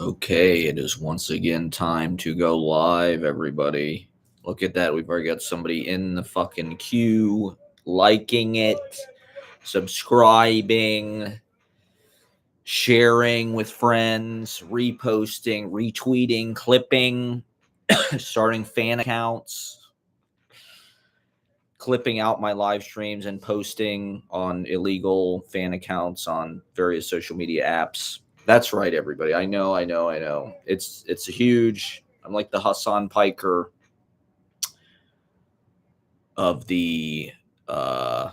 Okay, it is once again time to go live, everybody. Look at that. We've already got somebody in the fucking queue, liking it, subscribing, sharing with friends, reposting, retweeting, clipping, starting fan accounts, clipping out my live streams and posting on illegal fan accounts on various social media apps. That's right, everybody. I know. It's a huge. I'm like the Hassan Piker of the uh,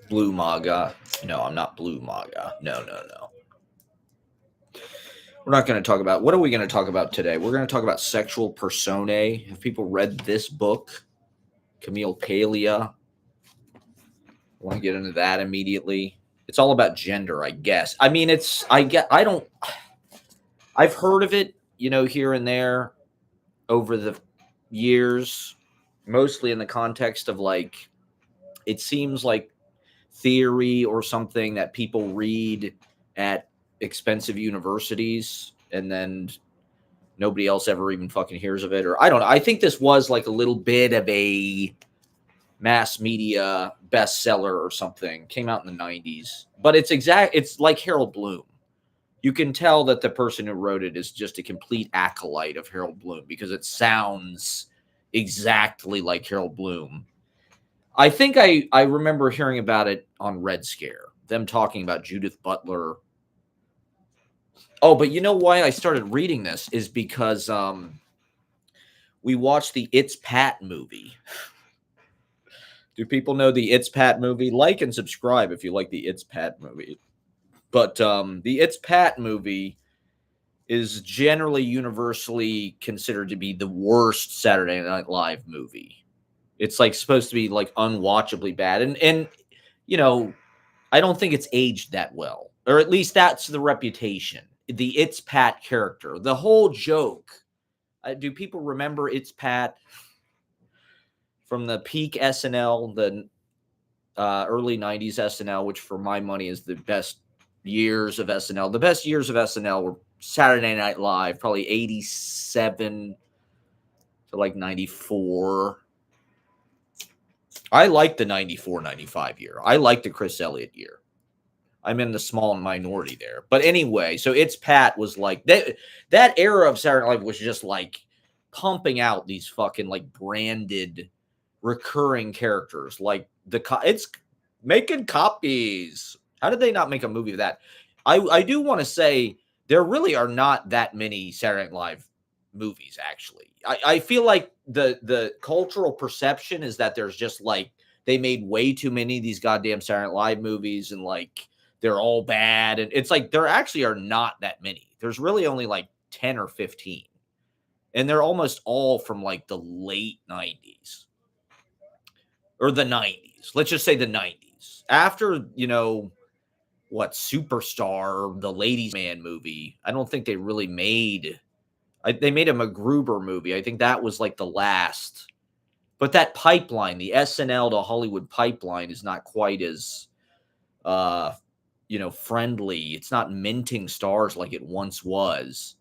blue MAGA. No, I'm not blue MAGA. No. We're not going to talk about. What are we going to talk about today? We're going to talk about sexual personae. Have people read this book, Camille Paglia? I want to get into that immediately. It's all about gender, I guess. I mean, I've heard of it, here and there over the years, mostly in the context of like, it seems like theory or something that people read at expensive universities and then nobody else ever even fucking hears of it. Or I don't know. I think this was like a little bit of a mass media bestseller or something. Came out in the 90s. But it's like Harold Bloom. You can tell that the person who wrote it is just a complete acolyte of Harold Bloom because it sounds exactly like Harold Bloom. I think I remember hearing about it on Red Scare, them talking about Judith Butler. Oh, but you know why I started reading this is because we watched the It's Pat movie. Do people know the It's Pat movie? Like and subscribe if you like the It's Pat movie. But the It's Pat movie is generally universally considered to be the worst Saturday Night Live movie. It's like supposed to be like unwatchably bad. And I don't think it's aged that well. Or at least that's the reputation. The It's Pat character. The whole joke. Do people remember It's Pat from the peak SNL, the early 90s SNL, which for my money is the best years of SNL. The best years of SNL were Saturday Night Live, probably 87 to like 94. I like the 94, 95 year. I like the Chris Elliott year. I'm in the small minority there. But anyway, so It's Pat was like that era of Saturday Night Live was just like pumping out these fucking like branded recurring characters. Like it's making copies. How did they not make a movie of that? I do want to say there really are not that many Saturday Night Live movies, actually. I feel like the cultural perception is that there's just like they made way too many of these goddamn Saturday Night Live movies and like they're all bad. And it's like there actually are not that many. There's really only like 10 or 15. And they're almost all from like the late 90s or the 90s. Let's just say the 90s. After, Superstar, the Ladies Man movie, I don't think they really made. They made a MacGruber movie. I think that was like the last. But that pipeline, the SNL to Hollywood pipeline, is not quite as, friendly. It's not minting stars like it once was.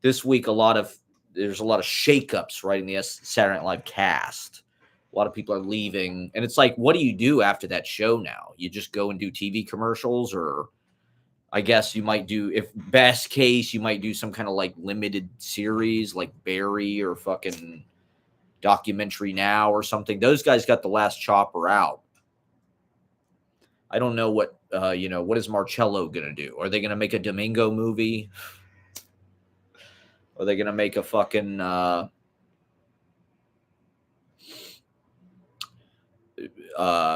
This week, there's a lot of shakeups right in the Saturday Night Live cast. A lot of people are leaving. And it's like, what do you do after that show now? You just go and do TV commercials, or I guess you might do, if best case, you might do some kind of like limited series like Barry or fucking Documentary Now or something. Those guys got the last chopper out. I don't know what is Marcello going to do? Are they going to make a Domingo movie? Are they going to make a fucking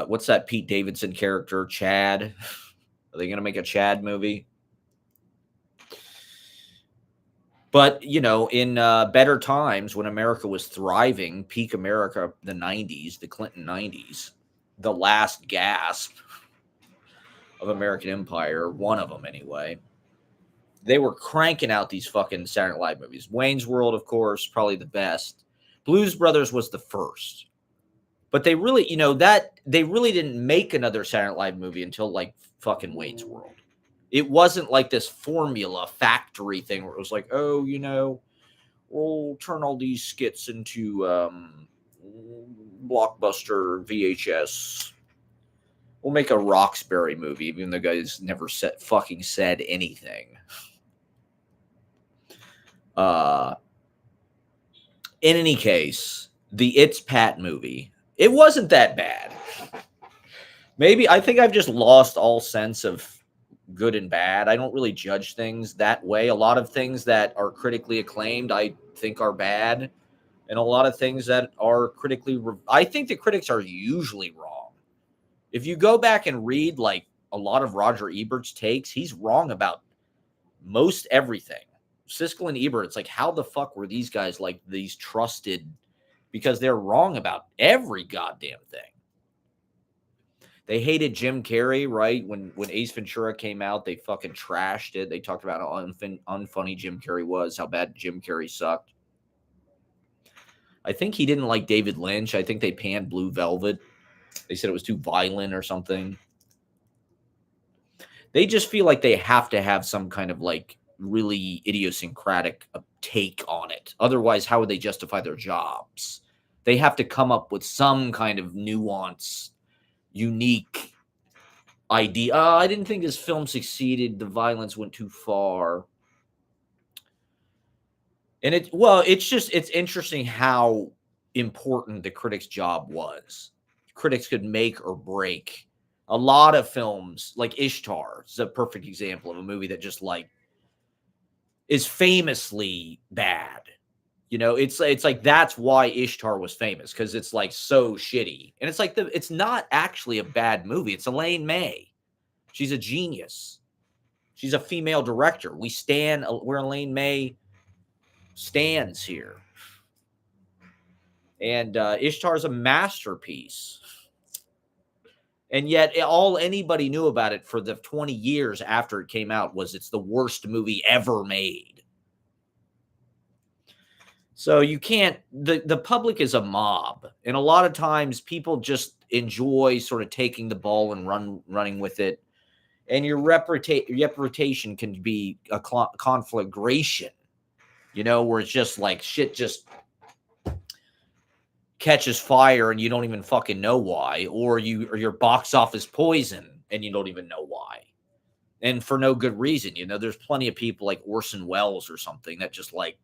what's that Pete Davidson character, Chad? Are they going to make a Chad movie? But, in better times when America was thriving, peak America, the 90s, the Clinton 90s, the last gasp of American empire, one of them anyway, they were cranking out these fucking Saturday Night Live movies. Wayne's World, of course, probably the best. Blues Brothers was the first. But they really, they really didn't make another Saturday Night Live movie until like fucking Wayne's World. It wasn't like this formula factory thing where it was like, oh, we'll turn all these skits into blockbuster VHS. We'll make a Roxbury movie, even though the guy's never said anything. In any case, the It's Pat movie, it wasn't that bad. Maybe I think I've just lost all sense of good and bad. I don't really judge things that way. A lot of things that are critically acclaimed, I think are bad. And a lot of things that are I think the critics are usually wrong. If you go back and read like a lot of Roger Ebert's takes, he's wrong about most everything. Siskel and Ebert, it's like, how the fuck were these guys like these trusted? Because they're wrong about every goddamn thing. They hated Jim Carrey, right? When Ace Ventura came out, they fucking trashed it. They talked about how unfunny Jim Carrey was, how bad Jim Carrey sucked. I think he didn't like David Lynch. I think they panned Blue Velvet. They said it was too violent or something. They just feel like they have to have some kind of like really idiosyncratic take on it. Otherwise, how would they justify their jobs? They have to come up with some kind of nuance, unique idea. I didn't think this film succeeded. The violence went too far. And it's interesting how important the critic's job was. Critics could make or break a lot of films. Like Ishtar is a perfect example of a movie that just like is famously bad. It's like that's why Ishtar was famous, because it's like so shitty. And it's like it's not actually a bad movie. It's Elaine May. She's a genius. She's a female director. We stand where Elaine May stands here. And Ishtar is a masterpiece. And yet all anybody knew about it for the 20 years after it came out was it's the worst movie ever made. So you can't, the public is a mob. And a lot of times people just enjoy sort of taking the ball and running with it. And your reputation can be a conflagration, where it's just like shit just catches fire and you don't even fucking know why, or your box office poison and you don't even know why, and for no good reason. There's plenty of people like Orson Welles or something that just like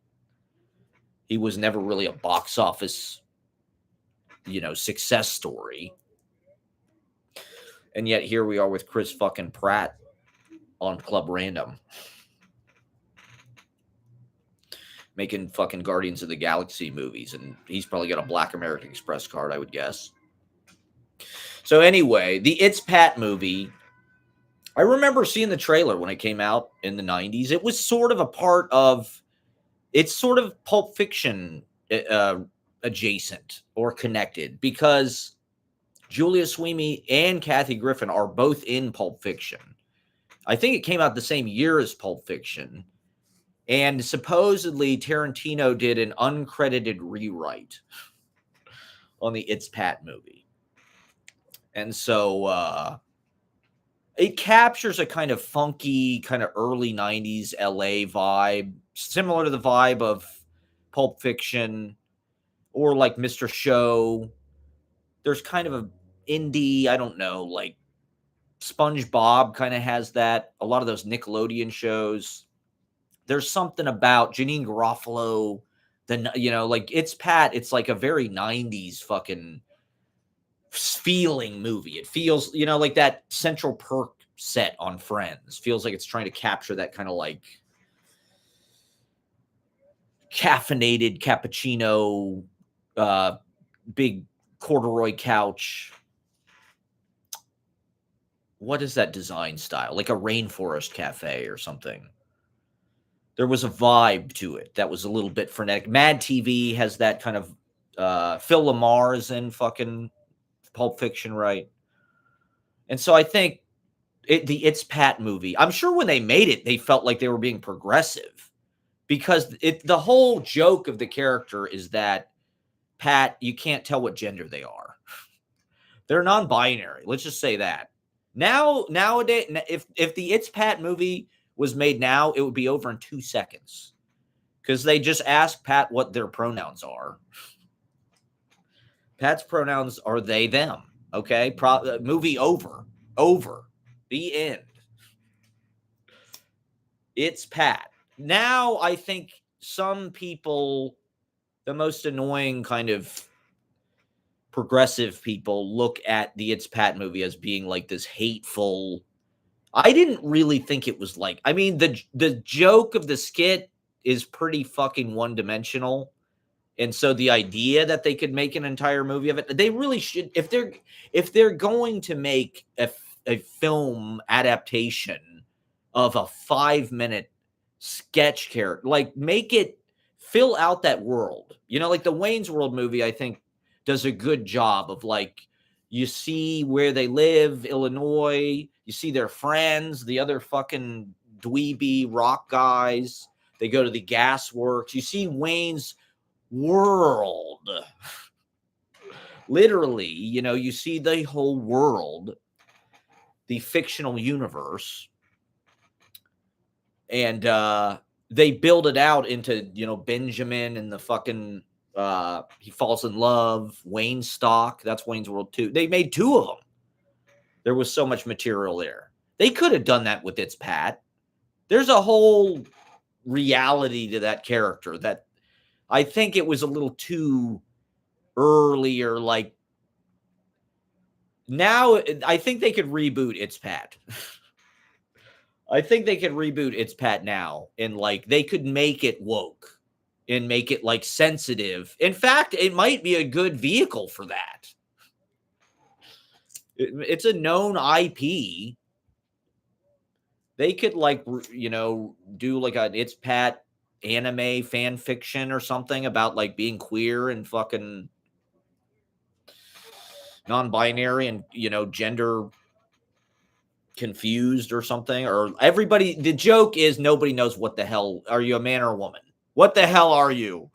he was never really a box office success story, and yet here we are with Chris fucking Pratt on Club Random making fucking Guardians of the Galaxy movies, and he's probably got a Black American Express card, I would guess. So anyway, the It's Pat movie, I remember seeing the trailer when it came out in the 90s. It was sort of a part of, it's sort of Pulp Fiction adjacent or connected, because Julia Sweeney and Kathy Griffin are both in Pulp Fiction. I think it came out the same year as Pulp Fiction. And supposedly Tarantino did an uncredited rewrite on the It's Pat movie. And so it captures a kind of funky, kind of early 90s LA vibe, similar to the vibe of Pulp Fiction or like Mr. Show. There's kind of a indie, I don't know, like SpongeBob kind of has that. A lot of those Nickelodeon shows. There's something about Janine Garofalo, like It's Pat. It's like a very 90s fucking feeling movie. It feels, like that Central Perk set on Friends. Feels like it's trying to capture that kind of like caffeinated cappuccino, big corduroy couch. What is that design style? Like a rainforest cafe or something. There was a vibe to it that was a little bit frenetic. Mad TV has that kind of Phil Lamar is in fucking Pulp Fiction, right? And so I think the It's Pat movie, I'm sure when they made it, they felt like they were being progressive, because the whole joke of the character is that Pat, you can't tell what gender they are. They're non-binary. Let's just say that. Nowadays, if the It's Pat movie was made now, it would be over in 2 seconds because they just ask Pat what their pronouns are. Pat's pronouns are they, them. Okay, movie over, the end. It's Pat. Now I think some people, the most annoying kind of progressive people, look at the It's Pat movie as being like this hateful. I didn't really think it was like. I mean, the joke of the skit is pretty fucking one dimensional. And so the idea that they could make an entire movie of it, they really should. If they're going to make a film adaptation of a 5-minute sketch character, like make it fill out that world. Like the Wayne's World movie, I think does a good job of like you see where they live, Illinois. You see their friends, the other fucking dweeby rock guys. They go to the gas works. You see Wayne's world. Literally, you see the whole world, the fictional universe, and they build it out into Benjamin and the fucking he falls in love, Wayne Stock. That's Wayne's World 2. They made 2 of them. There was so much material there. They could have done that with It's Pat. There's a whole reality to that character that I think it was a little too earlier. Like now, I think they could reboot It's Pat. I think they could reboot It's Pat now, and like they could make it woke and make it like sensitive. In fact, it might be a good vehicle for that. It's a known IP. They could do like an It's Pat anime fan fiction or something about like being queer and fucking non-binary and gender confused or something. Or everybody, the joke is nobody knows what the hell are you, a man or a woman? What the hell are you?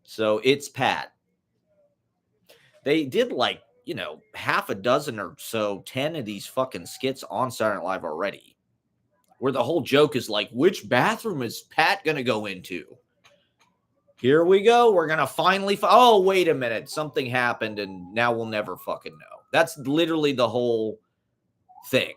So It's Pat. They did like half a dozen or so, 10 of these fucking skits on Saturday Night Live already, where the whole joke is like, which bathroom is Pat gonna go into? Here we go. We're gonna finally. Oh, wait a minute. Something happened, and now we'll never fucking know. That's literally the whole thing.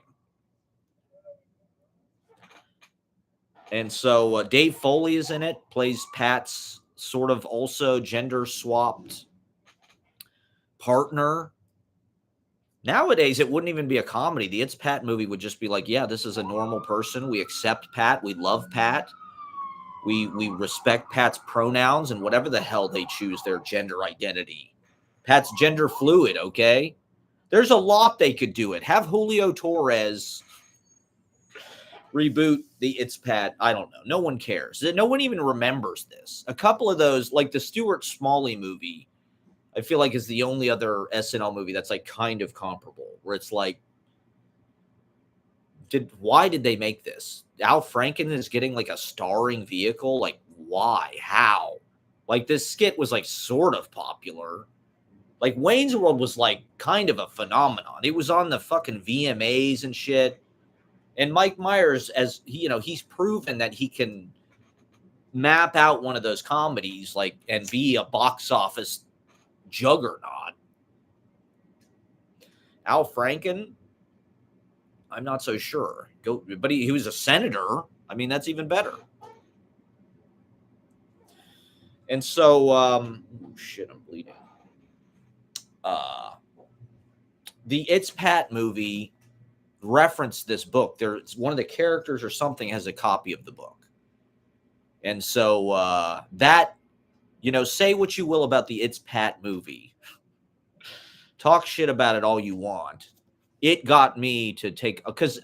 And so Dave Foley is in it, plays Pat's sort of also gender swapped partner. Nowadays, it wouldn't even be a comedy. The It's Pat movie would just be like, yeah, this is a normal person. We accept Pat. We love Pat. We respect Pat's pronouns and whatever the hell they choose their gender identity. Pat's gender fluid, okay? There's a lot they could do it. Have Julio Torres reboot the It's Pat. I don't know. No one cares. No one even remembers this. A couple of those, like the Stuart Smalley movie, I feel like is the only other SNL movie that's like kind of comparable, where it's like, why did they make this? Al Franken is getting like a starring vehicle. Like, why? How? Like, this skit was like sort of popular. Like, Wayne's World was like kind of a phenomenon. It was on the fucking VMAs and shit. And Mike Myers, as he's proven that he can map out one of those comedies, like, and be a box office juggernaut. Al Franken, I'm not so sure. But he was a senator. I mean, that's even better. And so, shit, I'm bleeding. The It's Pat movie referenced this book. There's one of the characters or something has a copy of the book. And so that, say what you will about the It's Pat movie. Talk shit about it all you want. It got me to because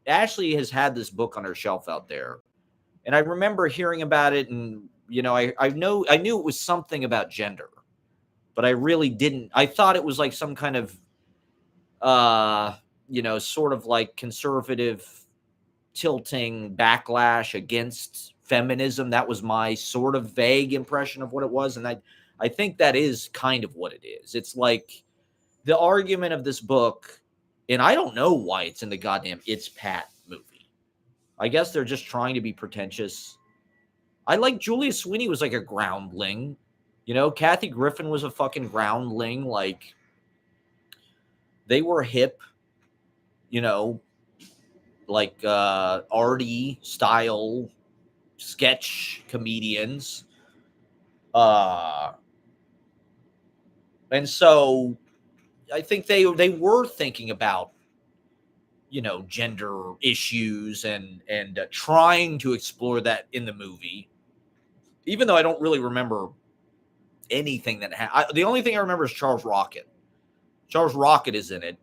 Ashley has had this book on her shelf out there. And I remember hearing about it, and I knew it was something about gender, but I really didn't. I thought it was like some kind of sort of like conservative tilting backlash against feminism. That was my sort of vague impression of what it was. And I think that is kind of what it is. It's like the argument of this book And I don't know why it's in the goddamn It's Pat movie. I guess they're just trying to be pretentious. I like Julia Sweeney was like a groundling. You know, Kathy Griffin was a fucking groundling. Like, they were hip, you know, like arty style sketch comedians. Uh and so I think they were thinking about, you know, gender issues and trying to explore that in the movie. Even though I don't really remember anything that happened. The only thing I remember is Charles Rocket. Charles Rocket is in it.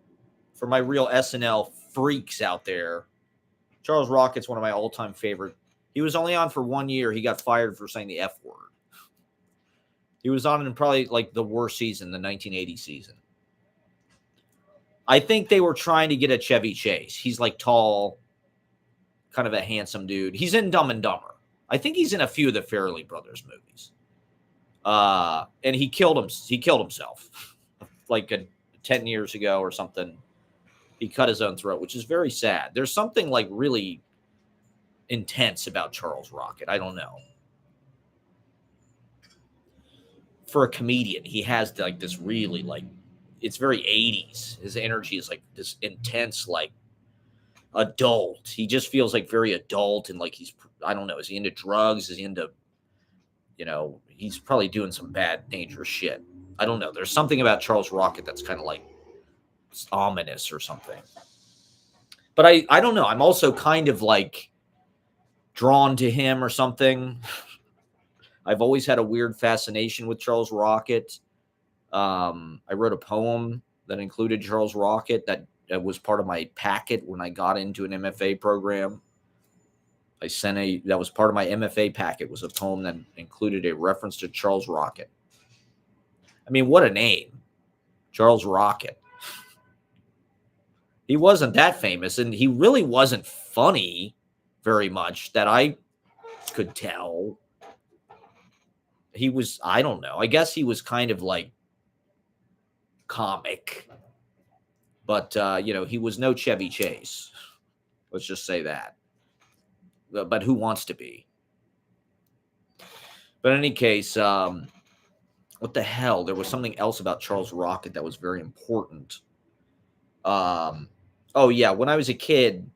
For my real SNL freaks out there, Charles Rocket's one of my all-time favorite. He was only on for 1 year. He got fired for saying the F word. He was on in probably like the worst season, the 1980 season. I think they were trying to get a Chevy Chase. He's like tall, kind of a handsome dude. He's in Dumb and Dumber. I think he's in a few of the Farrelly Brothers movies. And he killed himself like 10 years ago or something. He cut his own throat, which is very sad. There's something like really intense about Charles Rocket. I don't know. For a comedian, he has like this really like, it's very 80s. His energy is like this intense, like adult. He just feels like very adult and like he's, I don't know, is he into drugs? Is he into, you know, he's probably doing some bad, dangerous shit. I don't know. There's something about Charles Rocket that's kind of like ominous or something. But I don't know. I'm also kind of like drawn to him or something. I've always had a weird fascination with Charles Rocket. I wrote a poem that included Charles Rocket that was part of my packet when I got into an MFA program. That was part of my MFA packet, was a poem that included a reference to Charles Rocket. I mean, what a name. Charles Rocket. He wasn't that famous, and he really wasn't funny very much that I could tell. He was, I don't know. I guess he was kind of like comic. But, you know, he was no Chevy Chase. Let's just say that. But who wants to be? But in any case, what the hell? There was something else about Charles Rocket that was very important. Oh, yeah. When I was a kid,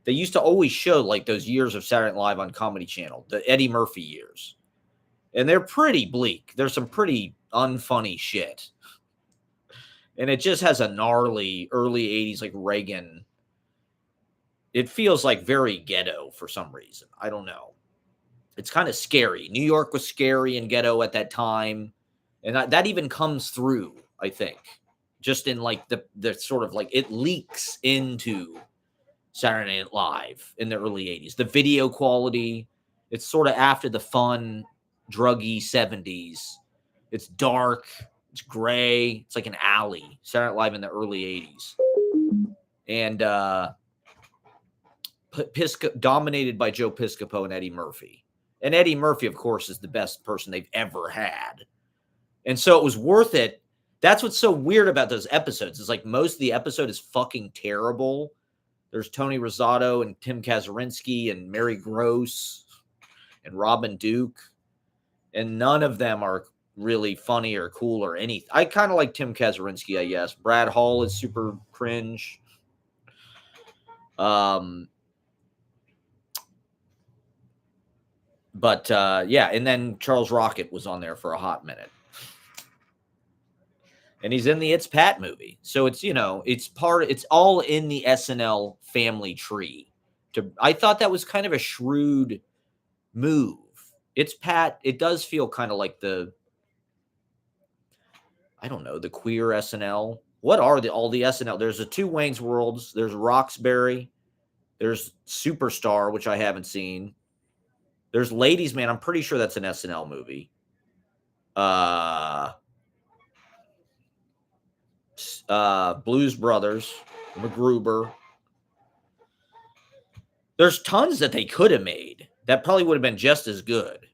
they used to always show like those years of Saturday Night Live on Comedy Channel, the Eddie Murphy years. And they're pretty bleak. There's some pretty unfunny shit. And it just has a gnarly early 80s, like Reagan. It feels like very ghetto for some reason. I don't know. It's kind of scary. New York was scary and ghetto at that time. And that even comes through, I think. Just in like the sort of like it leaks into Saturday Night Live in the early 80s. The video quality, it's sort of after the fun, druggy 70s. It's dark. It's gray. It's like an alley. Saturday Night Live in the early 80s. And dominated by Joe Piscopo and Eddie Murphy. And Eddie Murphy, of course, is the best person they've ever had. And so it was worth it. That's what's so weird about those episodes. It's like most of the episode is fucking terrible. There's Tony Rosato and Tim Kazurinsky and Mary Gross and Robin Duke. And none of them are really funny or cool or anything. I kind of like Tim Kazurinsky, I guess. Brad Hall is super cringe. But yeah, and then Charles Rocket was on there for a hot minute. And he's in the It's Pat movie. So it's, you know, it's all in the SNL family tree. I thought that was kind of a shrewd move. It's Pat, it does feel kind of like the queer SNL. What are all the SNL? There's the two Wayne's Worlds. There's Roxbury. There's Superstar, which I haven't seen. There's Ladies Man. I'm pretty sure that's an SNL movie. Blues Brothers, MacGruber. There's tons that they could have made that probably would have been just as good.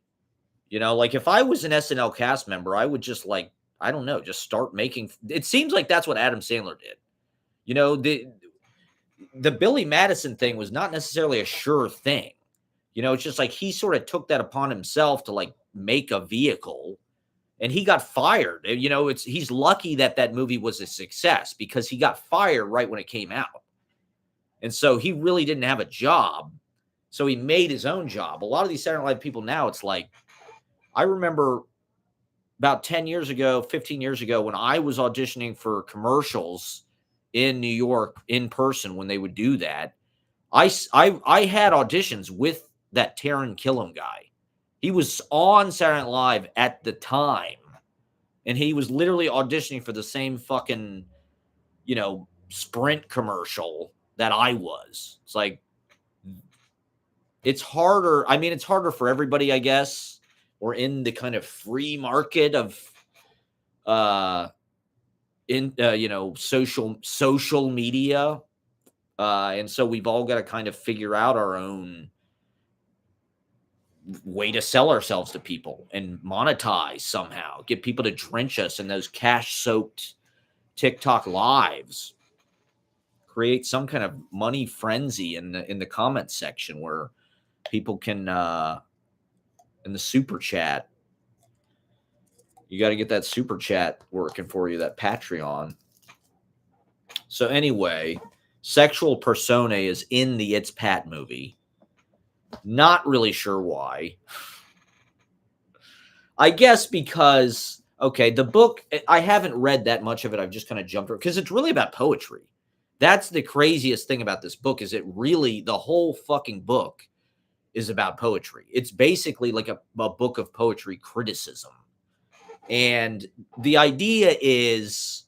You know, like if I was an SNL cast member, I would just like, I don't know, just start making. It seems like that's what Adam Sandler did. You know, the Billy Madison thing was not necessarily a sure thing. It's just like he sort of took that upon himself to like make a vehicle, and he got fired. He's lucky that that movie was a success because he got fired right when it came out. And so he really didn't have a job. So he made his own job. A lot of these Saturday Night Live people now, it's like, I remember about 10 years ago, 15 years ago, when I was auditioning for commercials in New York in person, when they would do that, I had auditions with that Taran Killam guy. He was on Saturday Night Live at the time, and he was literally auditioning for the same fucking, Sprint commercial that I was. It's like, it's harder. I mean, it's harder for everybody, I guess. We're in the kind of free market of, social media. And so we've all got to kind of figure out our own way to sell ourselves to people and monetize somehow, get people to drench us in those cash-soaked TikTok lives, create some kind of money frenzy in the comment section where people can, in the super chat, you got to get that super chat working for you, that Patreon. So anyway, sexual personae is in the It's Pat movie. Not really sure why. I guess because, okay, the book, I haven't read that much of it. I've just kind of jumped over because it's really about poetry. That's the craziest thing about this book, is it really, the whole fucking book is about poetry. It's basically like a book of poetry criticism. And the idea is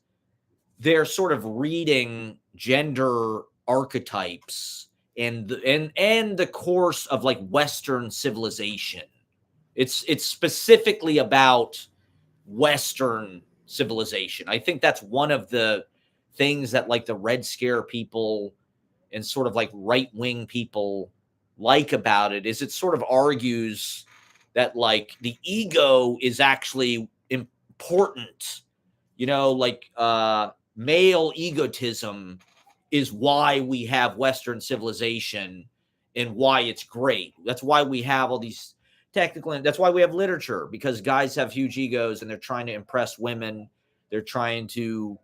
they're sort of reading gender archetypes and the course of like Western civilization. It's specifically about Western civilization. I think that's one of the things that like the Red Scare people and sort of like right-wing people like about it, is it sort of argues that like the ego is actually important, like male egotism is why we have Western civilization and why it's great. That's why we have all these technical, that's why we have literature, because guys have huge egos and they're trying to impress women. They're trying to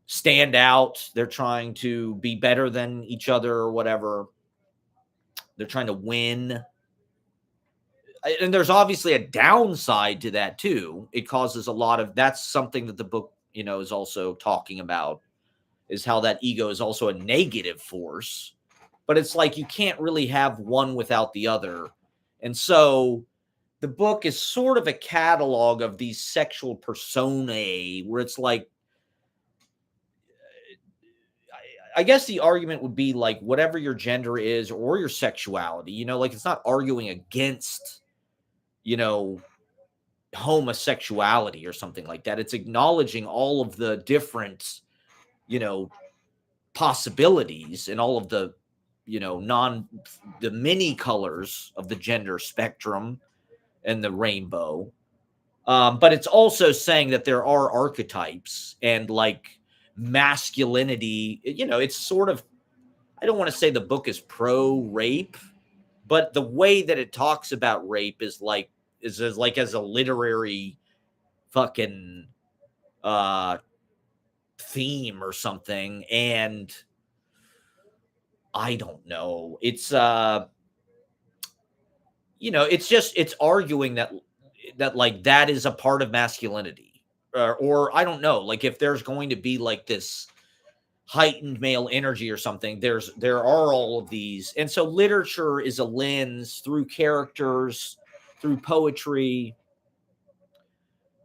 stand out. They're trying to be better than each other or whatever. They're trying to win. And there's obviously a downside to that too. It causes a lot of, that's something that the book, is also talking about, is how that ego is also a negative force. But it's like you can't really have one without the other. And so the book is sort of a catalog of these sexual personae, where it's like, I guess the argument would be like, whatever your gender is or your sexuality, like it's not arguing against, homosexuality or something like that. It's acknowledging all of the different, possibilities and all of the, the many colors of the gender spectrum and the rainbow. But it's also saying that there are archetypes and like masculinity, it's sort of, I don't want to say the book is pro rape, but the way that it talks about rape is like, is like as a literary fucking theme or something. And I don't know. It's it's arguing that like that is a part of masculinity, or I don't know, like if there's going to be like this heightened male energy or something, there are all of these. And so literature is a lens through characters, through poetry,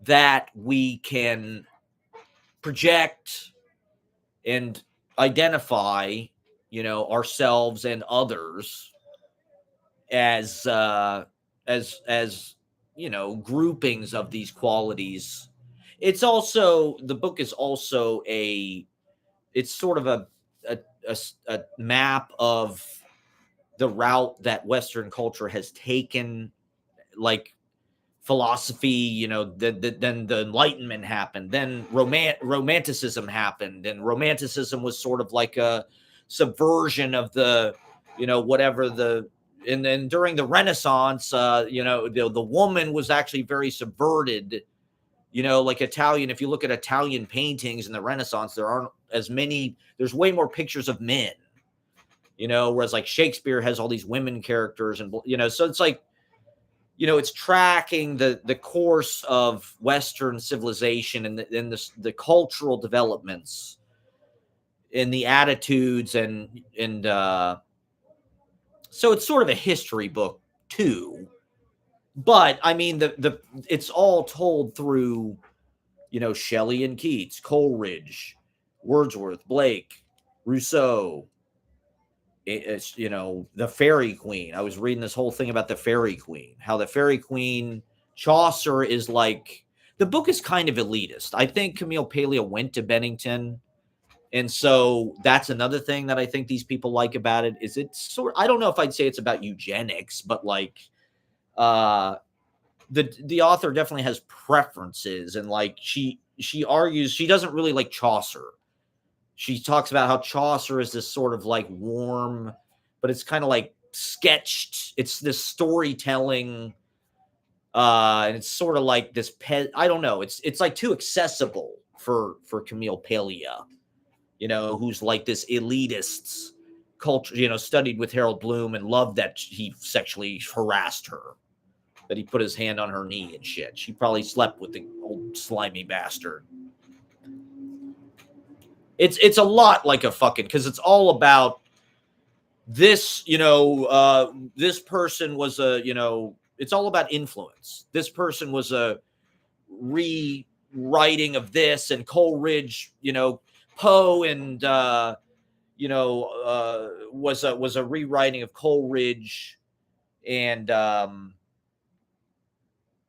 that we can project and identify, ourselves and others as groupings of these qualities. It's also, the book is also it's sort of a map of the route that Western culture has taken, like philosophy, then the Enlightenment happened, then romanticism happened, and romanticism was sort of like a subversion of the, whatever the, and then during the Renaissance, the woman was actually very subverted, like Italian. If you look at Italian paintings in the Renaissance, there aren't as many, there's way more pictures of men, whereas like Shakespeare has all these women characters and, so it's like, it's tracking the course of Western civilization and the cultural developments and the attitudes and so it's sort of a history book too. But I mean, it's all told through, Shelley and Keats, Coleridge, Wordsworth, Blake, Rousseau. It's, the Fairy Queen. I was reading this whole thing about the Fairy Queen, how the Fairy Queen, Chaucer is like, the book is kind of elitist. I think Camille Paglia went to Bennington. And so that's another thing that I think these people like about it is it's sort, I don't know if I'd say it's about eugenics, but like, the author definitely has preferences, and like she argues she doesn't really like Chaucer. She talks about how Chaucer is this sort of like warm, but it's kind of like sketched. It's this storytelling, and it's sort of like this I don't know. It's like too accessible for Camille Paglia, who's like this elitist culture, studied with Harold Bloom and loved that he sexually harassed her, that he put his hand on her knee and shit. She probably slept with the old slimy bastard. It's a lot like a fucking, because it's all about this, this person was it's all about influence. This person was a rewriting of this, and Coleridge, Poe and, was a rewriting of Coleridge, and,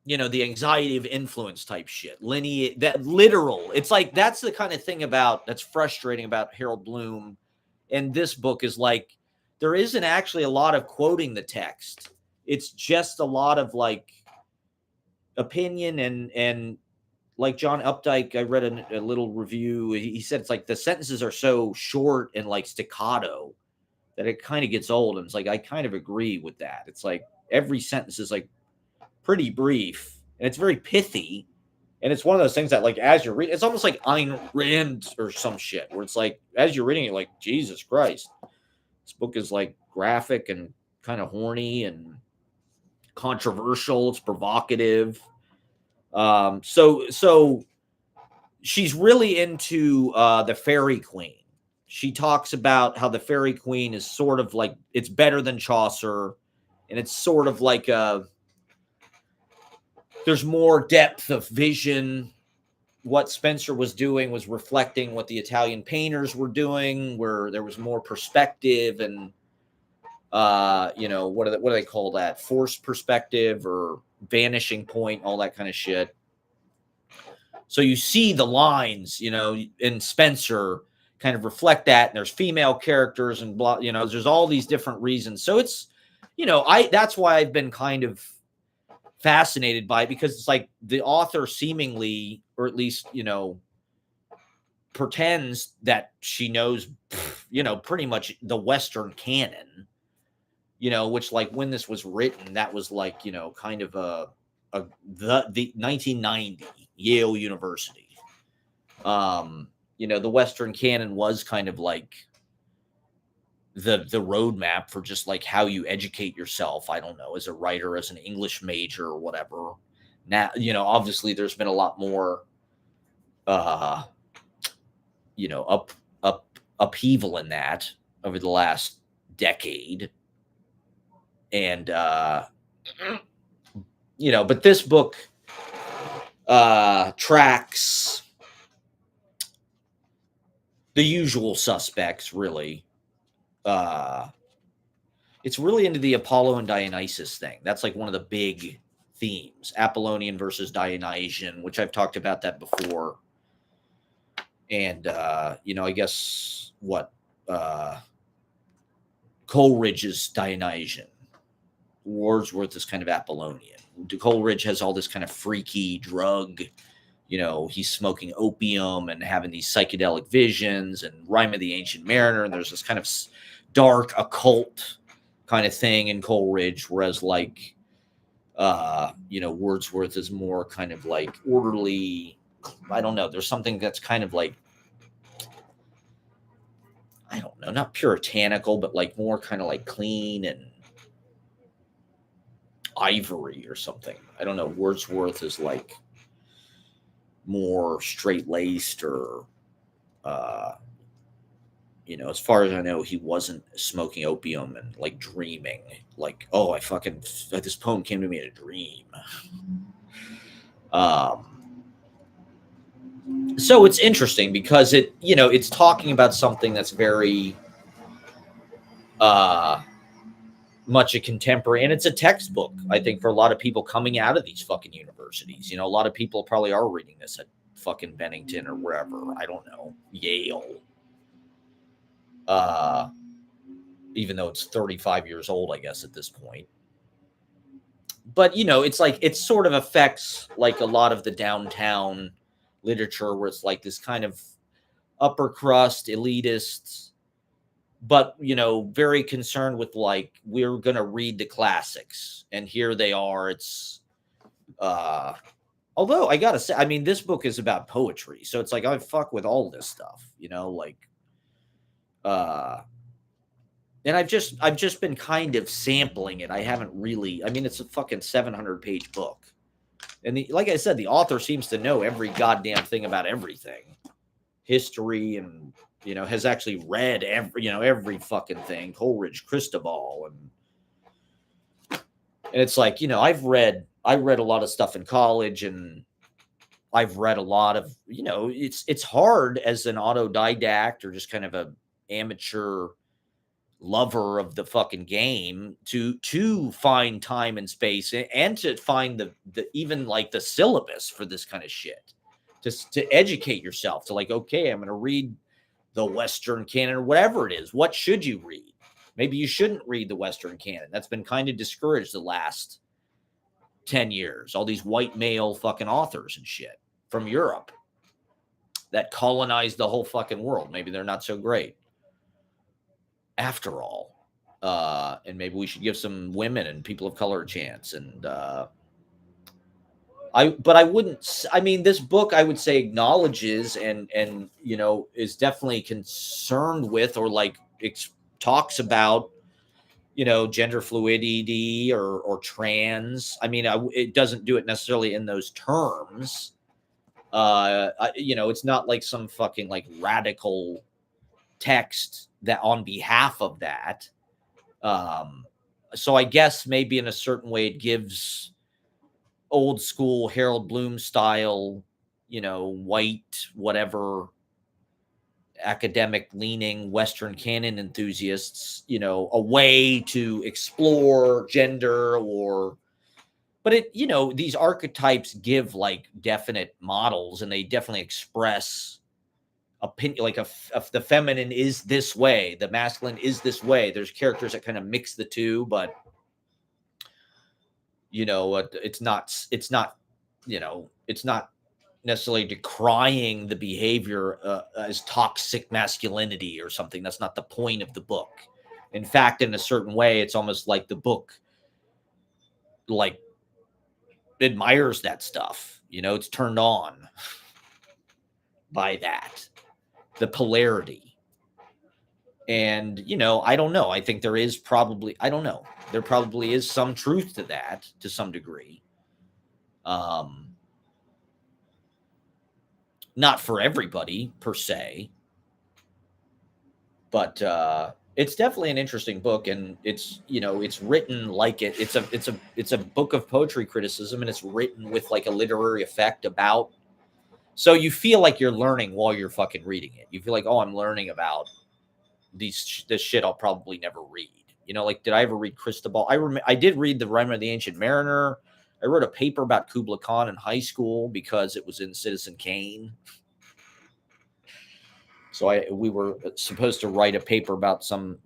the anxiety of influence type shit, lineage, that literal. It's like, that's the kind of thing that's frustrating about Harold Bloom. And this book is like, there isn't actually a lot of quoting the text. It's just a lot of like opinion and like John Updike, I read a little review. He said it's like the sentences are so short and like staccato that it kind of gets old. And it's like, I kind of agree with that. It's like every sentence is like pretty brief, and it's very pithy, and it's one of those things that like as you're reading, it's almost like Ayn Rand or some shit, where it's like as you're reading it, like, Jesus Christ, this book is like graphic and kind of horny and controversial. It's provocative. So she's really into the Fairy Queen. She talks about how the Fairy Queen is sort of like, it's better than Chaucer, and it's sort of like there's more depth of vision. What Spencer was doing was reflecting what the Italian painters were doing, where there was more perspective and, what do they call that? Forced perspective or vanishing point, all that kind of shit. So you see the lines, in Spencer kind of reflect that, and there's female characters and blah, there's all these different reasons. So it's, that's why I've been kind of fascinated by it, because it's like the author seemingly, or at least, pretends that she knows, pretty much the Western canon, which like when this was written, that was like, kind of the 1990 Yale University. The Western canon was kind of like the roadmap for just like how you educate yourself. I don't know, as a writer, as an English major or whatever. Now, obviously there's been a lot more, upheaval in that over the last decade. And, but this book, tracks the usual suspects, really. It's really into the Apollo and Dionysus thing. That's like one of the big themes, Apollonian versus Dionysian, which I've talked about that before. And, I guess Coleridge is Dionysian. Wordsworth is kind of Apollonian. Coleridge has all this kind of freaky drug he's smoking opium and having these psychedelic visions, and Rhyme of the Ancient Mariner. And there's this kind of dark occult kind of thing in Coleridge, whereas like, Wordsworth is more kind of like orderly. I don't know. There's something that's kind of like, I don't know, not puritanical, but like more kind of like clean and ivory or something. I don't know. Wordsworth is like more straight laced, or, as far as I know, he wasn't smoking opium and like dreaming, like, oh, this poem came to me in a dream. Um, so it's interesting because it's talking about something that's very, uh, much a contemporary, and it's a textbook, I think, for a lot of people coming out of these fucking universities. A lot of people probably are reading this at fucking Bennington or wherever, I don't know, Yale. Even though it's 35 years old, I guess, at this point. But, it's like, it sort of affects like a lot of the downtown literature, where it's like this kind of upper crust elitist, but, very concerned with like, we're going to read the classics. And here they are. It's, although I gotta say, I mean, this book is about poetry. So it's like, I fuck with all this stuff, like, and I've just been kind of sampling it. I haven't really. I mean, it's a fucking 700-page book, and like I said, the author seems to know every goddamn thing about everything, history, and has actually read every fucking thing. Coleridge, Cristobal, and it's like, I read a lot of stuff in college, and I've read a lot of it's hard as an autodidact or just kind of a amateur lover of the fucking game to find time and space, and to find the even like the syllabus for this kind of shit, to educate yourself, to like, okay, I'm going to read the Western canon or whatever it is. What should you read? Maybe you shouldn't read the Western canon. That's been kind of discouraged the last 10 years. All these white male fucking authors and shit from Europe that colonized the whole fucking world. Maybe they're not so great after all. And maybe we should give some women and people of color a chance. And I mean, this book, I would say, acknowledges and is definitely concerned with, or like talks about, gender fluidity or trans. I mean, it doesn't do it necessarily in those terms. It's not like some fucking like radical text that on behalf of that. So I guess maybe in a certain way it gives old school Harold Bloom style, white, whatever, academic leaning Western canon enthusiasts, a way to explore gender, but these archetypes give like definite models, and they definitely express opinion, like the feminine is this way, the masculine is this way. There's characters that kind of mix the two, but it's not it's not necessarily decrying the behavior as toxic masculinity or something. That's not the point of the book. In fact, in a certain way, it's almost like the book like admires that stuff. It's turned on by that, the polarity. And, I don't know. I think there is probably, I don't know. There probably is some truth to that to some degree. Not for everybody per se, but it's definitely an interesting book, and it's it's written like it's a book of poetry criticism, and it's written with like a literary effect about. So you feel like you're learning while you're fucking reading it. You feel like, oh, I'm learning about this shit I'll probably never read. Like, did I ever read Cristobal? I did read the Rhyme of the Ancient Mariner. I wrote a paper about Kubla Khan in high school because it was in Citizen Kane. So we were supposed to write a paper about some,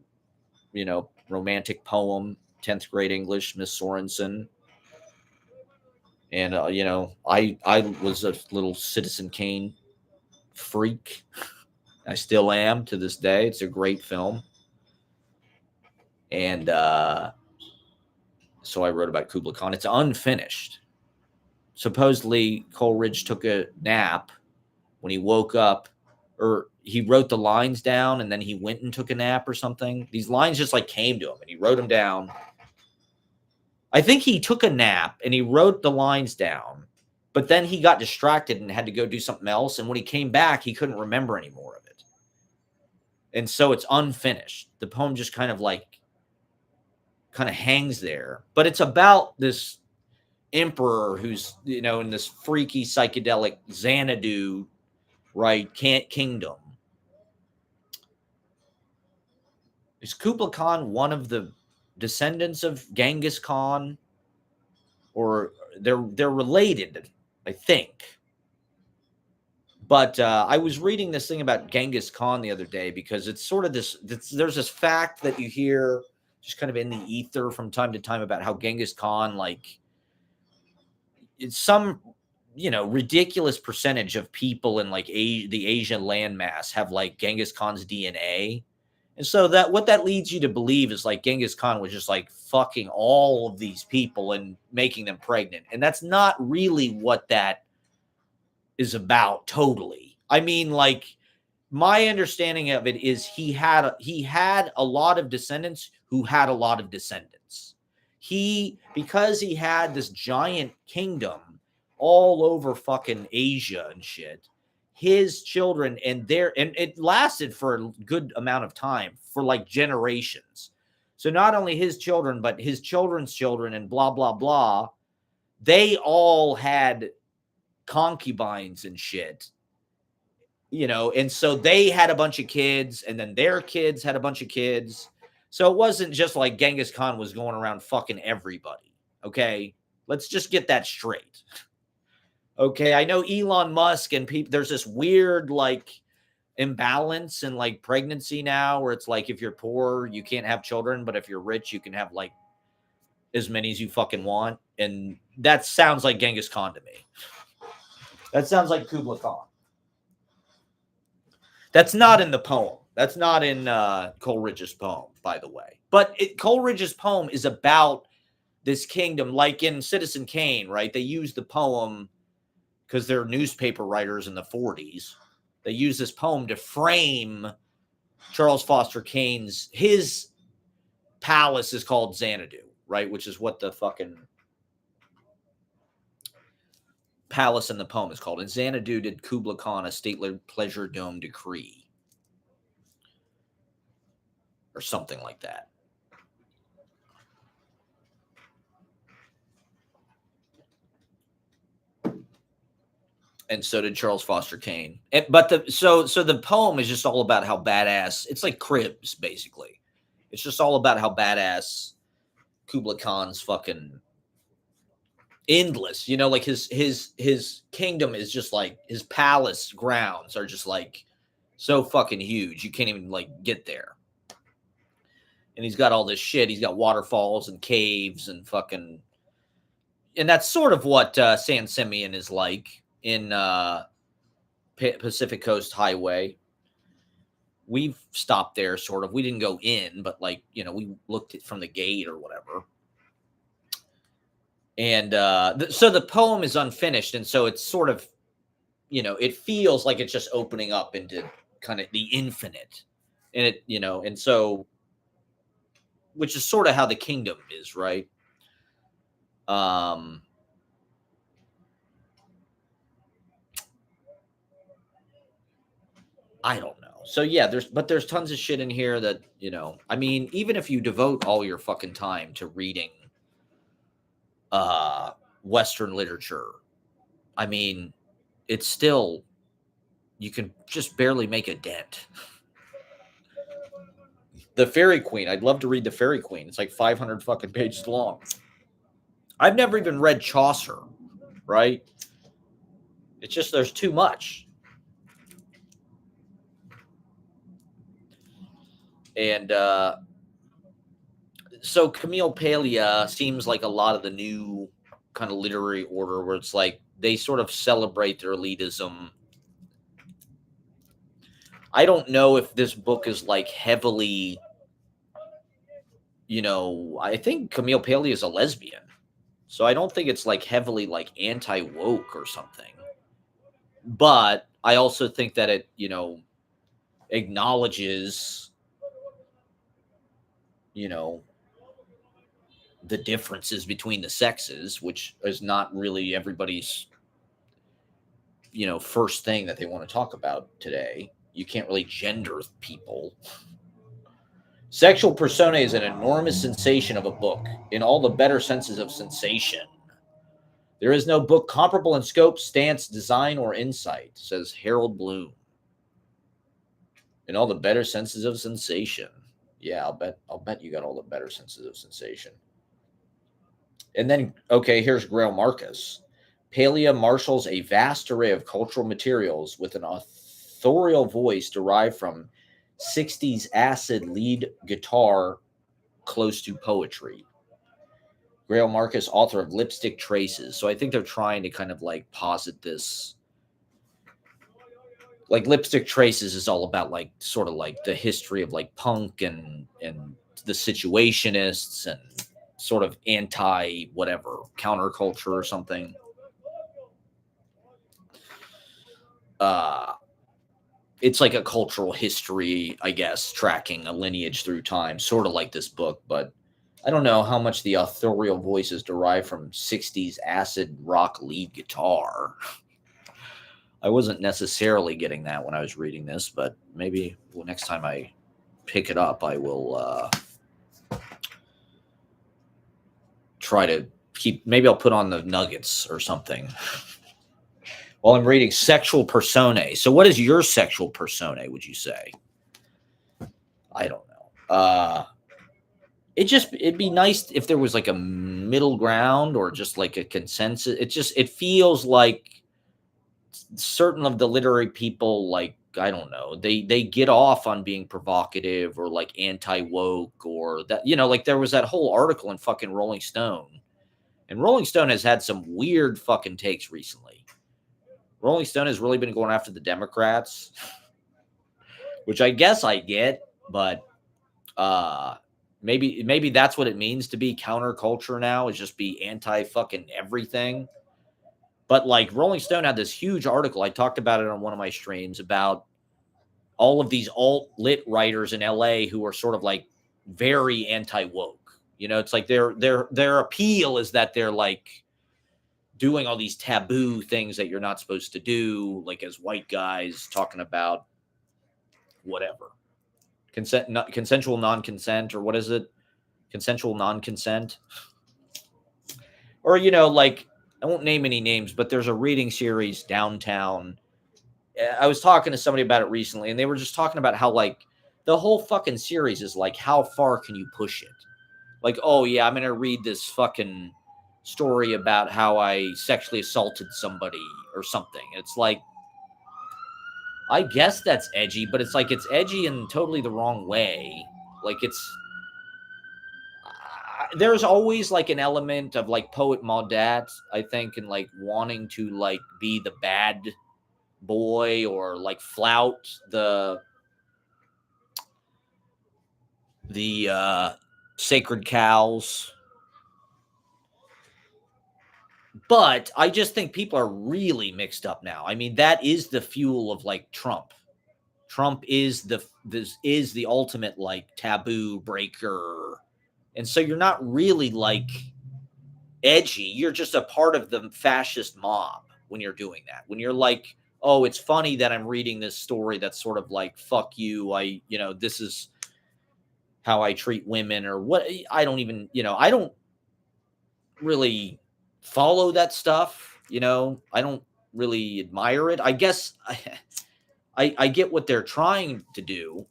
romantic poem, 10th grade English, Miss Sorensen. And you know, I was a little Citizen Kane freak. I still am to this day. It's a great film. And so I wrote about Kubla Khan. It's unfinished. Supposedly, Coleridge took a nap when he woke up, or he wrote the lines down and then he went and took a nap or something. These lines just like came to him and he wrote them down. I think he took a nap and he wrote the lines down, but then he got distracted and had to go do something else. And when he came back, he couldn't remember any more of it. And so it's unfinished. The poem just kind of hangs there. But it's about this emperor who's, you know, in this freaky psychedelic Xanadu, right, kingdom. Is Kublai Khan one of the descendants of Genghis Khan? Or they're related, I think. But I was reading this thing about Genghis Khan the other day because it's sort of there's this fact that you hear just kind of in the ether from time to time about how Genghis Khan, like, it's some, you know, ridiculous percentage of people in like the Asian landmass have like Genghis Khan's DNA. And so that what that leads you to believe is like Genghis Khan was just like fucking all of these people and making them pregnant. And that's not really what that is about totally. I mean, like, my understanding of it is he had a lot of descendants who had a lot of descendants. Because he had this giant kingdom all over fucking Asia and shit. His children and it lasted for a good amount of time, for like generations. So not only his children, but his children's children and blah blah blah, they all had concubines and shit, you know, and so they had a bunch of kids, and then their kids had a bunch of kids. So it wasn't just like Genghis Khan was going around fucking everybody. Okay, let's just get that straight. Okay, I know Elon Musk and people, there's this weird like imbalance in like pregnancy now, where it's like if you're poor you can't have children, but if you're rich you can have like as many as you fucking want. And that sounds like Genghis Khan to me. That sounds like Kublai Khan. That's not in the poem. That's not in Coleridge's poem, by the way. But Coleridge's poem is about this kingdom, like in Citizen Kane, right? They use the poem because they're newspaper writers in the 40s. They use this poem to frame Charles Foster Kane's, his palace is called Xanadu, right? Which is what the fucking palace in the poem is called. And Xanadu did Kublai Khan a stately pleasure dome decree, or something like that. And so did Charles Foster Kane. But the poem is just all about how badass. It's like Cribs, basically. It's just all about how badass Kublai Khan's fucking endless. You know, like his kingdom is just like, his palace grounds are just like so fucking huge. You can't even like get there. And he's got all this shit. He's got waterfalls and caves and fucking, and that's sort of what San Simeon is like in Pacific Coast Highway. We've stopped there, sort of. We didn't go in, but like, you know, we looked at from the gate or whatever. And so the poem is unfinished, and so it's sort of, you know, it feels like it's just opening up into kind of the infinite, and it, you know, and so, which is sort of how the kingdom is, right? I don't know. So yeah, there's tons of shit in here that, you know, I mean, even if you devote all your fucking time to reading Western literature, I mean, it's still, you can just barely make a dent. The Fairy Queen, I'd love to read The Fairy Queen. It's like 500 fucking pages long. I've never even read Chaucer, right? It's just there's too much. And so Camille Paglia seems like a lot of the new kind of literary order where it's like they sort of celebrate their elitism. I don't know if this book is like heavily, I think Camille Paley is a lesbian. So I don't think it's like heavily like anti woke or something. But I also think that it, acknowledges, you know, the differences between the sexes, which is not really everybody's, first thing that they want to talk about today. You can't really gender people. Sexual Personae is an enormous sensation of a book in all the better senses of sensation. There is no book comparable in scope, stance, design, or insight, says Harold Bloom. In all the better senses of sensation. Yeah, I'll bet you got all the better senses of sensation. And then, okay, here's Grail Marcus. Palea marshals a vast array of cultural materials with an authorial voice derived from 60s acid lead guitar close to poetry. Grail Marcus, author of Lipstick Traces. So I think they're trying to kind of like posit this. Like Lipstick Traces is all about like sort of like the history of like punk and the Situationists and sort of anti whatever counterculture or something. It's like a cultural history, I guess, tracking a lineage through time, sort of like this book, but I don't know how much the authorial voice is derived from 60s acid rock lead guitar. I wasn't necessarily getting that when I was reading this, but maybe next time I pick it up, I will try to maybe I'll put on the Nuggets or something while I'm reading Sexual Personae. So what is your sexual personae, would you say? I don't know. It'd be nice if there was like a middle ground or just like a consensus. It feels like certain of the literary people, like, I don't know, they get off on being provocative or like anti-woke or that, like there was that whole article in fucking Rolling Stone. And Rolling Stone has had some weird fucking takes recently. Rolling Stone has really been going after the Democrats, which I guess I get, but maybe that's what it means to be counterculture now, is just be anti fucking everything. But like Rolling Stone had this huge article. I talked about it on one of my streams about all of these alt lit writers in LA who are sort of like very anti woke. It's like their appeal is that they're like doing all these taboo things that you're not supposed to do, like as white guys talking about whatever consensual non-consent, or what is it? Consensual non-consent, or like, I won't name any names, but there's a reading series downtown. I was talking to somebody about it recently, and they were just talking about how like the whole fucking series is like, how far can you push it? Like, oh yeah, I'm gonna read this fucking story about how I sexually assaulted somebody or something. It's like, I guess that's edgy, but it's like it's edgy in totally the wrong way. Like there's always like an element of like Poet Maudat, I think, and like wanting to like be the bad boy or like flout the sacred cows. But I just think people are really mixed up now. I mean, that is the fuel of like Trump. Trump is the ultimate like taboo breaker. And so you're not really like edgy. You're just a part of the fascist mob when you're doing that. When you're like, oh, it's funny that I'm reading this story that's sort of like, fuck you. This is how I treat women, or what. I don't even, I don't really follow that stuff. I don't really admire it. I guess I get what they're trying to do.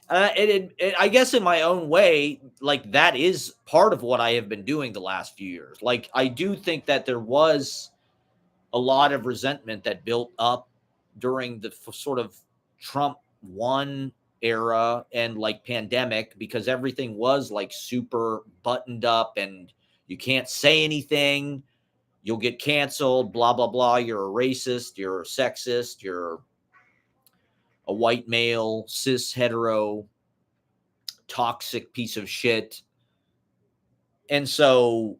I guess in my own way, like that is part of what I have been doing the last few years. Like, I do think that there was a lot of resentment that built up during the sort of Trump 1 era and like pandemic, because everything was like super buttoned up and You can't say anything. You'll get canceled, blah, blah, blah. You're a racist. You're a sexist. You're a white male, cis, hetero, toxic piece of shit. And so,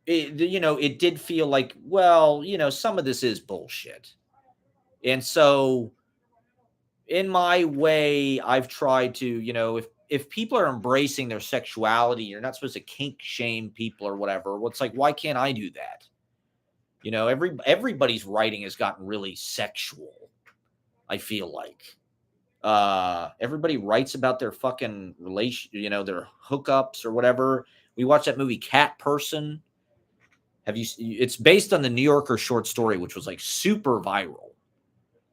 it did feel like, well, some of this is bullshit. And so, in my way, I've tried to, if people are embracing their sexuality, you're not supposed to kink shame people or whatever. Well, it's like, why can't I do that? Everybody's writing has gotten really sexual, I feel like. Everybody writes about their fucking relation, their hookups or whatever. We watched that movie Cat Person. It's based on the New Yorker short story, which was like super viral.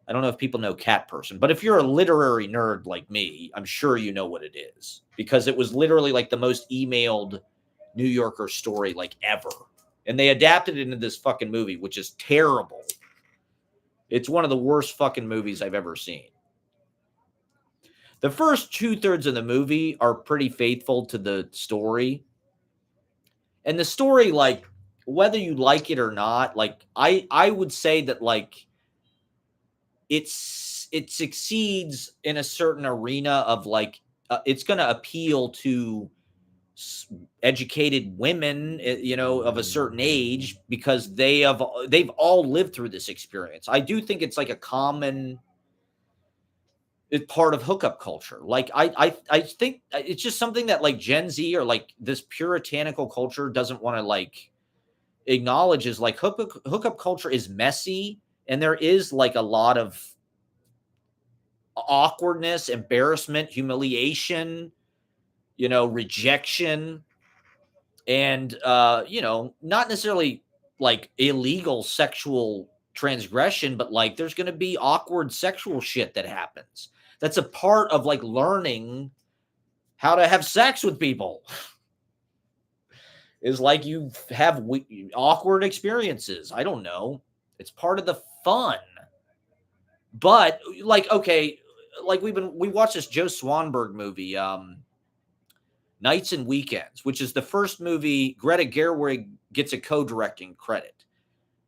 I don't know if people know Cat Person, but if you're a literary nerd like me, I'm sure you know what it is, because it was literally like the most emailed New Yorker story like ever. And they adapted it into this fucking movie, which is terrible. It's one of the worst fucking movies I've ever seen. The first 2/3 of the movie are pretty faithful to the story. And the story, like, whether you like it or not, like, I would say that, like, it succeeds in a certain arena of, like, it's going to appeal to educated women, of a certain age, because they've all lived through this experience. I do think it's like a common part of hookup culture. Like, I think it's just something that, like, Gen Z or like this puritanical culture doesn't want to, like, acknowledge, is like hookup culture is messy, and there is like a lot of awkwardness, embarrassment, humiliation, rejection, and not necessarily like illegal sexual transgression, but like there's going to be awkward sexual shit that happens. That's a part of like learning how to have sex with people. Is like you have awkward experiences. I don't know. It's part of the fun. But like, okay, like we watched this Joe Swanberg movie, Nights and Weekends, which is the first movie Greta Gerwig gets a co-directing credit.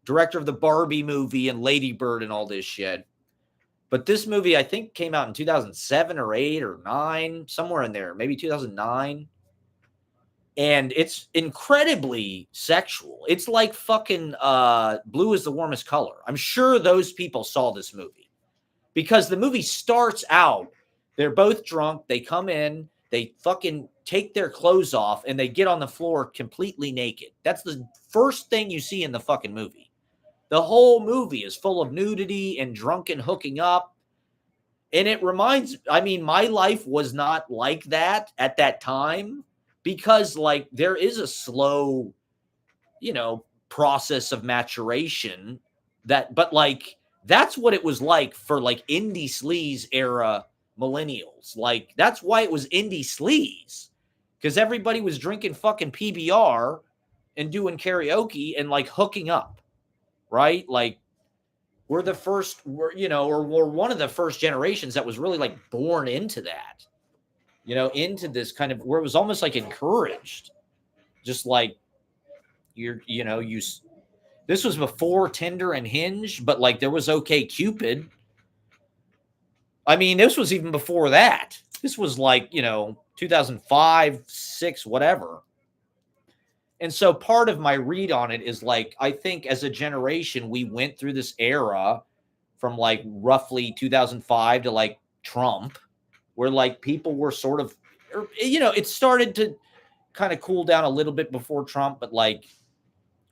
Director of the Barbie movie and Lady Bird and all this shit. But this movie, I think, came out in 2007 or 8 or 9, somewhere in there, maybe 2009. And it's incredibly sexual. It's like fucking Blue is the Warmest Color. I'm sure those people saw this movie, because the movie starts out, they're both drunk, they come in, they fucking take their clothes off, and they get on the floor completely naked. That's the first thing you see in the fucking movie. The whole movie is full of nudity and drunken hooking up. And it reminds, I mean, my life was not like that at that time, because like there is a slow, process of maturation but like that's what it was like for like indie sleaze era millennials. Like that's why it was indie sleaze, because everybody was drinking fucking PBR and doing karaoke and like hooking up, right? Like we're one of the first generations that was really like born into that, into this kind of where it was almost like encouraged, just like this was before Tinder and Hinge, but like there was OK Cupid. I mean, this was even before that. This was like, 2005, 6, whatever. And so part of my read on it is like, I think as a generation, we went through this era from like roughly 2005 to like Trump, where like people were sort of, it started to kind of cool down a little bit before Trump, but like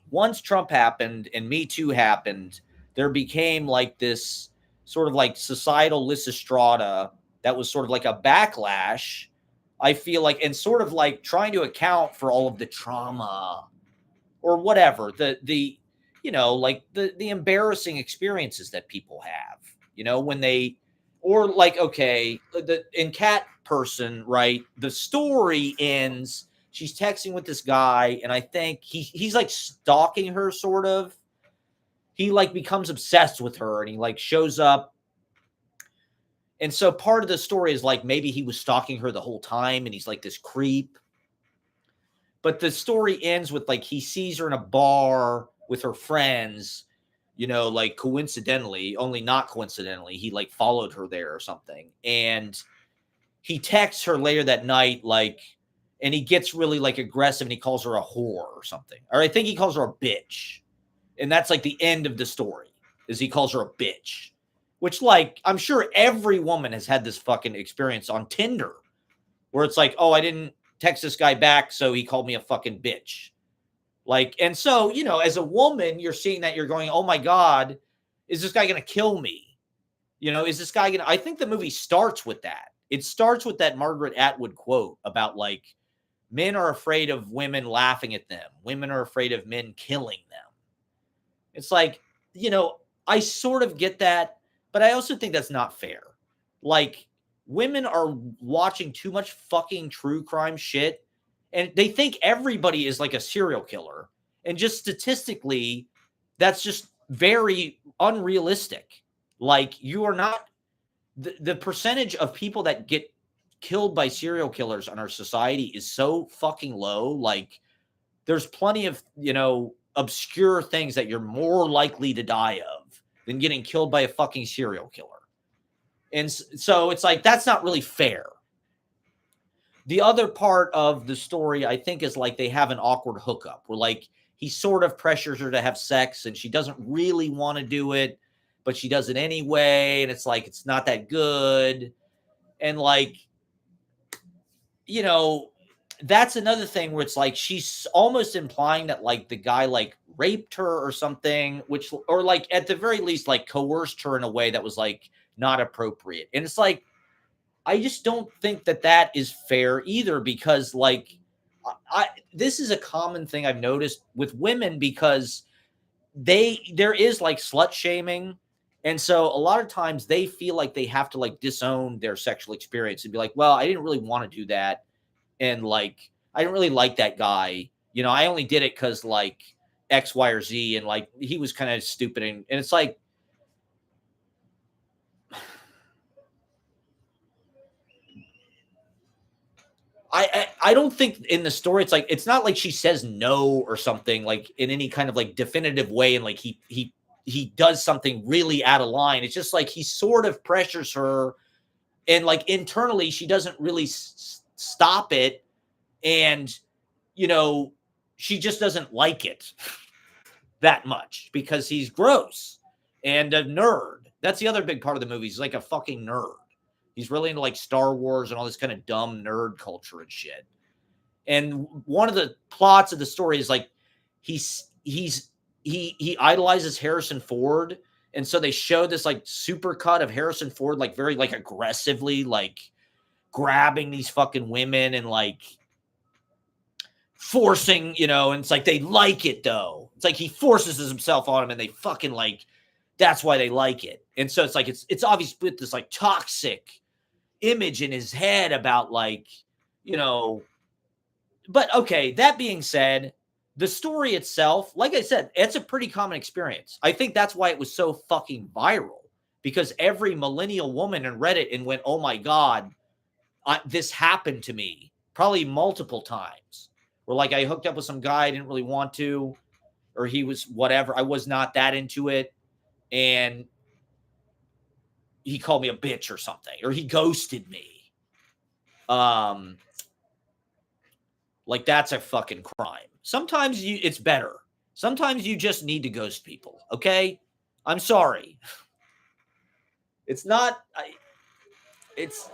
once Trump happened and Me Too happened, there became like this sort of like societal Lysistrata that was sort of like a backlash, I feel like, and sort of like trying to account for all of the trauma or whatever, the like the embarrassing experiences that people have, when they, or like, okay, in Cat Person, right? The story ends, she's texting with this guy, and I think he's like stalking her, sort of. He like becomes obsessed with her, and he like shows up. And so part of the story is like maybe he was stalking her the whole time, and he's like this creep. But the story ends with like he sees her in a bar with her friends, like coincidentally, only not coincidentally, he like followed her there or something. And he texts her later that night, like, and he gets really like aggressive and he calls her a whore or something. Or I think he calls her a bitch. And that's like the end of the story, is he calls her a bitch. Which, like, I'm sure every woman has had this fucking experience on Tinder where it's like, oh, I didn't text this guy back, so he called me a fucking bitch. Like, and so, as a woman, you're seeing that, you're going, oh my God, is this guy going to kill me? Is this guy going to, I think the movie starts with that. It starts with that Margaret Atwood quote about like, men are afraid of women laughing at them. Women are afraid of men killing them. It's like, I sort of get that, but I also think that's not fair. Like, women are watching too much fucking true crime shit, and they think everybody is like a serial killer. And just statistically, that's just very unrealistic. Like, you are not, the percentage of people that get killed by serial killers in our society is so fucking low. Like, there's plenty of, obscure things that you're more likely to die of than getting killed by a fucking serial killer. And so it's like, that's not really fair. The other part of the story, I think, is like they have an awkward hookup where like he sort of pressures her to have sex and she doesn't really want to do it, but she does it anyway. And it's like, it's not that good. And like, that's another thing where it's like she's almost implying that like the guy like raped her or something, which, or like at the very least like coerced her in a way that was like not appropriate. And it's like, I just don't think that that is fair either, because like this is a common thing I've noticed with women, because there is like slut shaming. And so a lot of times they feel like they have to like disown their sexual experience and be like, well, I didn't really want to do that. And like, I didn't really like that guy. I only did it because like X, Y, or Z. And like, he was kind of stupid. And it's like, I don't think in the story, it's like, it's not like she says no or something like in any kind of like definitive way. And like, he does something really out of line. It's just like, he sort of pressures her, and like internally, she doesn't really stop it. And, she just doesn't like it that much because he's gross and a nerd. That's the other big part of the movie. He's like a fucking nerd. He's really into like Star Wars and all this kind of dumb nerd culture and shit. And one of the plots of the story is like he idolizes Harrison Ford. And so they show this like super cut of Harrison Ford, like very like aggressively, like grabbing these fucking women and like forcing, and it's like they like it though. It's like he forces himself on them and they fucking like, that's why they like it. And so it's like, it's obvious with this like toxic image in his head about like, but okay, that being said, the story itself, like I said, it's a pretty common experience. I think that's why it was so fucking viral, because every millennial woman in Reddit and went, oh my God, this happened to me probably multiple times. Where like I hooked up with some guy I didn't really want to, or he was whatever. I was not that into it. And he called me a bitch or something, or he ghosted me. Like that's a fucking crime. Sometimes it's better. Sometimes you just need to ghost people. Okay. I'm sorry. It's not, it's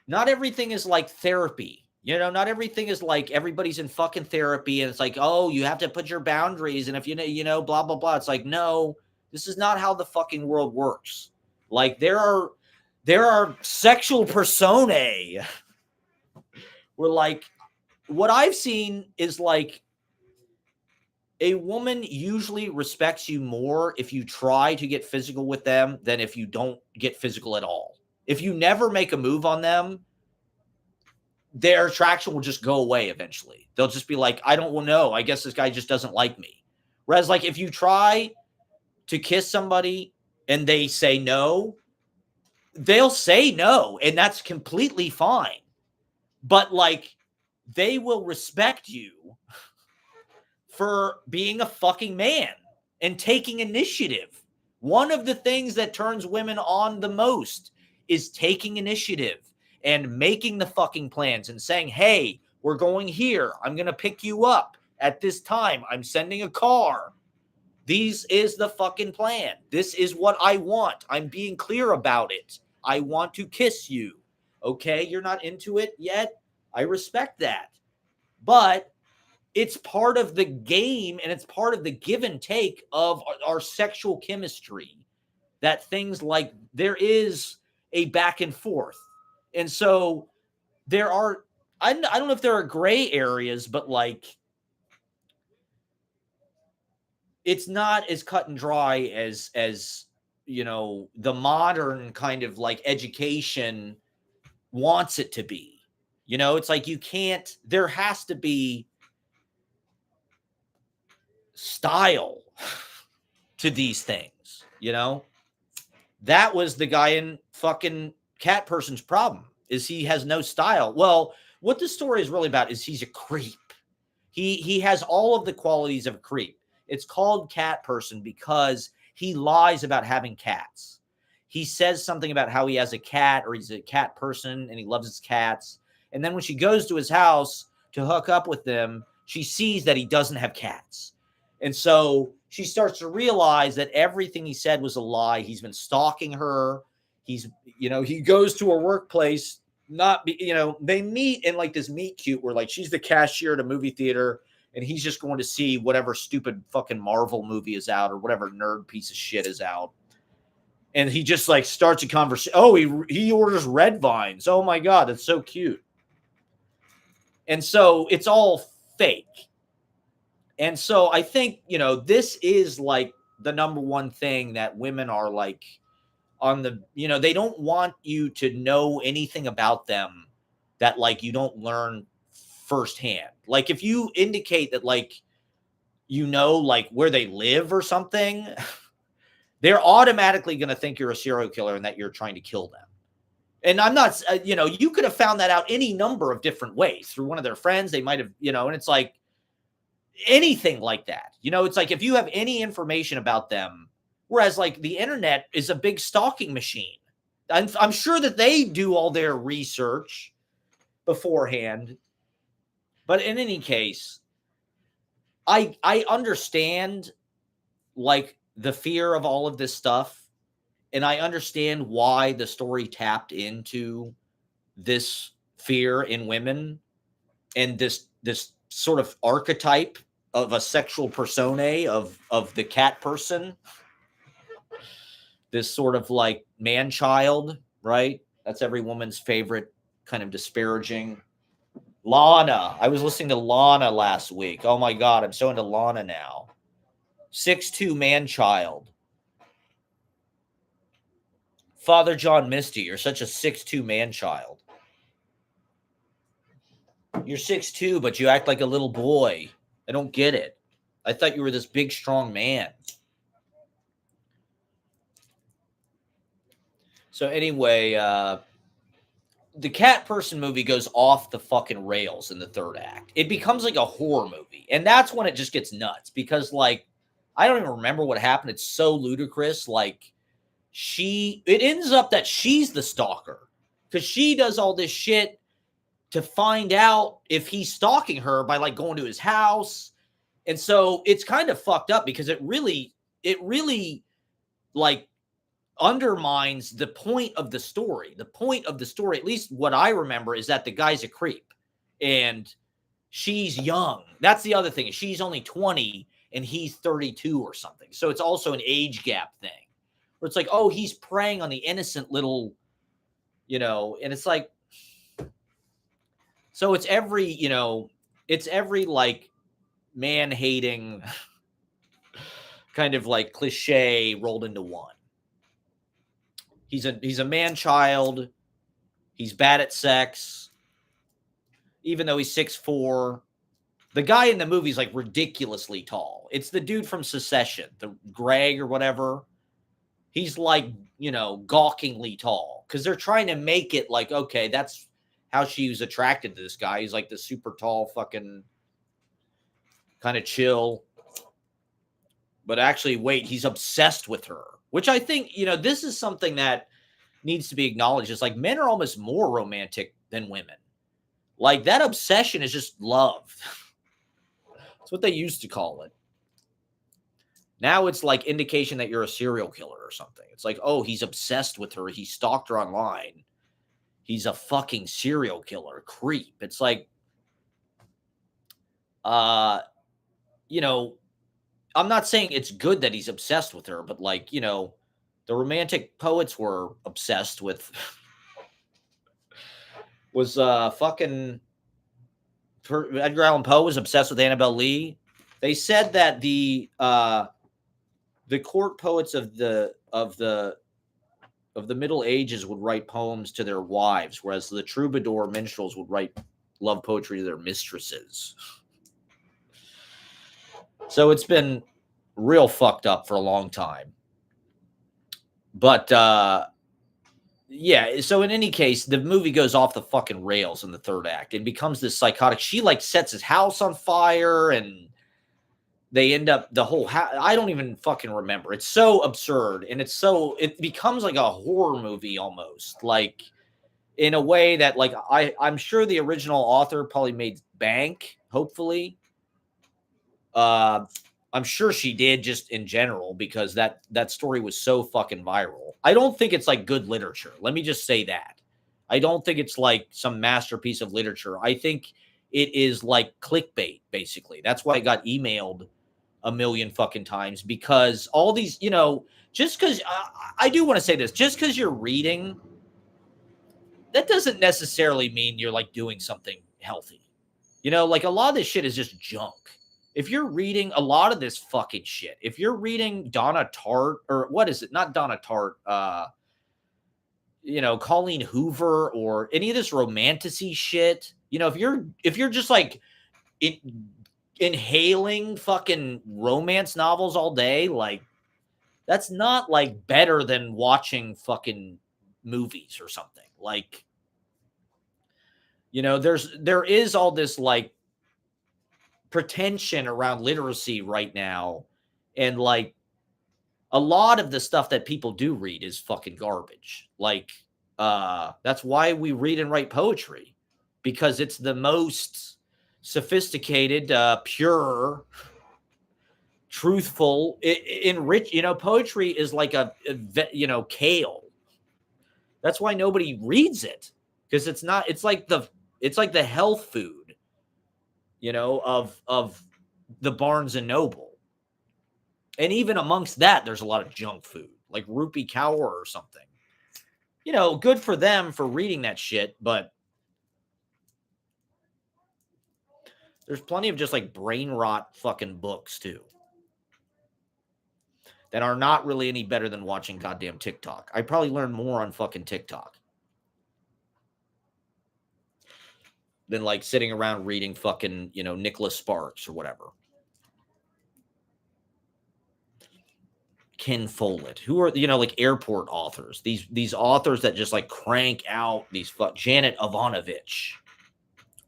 not everything is like therapy. Not everything is like everybody's in fucking therapy and it's like, oh, you have to put your boundaries. And if blah, blah, blah. It's like, no, this is not how the fucking world works. Like there are sexual personae where like what I've seen is like a woman usually respects you more if you try to get physical with them than if you don't get physical at all. If you never make a move on them, their attraction will just go away eventually. They'll just be like, I don't know. I guess this guy just doesn't like me. Whereas like if you try to kiss somebody and they say no, they'll say no. And that's completely fine. but like they will respect you for being a fucking man and taking initiative. One of the things that turns women on the most is taking initiative and making the fucking plans and saying, hey, we're going here. I'm going to pick you up at this time. I'm sending a car. This is the fucking plan. This is what I want. I'm being clear about it. I want to kiss you. Okay, you're not into it yet. I respect that. But it's part of the game and it's part of the give and take of our sexual chemistry, that things like there is a back and forth. And so there are, I don't know if there are gray areas, but like it's not as cut and dry as you know, the modern kind of like education wants it to be. You know, it's like you can't, there has to be style to these things, you know? That was the guy in fucking Cat Person's problem, is he has no style. Well, what the story is really about is he's a creep. He has all of the qualities of a creep. It's called Cat Person because he lies about having cats. He says something about how he has a cat or he's a cat person and he loves his cats. And then when she goes to his house to hook up with them, she sees that he doesn't have cats. And so she starts to realize that everything he said was a lie. He's been stalking her. He's, you know, he goes to her workplace, not be, you know, they meet in like this meet cute where like she's the cashier at a movie theater and he's just going to see whatever stupid fucking Marvel movie is out or whatever nerd piece of shit is out. And he just like starts a conversation. Oh, he orders red vines. Oh my God, that's so cute. And so it's all fake. And so I think, you know, this is like the number one thing that women are like on the, you know, they don't want you to know anything about them that like you don't learn firsthand. Like if you indicate that like, you know, like where they live or something, they're automatically going to think you're a serial killer and that you're trying to kill them. And I'm not, you know, you could have found that out any number of different ways through one of their friends. They might have, you know, and it's like, anything like that. You know, it's like if you have any information about them, whereas like the internet is a big stalking machine. I'm sure that they do all their research beforehand. But in any case, I understand like the fear of all of this stuff. And I understand why the story tapped into this fear in women and this sort of archetype of a sexual personae of the cat person, this sort of like man child, right? That's every woman's favorite kind of disparaging. Lana. I was listening to Lana last week. Oh my God, I'm so into Lana now. 6'2" man child. Father John Misty, you're such a 6'2" man child. You're 6'2", but you act like a little boy. I don't get it. I thought you were this big, strong man. So anyway, the Cat Person movie goes off the fucking rails in the third act. It becomes like a horror movie. And that's when it just gets nuts because like, I don't even remember what happened. It's so ludicrous. Like it ends up that she's the stalker because she does all this shit to find out if he's stalking her by like going to his house. And so it's kind of fucked up because it really like undermines the point of the story. The point of the story, at least what I remember, is that the guy's a creep and she's young. That's the other thing. She's only 20 and he's 32 or something. So it's also an age gap thing where it's like, oh, he's preying on the innocent little, you know, and it's like, so it's every, you know, it's every like man hating kind of like cliche rolled into one. He's a man child. He's bad at sex. Even though he's 6'4". The guy in the movie is like ridiculously tall. It's the dude from Secession, the Greg or whatever. He's like, you know, gawkingly tall because they're trying to make it like, okay, that's how she was attracted to this guy. He's like the super tall, fucking kind of chill. But actually, wait, he's obsessed with her, which I think, this is something that needs to be acknowledged. It's like men are almost more romantic than women. Like that obsession is just love. That's what they used to call it. Now it's like indication that you're a serial killer or something. It's like, oh, he's obsessed with her. He stalked her online. He's a fucking serial killer, creep. It's like, you know, I'm not saying it's good that he's obsessed with her, but like, the romantic poets were obsessed with was fucking Edgar Allan Poe was obsessed with Annabelle Lee. They said that the court poets of the Middle Ages would write poems to their wives, whereas the troubadour minstrels would write love poetry to their mistresses. So it's been real fucked up for a long time. But yeah, so in any case, the movie goes off the fucking rails in the third act and becomes this psychotic. She like sets his house on fire and they end up the whole I don't even fucking remember. It's so absurd and it becomes like a horror movie almost, like in a way that like I'm sure the original author probably made bank, hopefully. I'm sure she did just in general because that story was so fucking viral. I don't think it's like good literature. Let me just say that. I don't think it's like some masterpiece of literature. I think it is like clickbait, basically. That's why it got emailed a million fucking times because all these, just because I do want to say this, just because you're reading, that doesn't necessarily mean you're like doing something healthy. Like a lot of this shit is just junk. If you're reading a lot of this fucking shit, if you're reading Donna Tartt or what is it? Not Donna Tartt, Colleen Hoover or any of this romanticy shit, if you're just like inhaling fucking romance novels all day, like that's not like better than watching fucking movies or something. Like, there is all this like pretension around literacy right now. And like a lot of the stuff that people do read is fucking garbage. Like, that's why we read and write poetry because it's the most sophisticated, pure, truthful, enrich. Poetry is like a kale. That's why nobody reads it because it's not. It's like the health food, of the Barnes and Noble. And even amongst that, there's a lot of junk food, like Rupi Kaur or something. Good for them for reading that shit, but there's plenty of just like brain rot fucking books too that are not really any better than watching goddamn TikTok. I probably learned more on fucking TikTok than like sitting around reading fucking, Nicholas Sparks or whatever. Ken Follett, who are, like airport authors, these authors that just like crank out these Janet Ivanovich.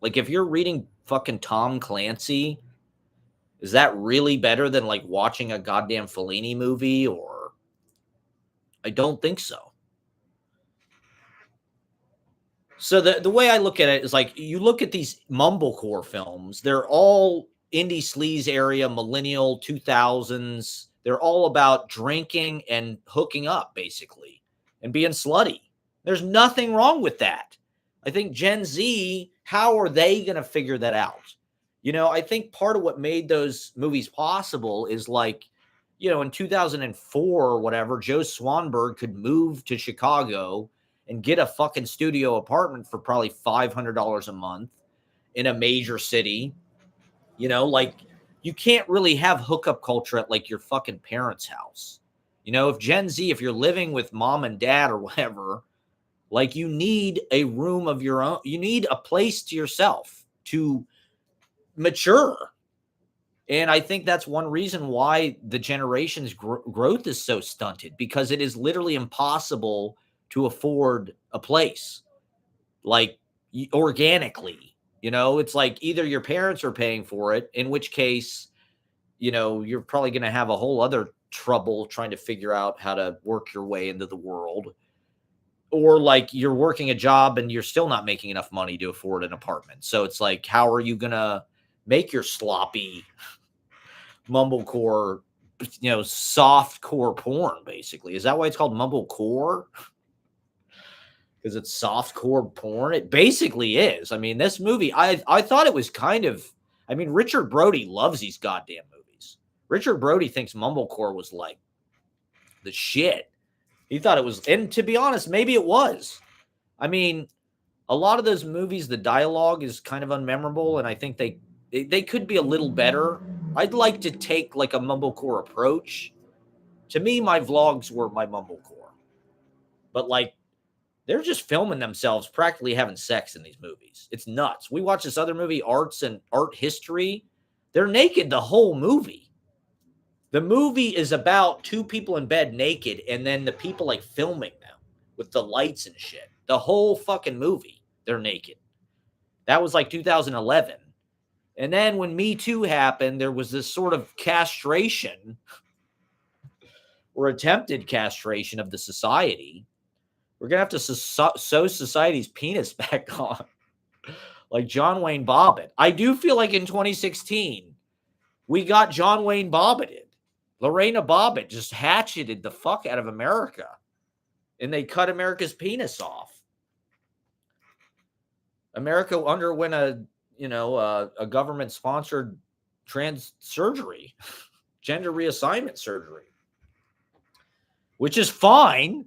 Like if you're reading fucking Tom Clancy, is that really better than like watching a goddamn Fellini movie? Or I don't think so. So the way I look at it is like you look at these mumblecore films, they're all indie sleaze area, millennial 2000s. They're all about drinking and hooking up, basically, and being slutty. There's nothing wrong with that. I think Gen Z, how are they going to figure that out? I think part of what made those movies possible is like, in 2004 or whatever, Joe Swanberg could move to Chicago and get a fucking studio apartment for probably $500 a month in a major city. Like you can't really have hookup culture at like your fucking parents' house. If Gen Z, if you're living with mom and dad or whatever, like you need a room of your own. You need a place to yourself to mature. And I think that's one reason why the generation's growth is so stunted, because it is literally impossible to afford a place. Like organically. It's like either your parents are paying for it, in which case, you're probably going to have a whole other trouble trying to figure out how to work your way into the world. Or like you're working a job and you're still not making enough money to afford an apartment. So it's like, how are you going to make your sloppy mumblecore, soft core porn, basically? Is that why it's called mumblecore? Because it's soft core porn? It basically is. I mean, this movie, I thought it was kind of, Richard Brody loves these goddamn movies. Richard Brody thinks mumblecore was like the shit. He thought it was, and to be honest, maybe it was. A lot of those movies, the dialogue is kind of unmemorable, and I think they could be a little better. I'd like to take like a mumblecore approach. To me, my vlogs were my mumblecore. But like, they're just filming themselves practically having sex in these movies. It's nuts. We watch this other movie, Arts and Art History. They're naked the whole movie. The movie is about two people in bed naked, and then the people like filming them with the lights and shit. The whole fucking movie, they're naked. That was like 2011. And then when Me Too happened, there was this sort of castration or attempted castration of the society. We're going to have to sew society's penis back on, like John Wayne Bobbitt. I do feel like in 2016, we got John Wayne Bobbitt. Lorena Bobbitt just hatcheted the fuck out of America, and they cut America's penis off. America underwent a government-sponsored trans surgery, gender reassignment surgery, which is fine.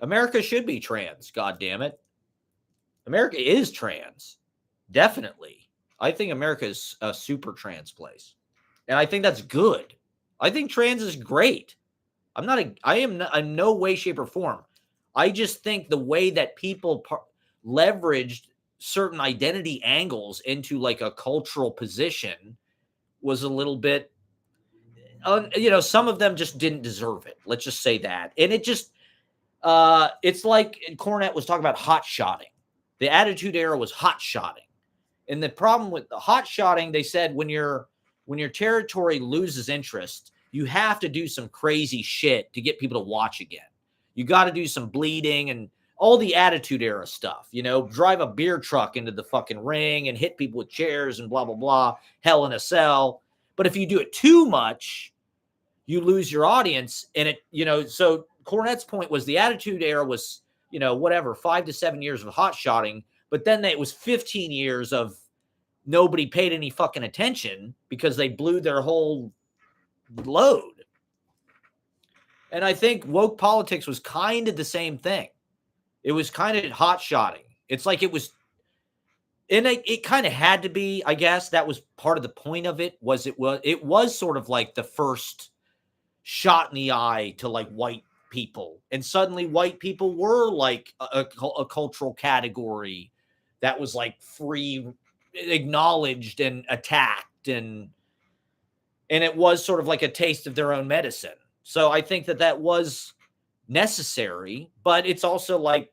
America should be trans, God damn it. America is trans, definitely. I think America is a super trans place, and I think that's good. I think trans is great. I am in no way, shape, or form. I just think the way that people leveraged certain identity angles into like a cultural position was a little bit, some of them just didn't deserve it. Let's just say that. And it just, it's like Cornette was talking about hot shotting. The Attitude Era was hot shotting. And the problem with the hot shotting, they said when your territory loses interest, you have to do some crazy shit to get people to watch again. You got to do some bleeding and all the Attitude Era stuff, drive a beer truck into the fucking ring and hit people with chairs and blah, blah, blah, hell in a cell. But if you do it too much, you lose your audience. And so Cornette's point was the Attitude Era was, 5 to 7 years of hot shotting, but then it was 15 years of nobody paid any fucking attention because they blew their whole load. And I think woke politics was kind of the same thing. It was kind of hot shotting. It's like it was, and it kind of had to be, I guess that was part of the point of it. It was sort of like the first shot in the eye to like white people, and suddenly white people were like a cultural category that was like free, acknowledged and attacked, and it was sort of like a taste of their own medicine. So I think that was necessary, but it's also like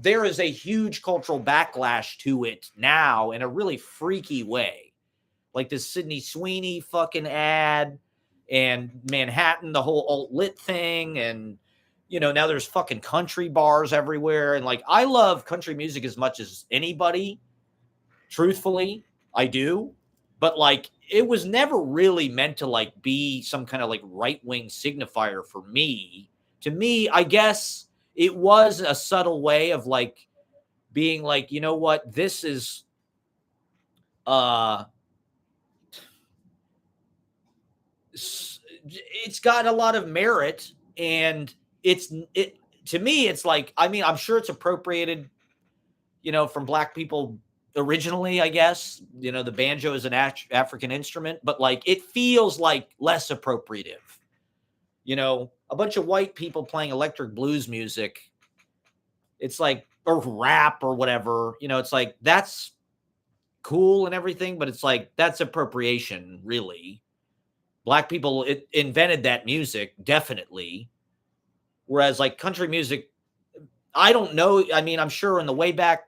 there is a huge cultural backlash to it now in a really freaky way. Like this Sydney Sweeney fucking ad and Manhattan, the whole alt-lit thing. And, now there's fucking country bars everywhere. And like, I love country music as much as anybody. Truthfully, I do. But like, it was never really meant to like be some kind of like right-wing signifier for me. To me, I guess it was a subtle way of like being like, you know what, this is it's got a lot of merit, and to me, it's like, I'm sure it's appropriated, from black people originally, I guess, the banjo is an African instrument, but like, it feels like less appropriative, a bunch of white people playing electric blues music. It's like, or rap or whatever, it's like, that's cool and everything, but it's like, that's appropriation, really. Black people invented that music, definitely. Whereas like country music, I don't know. I'm sure in the way back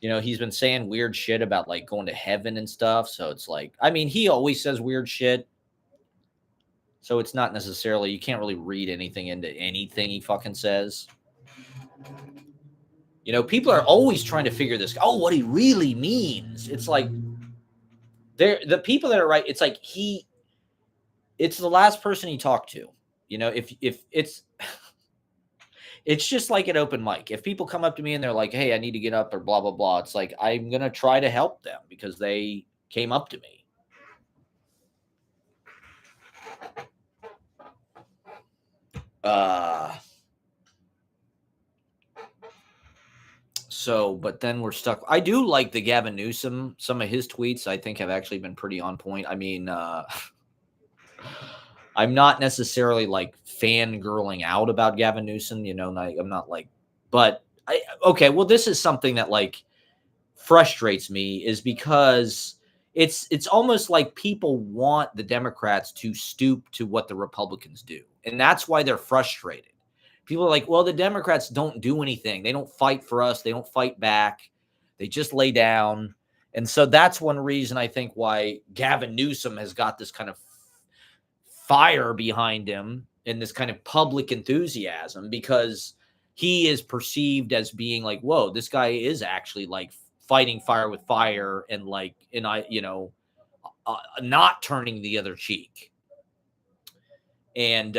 He's been saying weird shit about like going to heaven and stuff. So it's like, I mean, he always says weird shit. So it's not necessarily, you can't really read anything into anything he fucking says. People are always trying to figure this, what he really means. It's like, the people that are right, it's like it's the last person he talked to. If it's just like an open mic. If people come up to me and they're like, hey, I need to get up or blah, blah, blah, it's like, I'm going to try to help them because they came up to me. But then we're stuck. I do like the Gavin Newsom. Some of his tweets I think have actually been pretty on point. I mean, I'm not necessarily like fangirling out about Gavin Newsom, I'm not like, but okay, well, this is something that like frustrates me is because it's almost like people want the Democrats to stoop to what the Republicans do. And that's why they're frustrated. People are like, well, the Democrats don't do anything. They don't fight for us. They don't fight back. They just lay down. And so that's one reason I think why Gavin Newsom has got this kind of fire behind him and this kind of public enthusiasm, because he is perceived as being like, whoa, this guy is actually like fighting fire with fire and like, not turning the other cheek. And,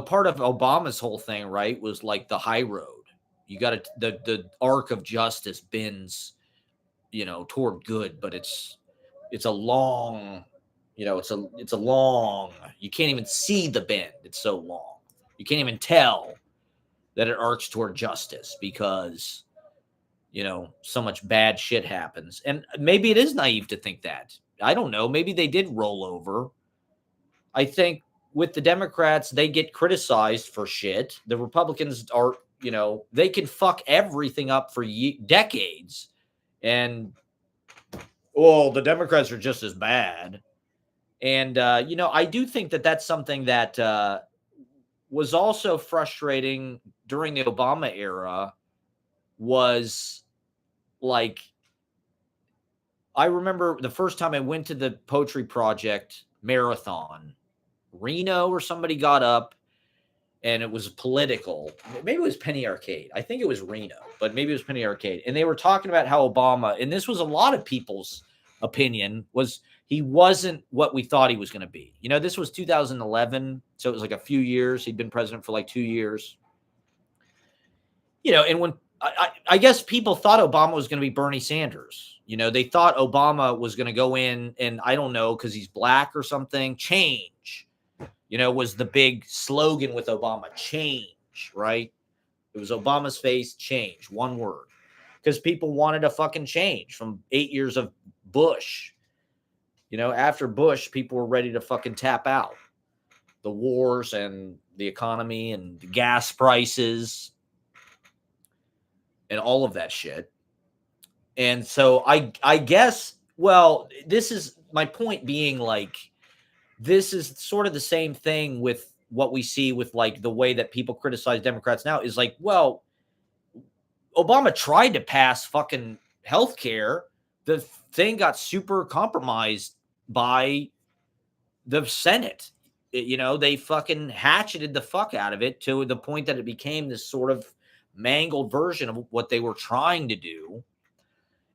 part of Obama's whole thing, right, was like the high road. You got the arc of justice bends, toward good, but it's a long, it's a long, you can't even see the bend. It's so long. You can't even tell that it arcs toward justice because, so much bad shit happens. And maybe it is naive to think that. I don't know. Maybe they did roll over. I think with the Democrats, they get criticized for shit. The Republicans are, they can fuck everything up for decades. And, the Democrats are just as bad. And, I do think that that's something that was also frustrating during the Obama era was like, I remember the first time I went to the Poetry Project marathon, Reno or somebody got up and it was political. Maybe it was Penny Arcade. I think it was Reno, but maybe it was Penny Arcade. And they were talking about how Obama, and this was a lot of people's opinion, was he wasn't what we thought he was going to be. This was 2011. So it was like a few years. He'd been president for like 2 years. And when I guess people thought Obama was going to be Bernie Sanders. They thought Obama was going to go in and I don't know, because he's black or something, change, was the big slogan with Obama, change, right? It was Obama's face, change, one word, because people wanted a fucking change from 8 years of Bush. After Bush, people were ready to fucking tap out. The wars and the economy and the gas prices and all of that shit. And so I guess, well, this is my point being like, this is sort of the same thing with what we see with like the way that people criticize Democrats now is like, well, Obama tried to pass fucking healthcare. The thing got super compromised by the Senate. They fucking hatcheted the fuck out of it to the point that it became this sort of mangled version of what they were trying to do.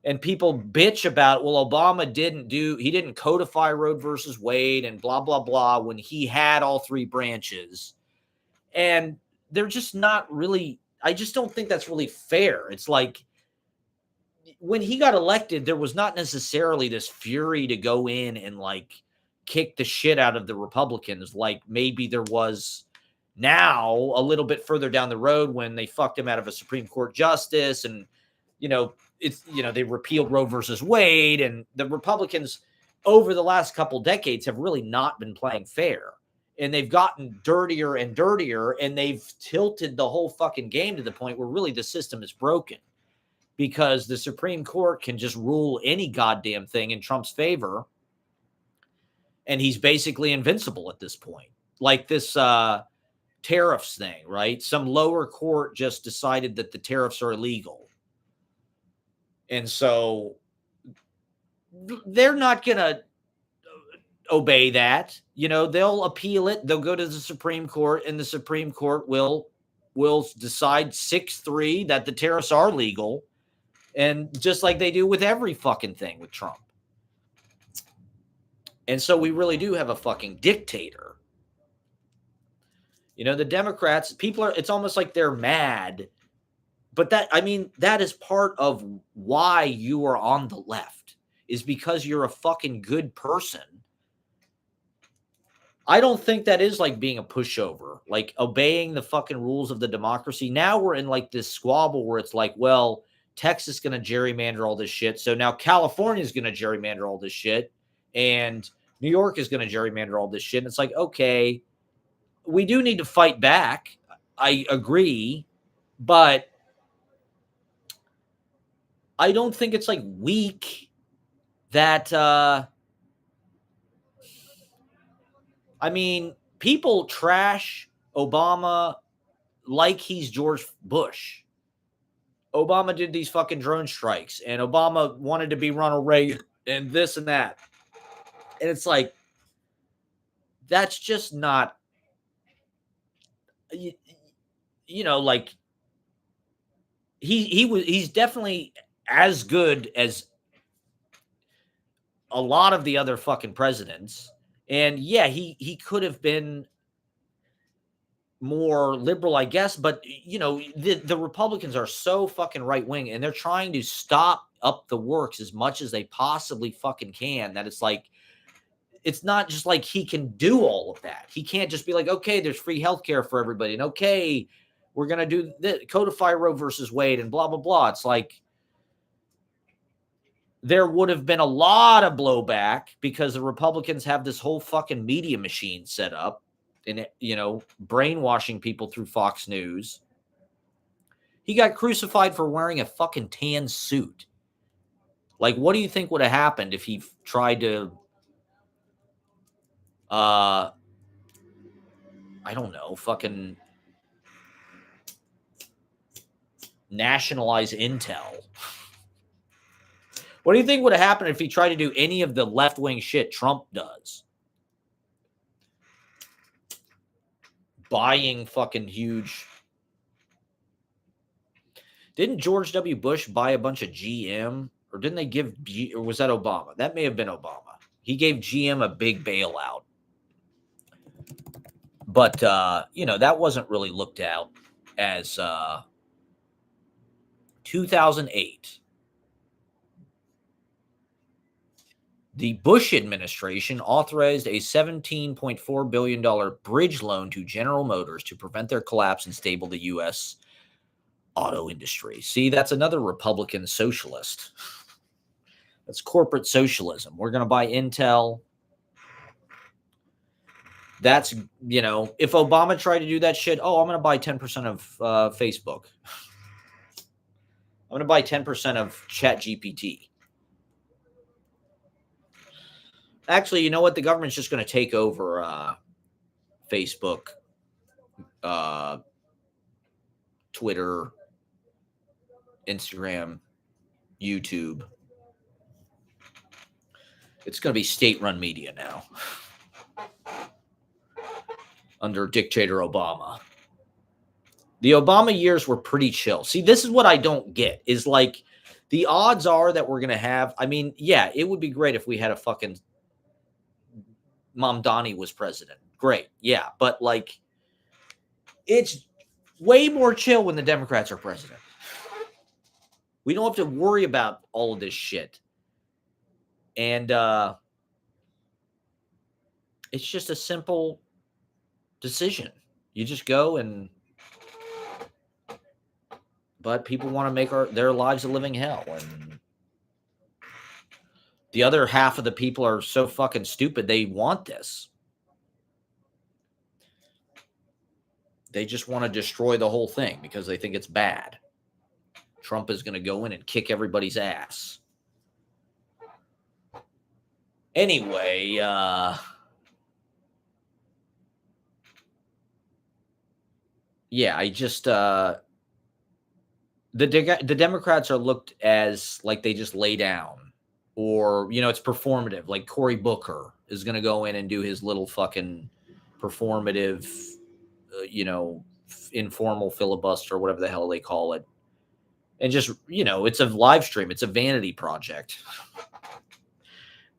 And people bitch about, well, Obama didn't codify Roe versus Wade and blah, blah, blah when he had all three branches. And they're just not really, I just don't think that's really fair. It's like when he got elected, there was not necessarily this fury to go in and like kick the shit out of the Republicans like maybe there was now a little bit further down the road when they fucked him out of a Supreme Court justice and, they repealed Roe versus Wade, and the Republicans over the last couple decades have really not been playing fair, and they've gotten dirtier and dirtier, and they've tilted the whole fucking game to the point where really the system is broken because the Supreme Court can just rule any goddamn thing in Trump's favor. And he's basically invincible at this point. Like this tariffs thing, right? Some lower court just decided that the tariffs are illegal. And so they're not going to obey that. They'll appeal it. They'll go to the Supreme Court, and the Supreme Court will decide 6-3 that the tariffs are legal, and just like they do with every fucking thing with Trump. And so we really do have a fucking dictator. The Democrats, it's almost like they're mad. But that is part of why you are on the left, is because you're a fucking good person. I don't think that is like being a pushover, like obeying the fucking rules of the democracy. Now we're in like this squabble where it's like, well, Texas is going to gerrymander all this shit. So now California is going to gerrymander all this shit. And New York is going to gerrymander all this shit. And it's like, okay, we do need to fight back. I agree. But I don't think it's like weak that, people trash Obama like he's George Bush. Obama did these fucking drone strikes, and Obama wanted to be Ronald Reagan and this and that. And it's like, that's just not, like he's definitely as good as a lot of the other fucking presidents. And yeah, he could have been more liberal, I guess, but the Republicans are so fucking right wing, and they're trying to stop up the works as much as they possibly fucking can, that it's like, it's not just like he can do all of that. He can't just be like, okay, there's free healthcare for everybody, and okay, we're gonna do the codify Roe versus Wade and blah blah blah. It's like, there would have been a lot of blowback because the Republicans have this whole fucking media machine set up, and brainwashing people through Fox News. He got crucified for wearing a fucking tan suit. Like, what do you think would have happened if he tried to, I don't know, fucking nationalize Intel? What do you think would have happened if he tried to do any of the left-wing shit Trump does? Buying fucking huge. Didn't George W. Bush buy a bunch of GM? Or didn't they give, or was that Obama? That may have been Obama. He gave GM a big bailout. But, that wasn't really looked at as 2008. The Bush administration authorized a $17.4 billion bridge loan to General Motors to prevent their collapse and stable the U.S. auto industry. See, that's another Republican socialist. That's corporate socialism. We're going to buy Intel. That's, if Obama tried to do that shit, I'm going to buy 10% of Facebook. I'm going to buy 10% of ChatGPT. Actually, you know what? The government's just going to take over Facebook, Twitter, Instagram, YouTube. It's going to be state-run media now under dictator Obama. The Obama years were pretty chill. See, this is what I don't get, is like, the odds are that we're going to have, yeah, it would be great if we had a fucking Mamdani was president. Great. Yeah. But like, it's way more chill when the Democrats are president. We don't have to worry about all of this shit. And it's just a simple decision. You just go but people want to make their lives a living hell. And the other half of the people are so fucking stupid. They want this. They just want to destroy the whole thing because they think it's bad. Trump is going to go in and kick everybody's ass. Anyway, yeah, I just, the Democrats are looked as like they just lay down, or it's performative. Like Cory Booker is going to go in and do his little fucking performative, informal filibuster, whatever the hell they call it, and just it's a live stream. It's a vanity project.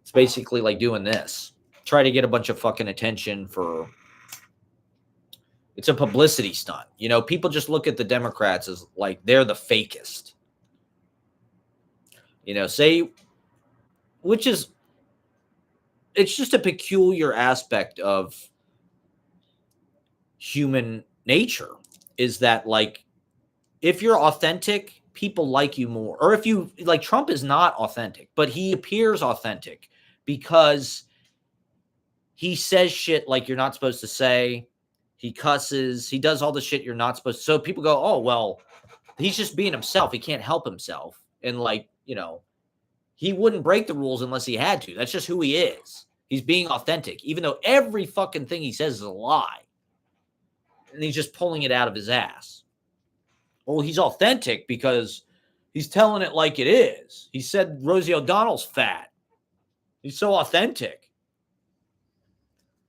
It's basically like doing this. Try to get a bunch of fucking attention for. It's a publicity stunt. People just look at the Democrats as like they're the fakest. Which is, it's just a peculiar aspect of human nature, is that like if you're authentic, people like you more. Or if you like, Trump is not authentic, but he appears authentic because he says shit like you're not supposed to say. He cusses. He does all the shit you're not supposed to. So people go, oh, well, he's just being himself. He can't help himself. And like, he wouldn't break the rules unless he had to. That's just who he is. He's being authentic, even though every fucking thing he says is a lie. And he's just pulling it out of his ass. Well, he's authentic because he's telling it like it is. He said Rosie O'Donnell's fat. He's so authentic.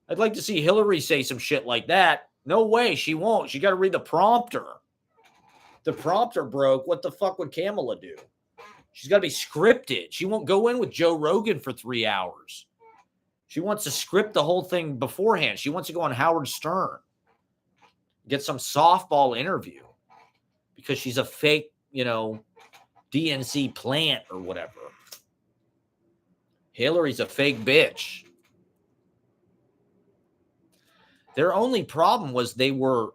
I'd like to see Hillary say some shit like that. No way, she won't. She got to read the prompter. The prompter broke. What the fuck would Kamala do? She's got to be scripted. She won't go in with Joe Rogan for 3 hours. She wants to script the whole thing beforehand. She wants to go on Howard Stern. Get some softball interview. Because she's a fake, DNC plant or whatever. Hillary's a fake bitch. Their only problem was they were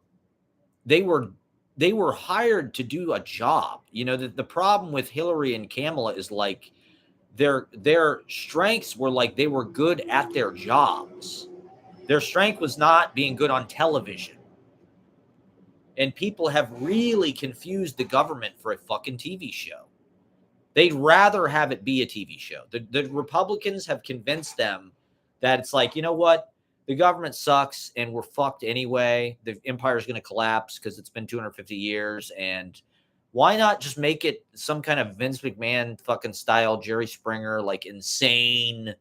hired to do a job. The problem with Hillary and Kamala is like their strengths were like they were good at their jobs. Their strength was not being good on television. And people have really confused the government for a fucking TV show. They'd rather have it be a TV show. The Republicans have convinced them that it's like, you know what? The government sucks and we're fucked anyway. The empire is going to collapse because it's been 250 years. And why not just make it some kind of Vince McMahon fucking style, Jerry Springer, like insane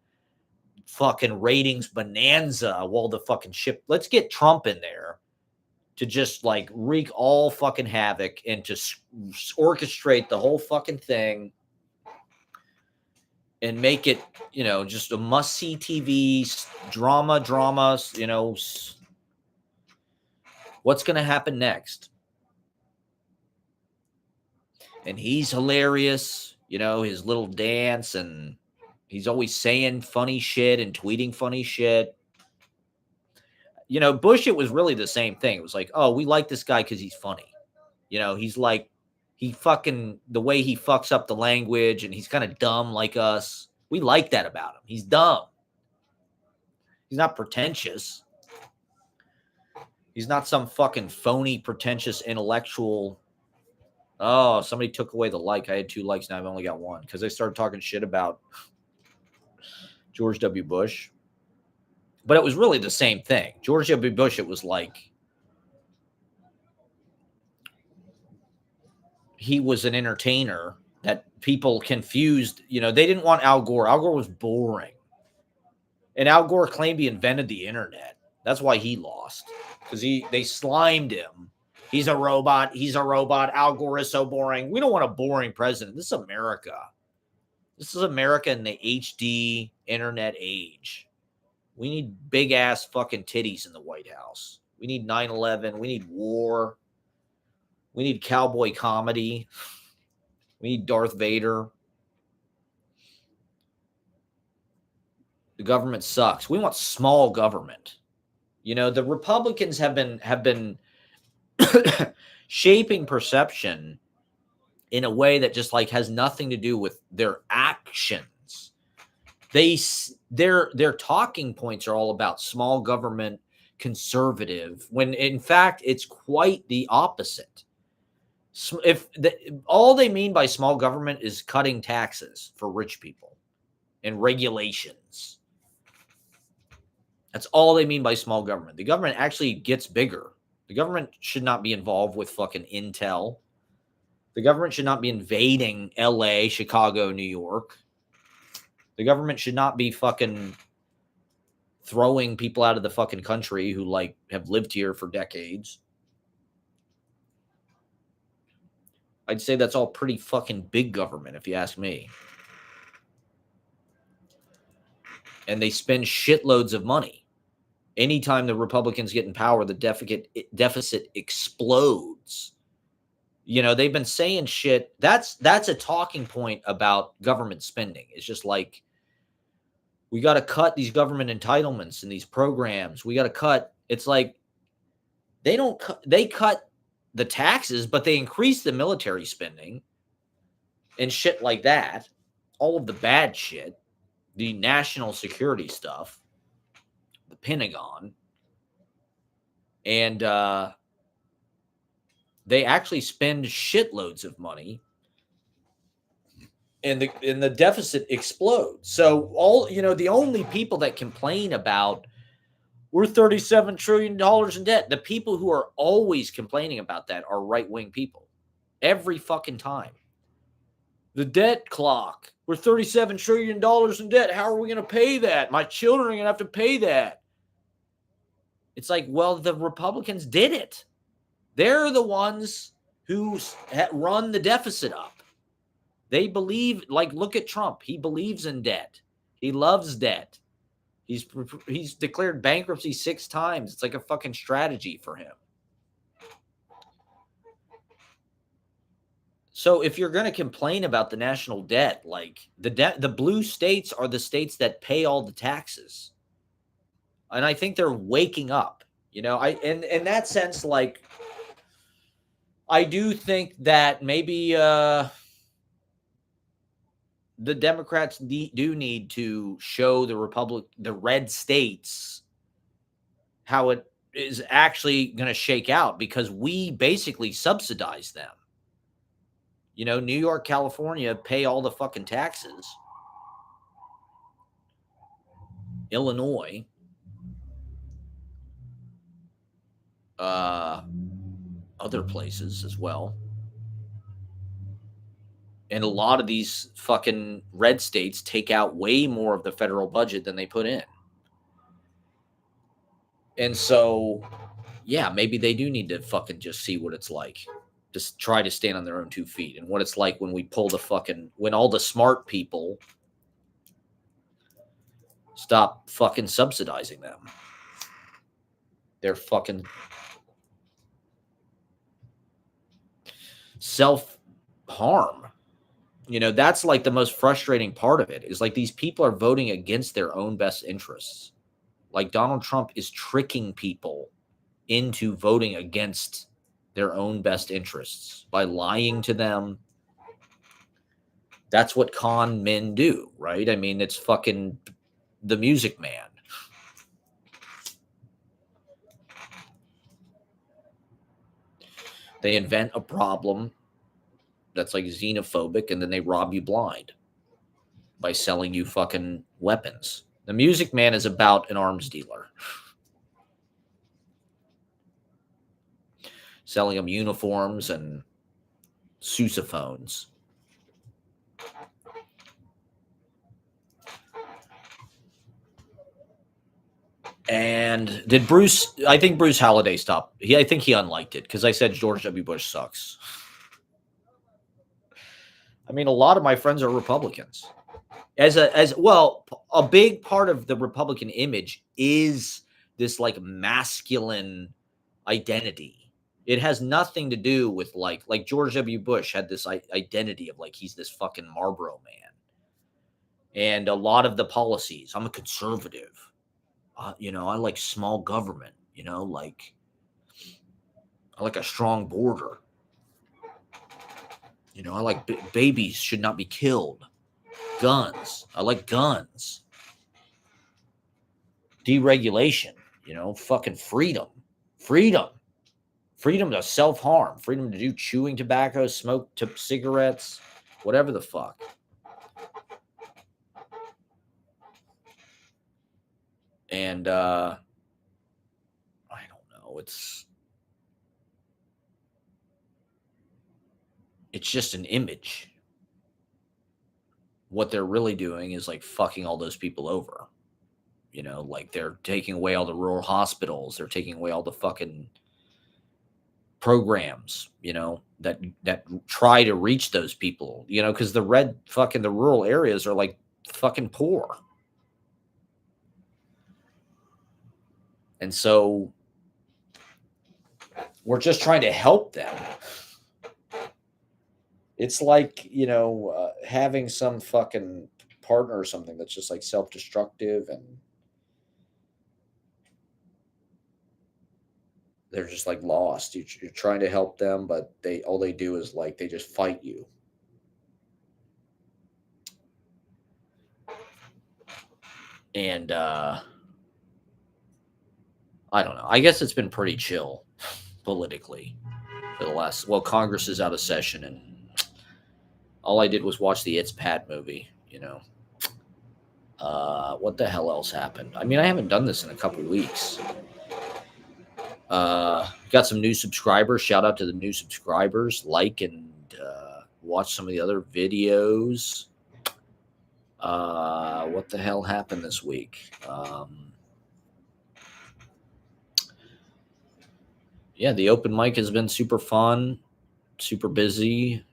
fucking ratings bonanza while the fucking ship. Let's get Trump in there to just like wreak all fucking havoc and to orchestrate the whole fucking thing. And make it, just a must-see TV drama, what's going to happen next? And he's hilarious, his little dance, and he's always saying funny shit and tweeting funny shit. Bush, it was really the same thing. It was like, oh, we like this guy because he's funny. He's like, the way he fucks up the language, and he's kind of dumb like us. We like that about him. He's dumb. He's not pretentious. He's not some fucking phony, pretentious intellectual. Oh, somebody took away the like. I had 2 likes. Now I've only got 1 because I started talking shit about George W. Bush. But it was really the same thing. George W. Bush, it was like he was an entertainer that people confused. They didn't want Al Gore. Al Gore was boring. And Al Gore claimed he invented the internet. That's why he lost. Because they slimed him. He's a robot. He's a robot. Al Gore is so boring. We don't want a boring president. This is America. This is America in the HD internet age. We need big ass fucking titties in the White House. We need 9/11. We need war. We need cowboy comedy. We need Darth Vader. The government sucks. We want small government. The Republicans have been shaping perception in a way that just like has nothing to do with their actions. Their talking points are all about small government, conservative, when in fact it's quite the opposite. All they mean by small government is cutting taxes for rich people and regulations. That's all they mean by small government. The government actually gets bigger. The government should not be involved with fucking intel. The government should not be invading LA, Chicago, New York. The government should not be fucking throwing people out of the fucking country who like have lived here for decades. I'd say that's all pretty fucking big government, if you ask me. And they spend shitloads of money. Anytime the Republicans get in power, the deficit explodes. You know, they've been saying shit. That's a talking point about government spending. It's just like, we got to cut these government entitlements and these programs. We got to cut. It's like they cut the taxes, but they increase the military spending and shit like that. All of the bad shit, the national security stuff, the Pentagon, and they actually spend shitloads of money, and the deficit explodes. So the only people that complain about we're $37 trillion in debt, the people who are always complaining about that are right-wing people. Every fucking time. The debt clock. We're $37 trillion in debt. How are we going to pay that? My children are going to have to pay that. It's like, well, the Republicans did it. They're the ones who run the deficit up. They believe, like, look at Trump. He believes in debt. He loves debt. He's declared bankruptcy 6 times. It's like a fucking strategy for him. So if you're going to complain about the national debt, like the blue states are the states that pay all the taxes. And I think they're waking up, in that sense, like, I do think that maybe the Democrats do need to show the red states, how it is actually going to shake out, because we basically subsidize them. New York, California pay all the fucking taxes. Illinois, other places as well. And a lot of these fucking red states take out way more of the federal budget than they put in. And so, yeah, maybe they do need to fucking just see what it's like. Just try to stand on their own 2 feet, and what it's like when we pull when all the smart people stop fucking subsidizing them. They're fucking self-harm. That's like the most frustrating part of it, is like these people are voting against their own best interests. Like Donald Trump is tricking people into voting against their own best interests by lying to them. That's what con men do, right? I mean, it's fucking the Music Man. They invent a problem that's like xenophobic, and then they rob you blind by selling you fucking weapons. The Music Man is about an arms dealer. Selling them uniforms and sousaphones. And I think Bruce Halladay stopped. I think he unliked it because I said George W. Bush sucks. I mean, a lot of my friends are Republicans. A big part of the Republican image is this like masculine identity. It has nothing to do with like George W. Bush had this identity of like he's this fucking Marlboro man. And a lot of the policies, I'm a conservative. I like small government, like I like a strong border. I like babies should not be killed. Guns. I like guns. Deregulation, fucking freedom. Freedom to self-harm, freedom to do chewing tobacco, smoke cigarettes, whatever the fuck. And I don't know, it's it's just an image. What they're really doing is like fucking all those people over. Like they're taking away all the rural hospitals. They're taking away all the fucking programs, that try to reach those people, because the rural areas are like fucking poor. And so we're just trying to help them. It's like, having some fucking partner or something that's just like self-destructive, and they're just like lost. You're trying to help them, but all they do is like they just fight you. And I don't know. I guess it's been pretty chill politically for the last. Well, Congress is out of session, and all I did was watch the It's Pat movie. What the hell else happened? I mean, I haven't done this in a couple weeks. Got some new subscribers. Shout out to the new subscribers. Like and watch some of the other videos. What the hell happened this week? Yeah, the open mic has been super fun, super busy.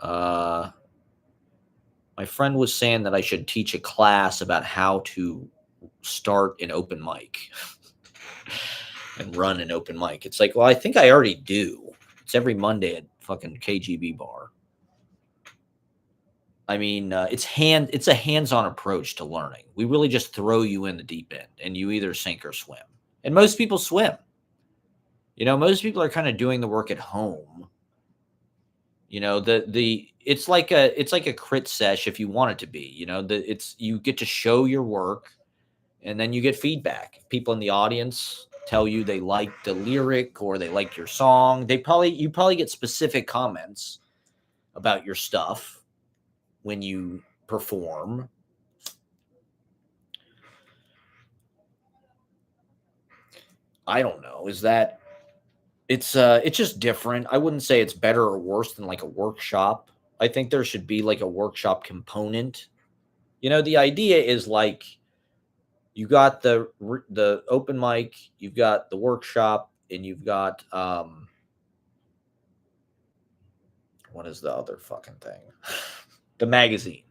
My friend was saying that I should teach a class about how to start an open mic and run an open mic. It's like, well, I think I already do. It's every Monday at fucking KGB bar. I mean, it's a hands-on approach to learning. We really just throw you in the deep end, and you either sink or swim. And most people swim. Most people are kind of doing the work at home. It's like a crit sesh if you want it to be. You get to show your work, and then you get feedback. People in the audience tell you they like the lyric or they like your song. You probably get specific comments about your stuff when you perform. I don't know. It's just different. I wouldn't say it's better or worse than like a workshop. I think there should be like a workshop component. The idea is like you got the open mic, you've got the workshop, and you've got what is the other fucking thing? The magazine.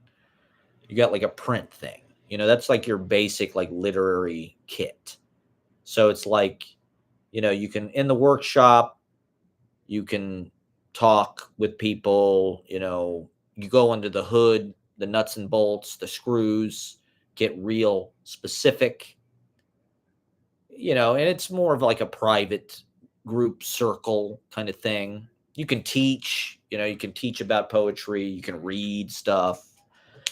You got like a print thing. That's like your basic like literary kit. So it's like, you can in the workshop, you can talk with people, you go under the hood, the nuts and bolts, the screws, get real specific, and it's more of like a private group circle kind of thing. You can teach, you can teach about poetry, you can read stuff,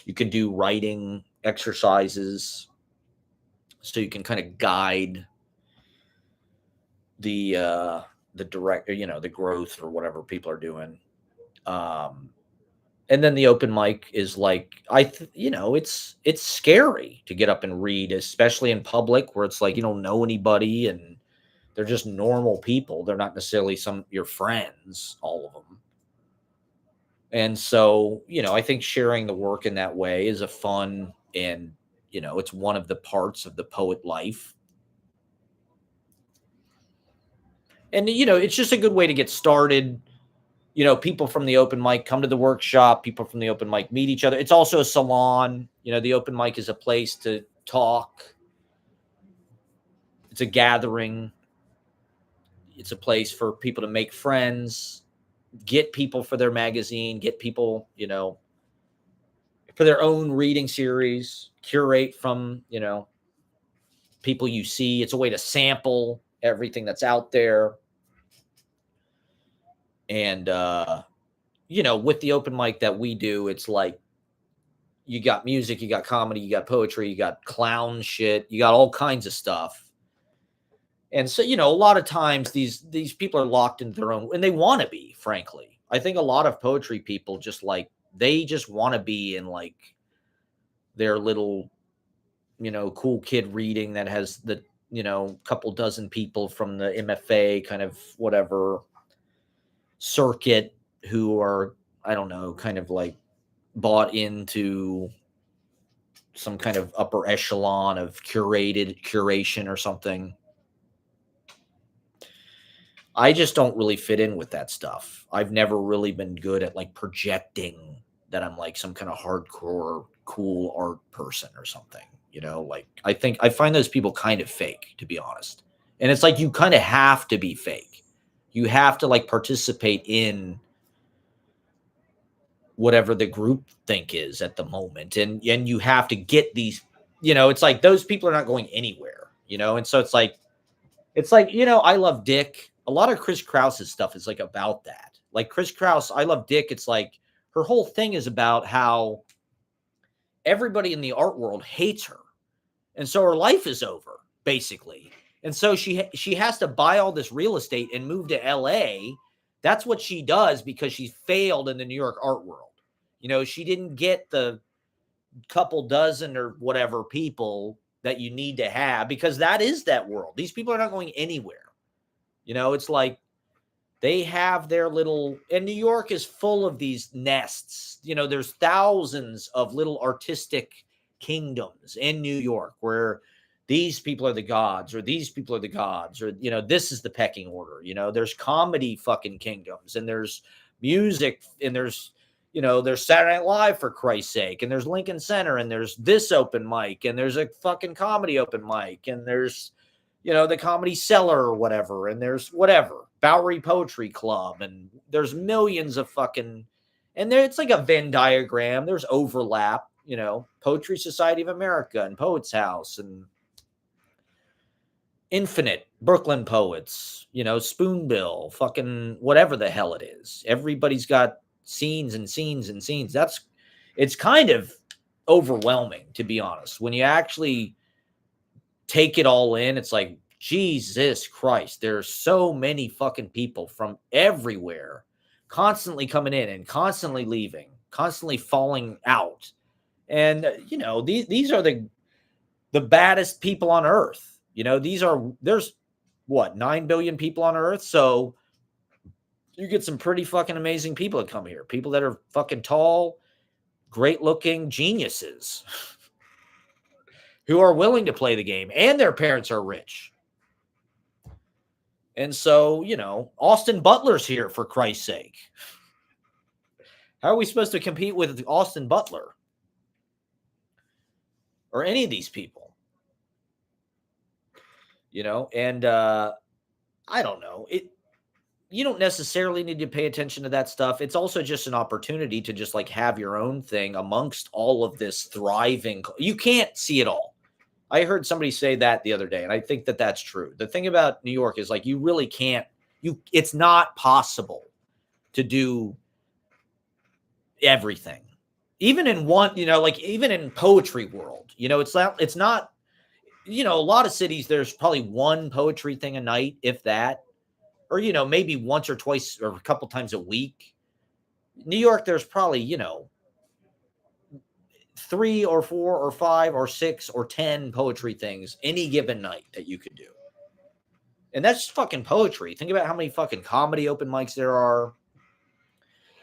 you can do writing exercises, so you can kind of guide the direct, the growth or whatever people are doing. And then the open mic is like, it's scary to get up and read, especially in public where it's like, you don't know anybody and they're just normal people. They're not necessarily your friends, all of them. And so, I think sharing the work in that way is a fun, and, it's one of the parts of the poet life. And, it's just a good way to get started. People from the open mic come to the workshop. People from the open mic meet each other. It's also a salon. The open mic is a place to talk. It's a gathering. It's a place for people to make friends, get people for their magazine, get people, for their own reading series, curate from, people you see. It's a way to sample everything that's out there. And, with the open mic that we do, it's like you got music, you got comedy, you got poetry, you got clown shit, you got all kinds of stuff. And so, a lot of times these people are locked into their own, and they want to be, frankly. I think a lot of poetry people they just want to be in like their little, cool kid reading that has the, couple dozen people from the MFA kind of whatever circuit who are I don't know, kind of like bought into some kind of upper echelon of curation or something. I just don't really fit in with that stuff. I've never really been good at like projecting that I'm like some kind of hardcore cool art person or something. Like I find those people kind of fake, to be honest. And it's like you kind of have to be fake. You have to like participate in whatever the group think is at the moment. And you have to get these, it's like those people are not going anywhere, and so it's like, I Love Dick. A lot of Chris Krause's stuff is like about that. Like Chris Krause, I Love Dick. It's like her whole thing is about how everybody in the art world hates her. And so her life is over, basically. And so she has to buy all this real estate and move to LA. That's what she does because she failed in the New York art world. She didn't get the couple dozen or whatever people that you need to have, because that is that world. These people are not going anywhere. It's like they have their little, and New York is full of these nests. There's thousands of little artistic kingdoms in New York where these people are the gods, or these people are the gods, or, this is the pecking order. There's comedy fucking kingdoms, and there's music, and there's Saturday Night Live, for Christ's sake, and there's Lincoln Center, and there's this open mic, and there's a fucking comedy open mic, and there's, the Comedy Cellar or whatever, and there's whatever, Bowery Poetry Club, and there's millions of fucking, and there it's like a Venn diagram. There's overlap, Poetry Society of America and Poets House and Infinite, Brooklyn Poets, Spoonbill, fucking whatever the hell it is. Everybody's got scenes and scenes and scenes. It's kind of overwhelming, to be honest. When you actually take it all in, it's like, Jesus Christ, there's so many fucking people from everywhere constantly coming in and constantly leaving, constantly falling out. And, these are the baddest people on earth. There's what, 9 billion people on earth. So you get some pretty fucking amazing people that come here. People that are fucking tall, great looking geniuses who are willing to play the game, and their parents are rich. And so, Austin Butler's here, for Christ's sake. How are we supposed to compete with Austin Butler or any of these people? And I don't know. You don't necessarily need to pay attention to that stuff. It's also just an opportunity to just like have your own thing amongst all of this thriving. You can't see it all. I heard somebody say that the other day, and I think that that's true. The thing about New York is like, you really can't, it's not possible to do everything. Even in one, like even in poetry world, it's not, a lot of cities, there's probably one poetry thing a night, if that, or, maybe once or twice or a couple times a week. New York, there's probably, 3 or 4 or 5 or 6 or 10 poetry things any given night that you could do. And that's fucking poetry. Think about how many fucking comedy open mics there are,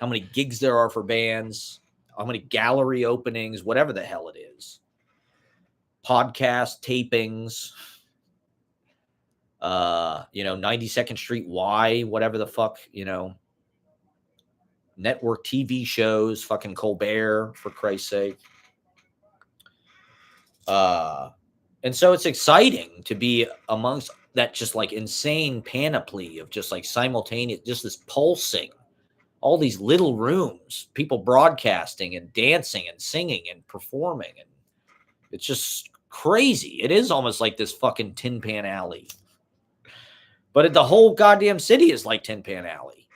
how many gigs there are for bands, how many gallery openings, whatever the hell it is. Podcast tapings, 92nd Street Y, whatever the fuck, network TV shows, fucking Colbert, for Christ's sake. And so it's exciting to be amongst that just like insane panoply of just like simultaneous, just this pulsing, all these little rooms, people broadcasting and dancing and singing and performing. And it's just crazy. It is almost like this fucking Tin Pan Alley. But the whole goddamn city is like Tin Pan Alley.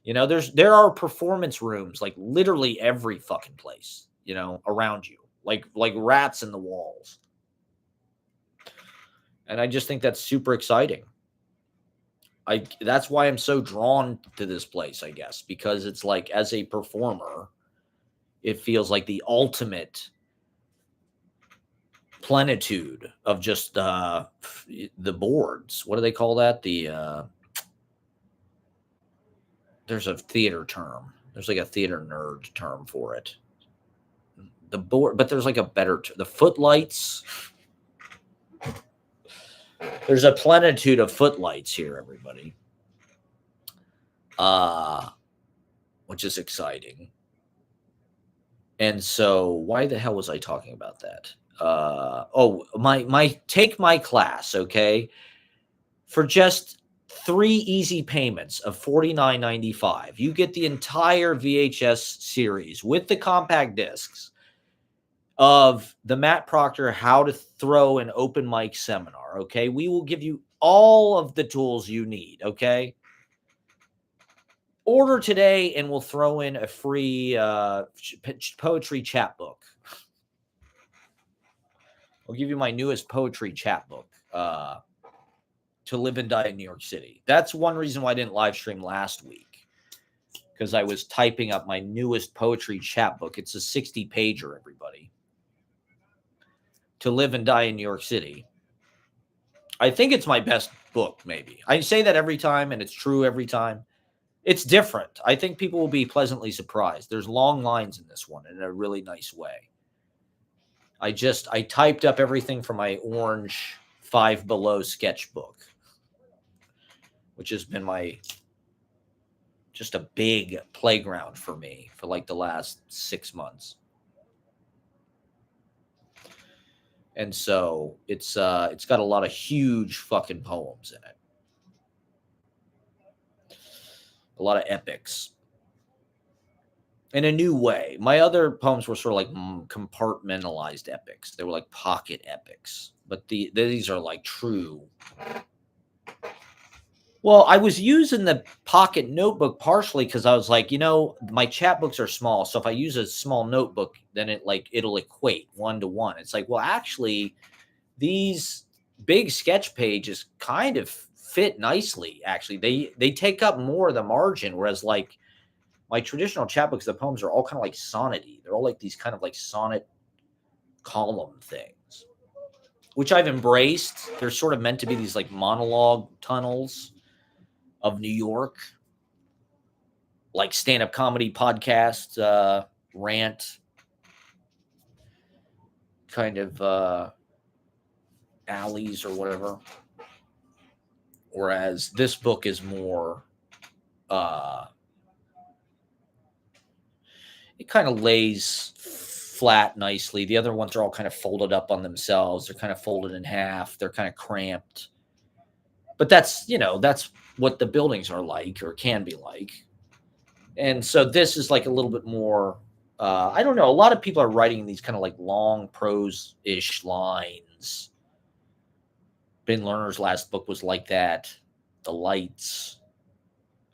There are performance rooms like literally every fucking place, around you, like rats in the walls. And I just think that's super exciting. That's why I'm so drawn to this place, I guess, because it's like, as a performer, it feels like the ultimate plenitude of just the boards. What do they call that? There's a theater term. There's like a theater nerd term for it. The board, but there's like a better, the footlights. There's a plenitude of footlights here, everybody. Which is exciting. And so why the hell was I talking about that? Take my class, okay? For just 3 easy payments of $49.95, you get the entire VHS series with the compact discs of the Matt Proctor How to Throw an Open Mic Seminar, okay? We will give you all of the tools you need, okay? Order today and we'll throw in a free poetry chapbook. I'll give you my newest poetry chapbook, To Live and Die in New York City. That's one reason why I didn't live stream last week, because I was typing up my newest poetry chapbook. It's a 60-pager, everybody. To Live and Die in New York City. I think it's my best book, maybe. I say that every time, and it's true every time. It's different. I think people will be pleasantly surprised. There's long lines in this one in a really nice way. I typed up everything from my orange Five Below sketchbook, which has been just a big playground for me for like the last 6 months. And so it's got a lot of huge fucking poems in it. A lot of epics. In a new way. My other poems were sort of like compartmentalized epics. They were like pocket epics. But these are like true. Well, I was using the pocket notebook partially because I was like, my chapbooks are small. So if I use a small notebook, then it'll equate 1-to-1. It's like, well, actually, these big sketch pages kind of fit nicely. Actually, they take up more of the margin, whereas like my traditional chapbooks, the poems are all kind of like sonnety. They're all like these kind of like sonnet column things, which I've embraced. They're sort of meant to be these like monologue tunnels of New York, like stand-up comedy podcast, rant, kind of alleys or whatever. Whereas this book is more, it kind of lays flat nicely. The other ones are all kind of folded up on themselves. They're kind of folded in half. They're kind of cramped. But that's what the buildings are like or can be like. And so this is like a little bit more, I don't know. A lot of people are writing these kind of like long prose-ish lines. Ben Lerner's last book was like that. The Lights.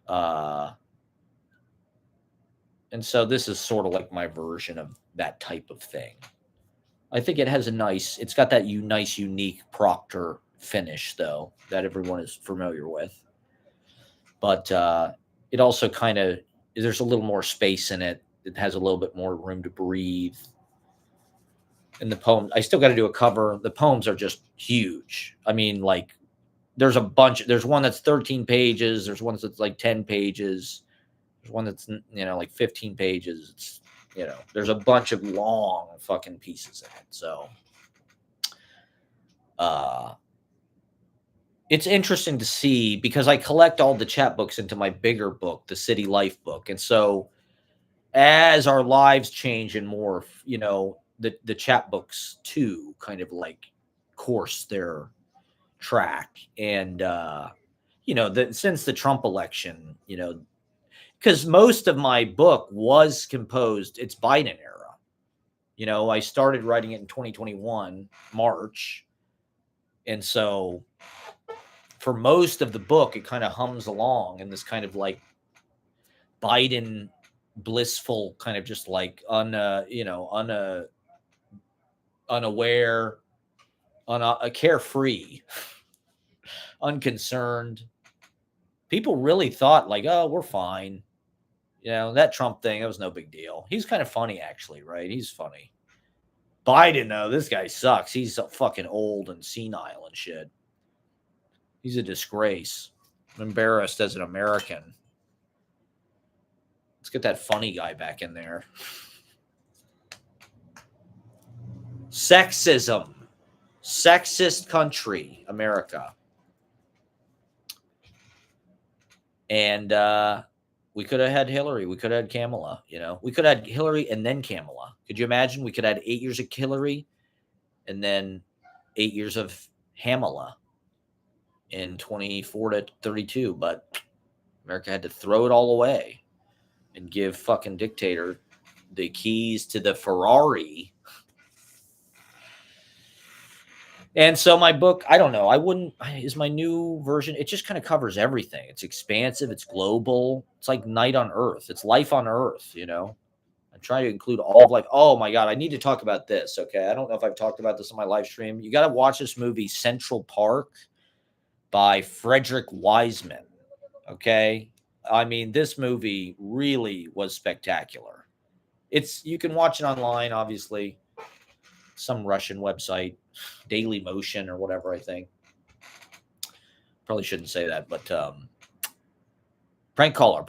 And so this is sort of like my version of that type of thing. I think it's got that nice, unique Proctor finish, though, that everyone is familiar with. But it also kind of, there's a little more space in it. It has a little bit more room to breathe. And the poem, I still got to do a cover. The poems are just huge. I mean, like, there's a bunch. There's one that's 13 pages. There's one that's like 10 pages. There's one that's, like 15 pages. It's, there's a bunch of long fucking pieces in it. So, it's interesting to see because I collect all the chapbooks into my bigger book, the City Life book. And so as our lives change and morph, the chapbooks too kind of like course their track. And, since the Trump election, because most of my book was composed, it's Biden era. I started writing it in 2021, March. And so for most of the book, it kind of hums along in this kind of like Biden blissful kind of just like unaware, carefree, unconcerned. People really thought like, oh, we're fine. That Trump thing, that was no big deal. He's kind of funny, actually, right? He's funny. Biden, though, this guy sucks. He's fucking old and senile and shit. He's a disgrace. I'm embarrassed as an American. Let's get that funny guy back in there. Sexism. Sexist country, America. And we could have had Hillary. We could have had Kamala. We could have had Hillary and then Kamala. Could you imagine? We could have had 8 years of Hillary and then 8 years of Hamala in 24 to 32. But America had to throw it all away and give fucking dictator the keys to the Ferrari. And so my book, I don't know, is my new version. It just kind of covers everything. It's expansive. It's global. It's like night on Earth. It's life on Earth, I try to include all of life. Oh my God, I need to talk about this. Okay. I don't know if I've talked about this on my live stream. You got to watch this movie, Central Park by Frederick Wiseman. Okay. I mean, this movie really was spectacular. You can watch it online, obviously. Some Russian website, Daily Motion or whatever, I think. Probably shouldn't say that, but prank caller.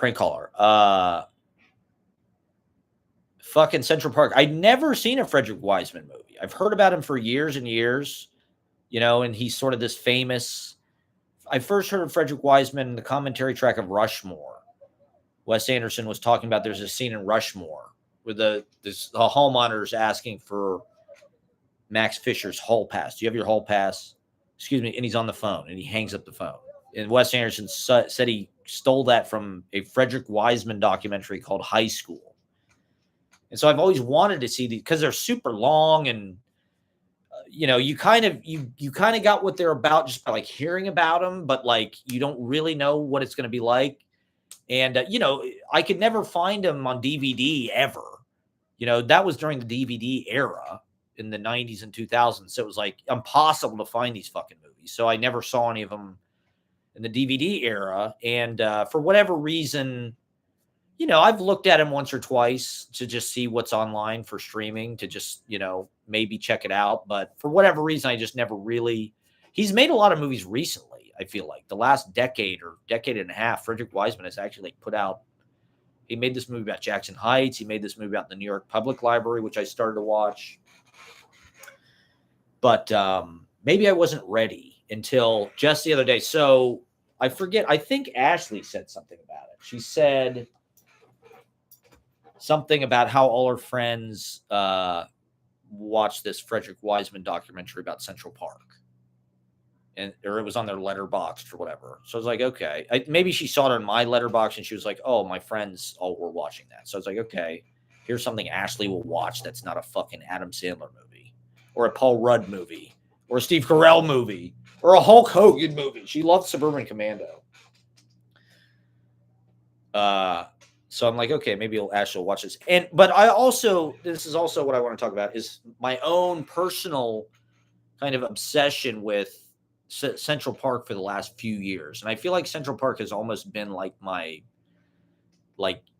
Fucking Central Park. I'd never seen a Frederick Wiseman movie. I've heard about him for years and years, and he's sort of this famous. I first heard of Frederick Wiseman in the commentary track of Rushmore. Wes Anderson was talking about there's a scene in Rushmore where the hall monitor's asking for Max Fisher's hall pass. Do you have your hall pass? Excuse me. And he's on the phone and he hangs up the phone. And Wes Anderson said he stole that from a Frederick Wiseman documentary called High School. And so I've always wanted to see these because they're super long and you kind of got what they're about just by like hearing about them, but like you don't really know what it's going to be like. And I could never find them on DVD ever. That was during the DVD era in the 90s and 2000s. So it was like impossible to find these fucking movies. So I never saw any of them in the DVD era. And for whatever reason, I've looked at him once or twice to just see what's online for streaming to just, maybe check it out. But for whatever reason, I just never really, he's made a lot of movies recently. I feel like the last decade or decade and a half, Frederick Wiseman has actually put out, he made this movie about Jackson Heights. He made this movie about the New York Public Library, which I started to watch. But maybe I wasn't ready until just the other day. So I forget. I think Ashley said something about it. She said something about how all her friends watched this Frederick Wiseman documentary about Central Park. Or it was on their letterboxd or whatever. So I was like, okay. Maybe she saw it on my letterbox and she was like, oh, my friends all were watching that. So I was like, okay, here's something Ashley will watch that's not a fucking Adam Sandler movie or a Paul Rudd movie or a Steve Carell movie or a Hulk Hogan movie. She loved Suburban Commando. So I'm like, okay, maybe Ashley will watch this. But this is also what I want to talk about is my own personal kind of obsession with Central Park for the last few years. And I feel like Central Park has almost been like my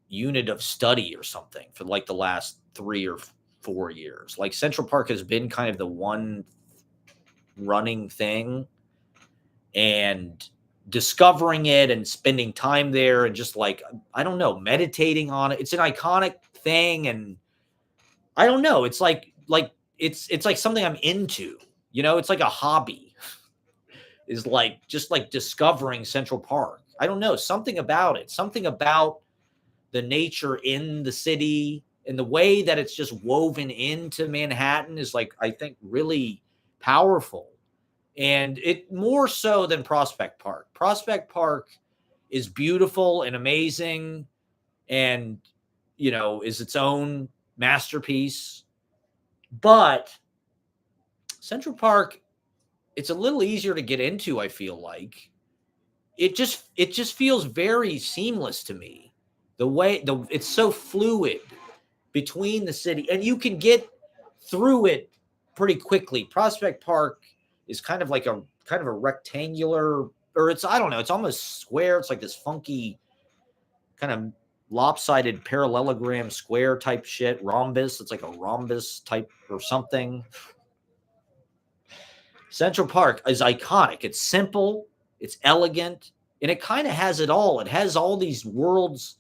unit of study or something for like the last 3 or 4 years. Like Central Park has been kind of the one running thing, and discovering it and spending time there and just like, I don't know, meditating on it. It's an iconic thing. And I don't know, it's like it's like something I'm into, it's like a hobby is like, just like discovering Central Park. I don't know, something about it, something about the nature in the city and the way that it's just woven into Manhattan is like, I think really powerful. And it more so than Prospect Park. Prospect Park is beautiful and amazing and, is its own masterpiece. But Central Park, it's a little easier to get into, I feel like. It just feels very seamless to me. It's so fluid between the city, and you can get through it pretty quickly. Prospect Park is kind of a rectangular, or I don't know, it's almost square. It's like this funky kind of lopsided parallelogram square type shit, rhombus. It's like a rhombus type or something. Central Park is iconic. It's simple, it's elegant, and it kind of has it all. It has all these worlds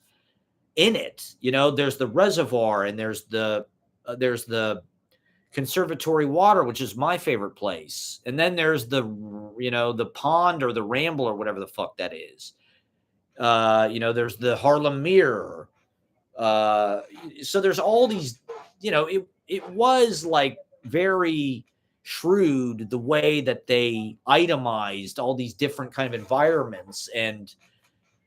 in it. You know, there's the reservoir, and there's the conservatory water, which is my favorite place, and then there's the, you know, the pond or the ramble or whatever the fuck that is. You know, there's the Harlem Mirror. Uh, so there's all these, you know, it was like very shrewd the way that they itemized all these different kind of environments, and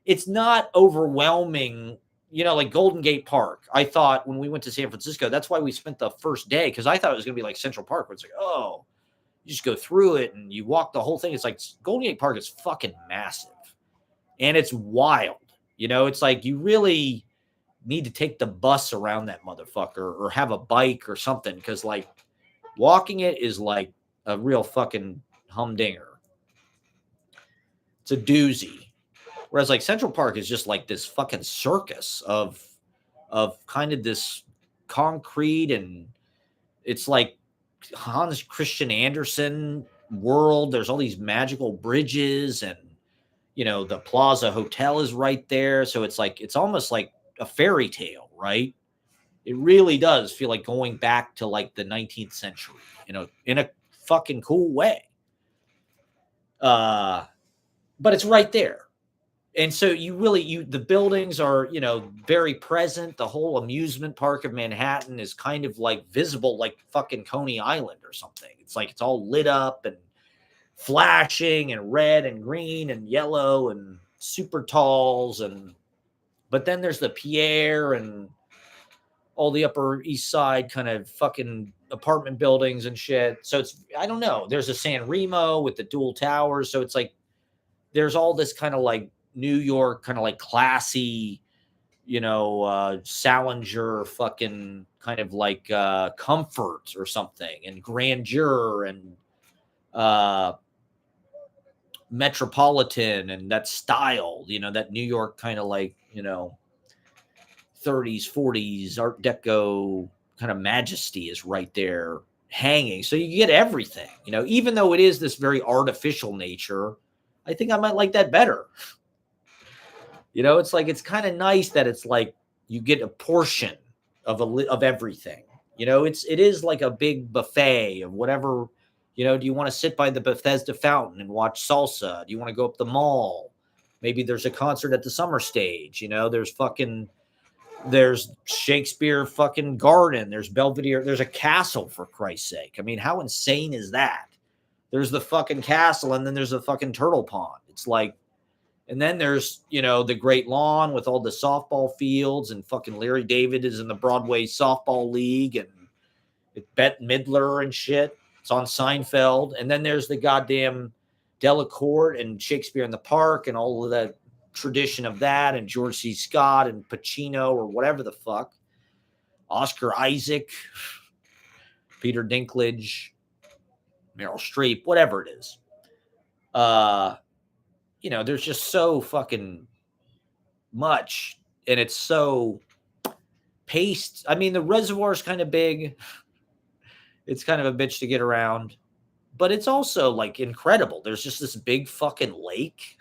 it's not overwhelming. You know, like Golden Gate Park. I thought when we went to San Francisco, that's why we spent the first day, because I thought it was going to be like Central Park, where it's like, oh, you just go through it and you walk the whole thing. It's like Golden Gate Park is fucking massive and it's wild. You know, it's like you really need to take the bus around that motherfucker or have a bike or something, because like walking it is like a real fucking humdinger. It's a doozy. Whereas like Central Park is just like this fucking circus of kind of this concrete, and it's like Hans Christian Andersen world. There's all these magical bridges, and you know, the Plaza Hotel is right there. So it's like it's almost like a fairy tale, right? It really does feel like going back to like the 19th century, you know, in a fucking cool way. But it's right there. And so the buildings are, you know, very present. The whole amusement park of Manhattan is kind of like visible, like fucking Coney Island or something. It's like it's all lit up and flashing and red and green and yellow and super talls. And but then there's the Pierre and all the Upper East Side kind of fucking apartment buildings and shit. So it's, I don't know. There's a San Remo with the dual towers. So it's like there's all this kind of like New York, kind of like classy, you know, Salinger fucking kind of like comfort or something, and grandeur, and metropolitan, and that style, you know, that New York kind of like, you know, 30s, 40s Art Deco kind of majesty is right there hanging. So you get everything, you know, even though it is this very artificial nature, I think I might like that better. You know, it's like it's kind of nice that it's like you get a portion of everything. You know, it is like a big buffet of whatever. You know, do you want to sit by the Bethesda fountain and watch salsa? Do you want to go up the mall? Maybe there's a concert at the summer stage. You know, there's Shakespeare fucking garden. There's Belvedere. There's a castle, for Christ's sake. I mean, how insane is that? There's the fucking castle, and then there's a fucking turtle pond. It's like, and then there's, you know, the Great Lawn with all the softball fields, and fucking Larry David is in the Broadway Softball League, and it's Bette Midler and shit. It's on Seinfeld. And then there's the goddamn Delacorte and Shakespeare in the Park and all of that tradition of that, and George C. Scott and Pacino or whatever the fuck. Oscar Isaac, Peter Dinklage, Meryl Streep, whatever it is. You know, there's just so fucking much, and it's so paced. I mean, the reservoir is kind of big. It's kind of a bitch to get around, but it's also like incredible. There's just this big fucking lake.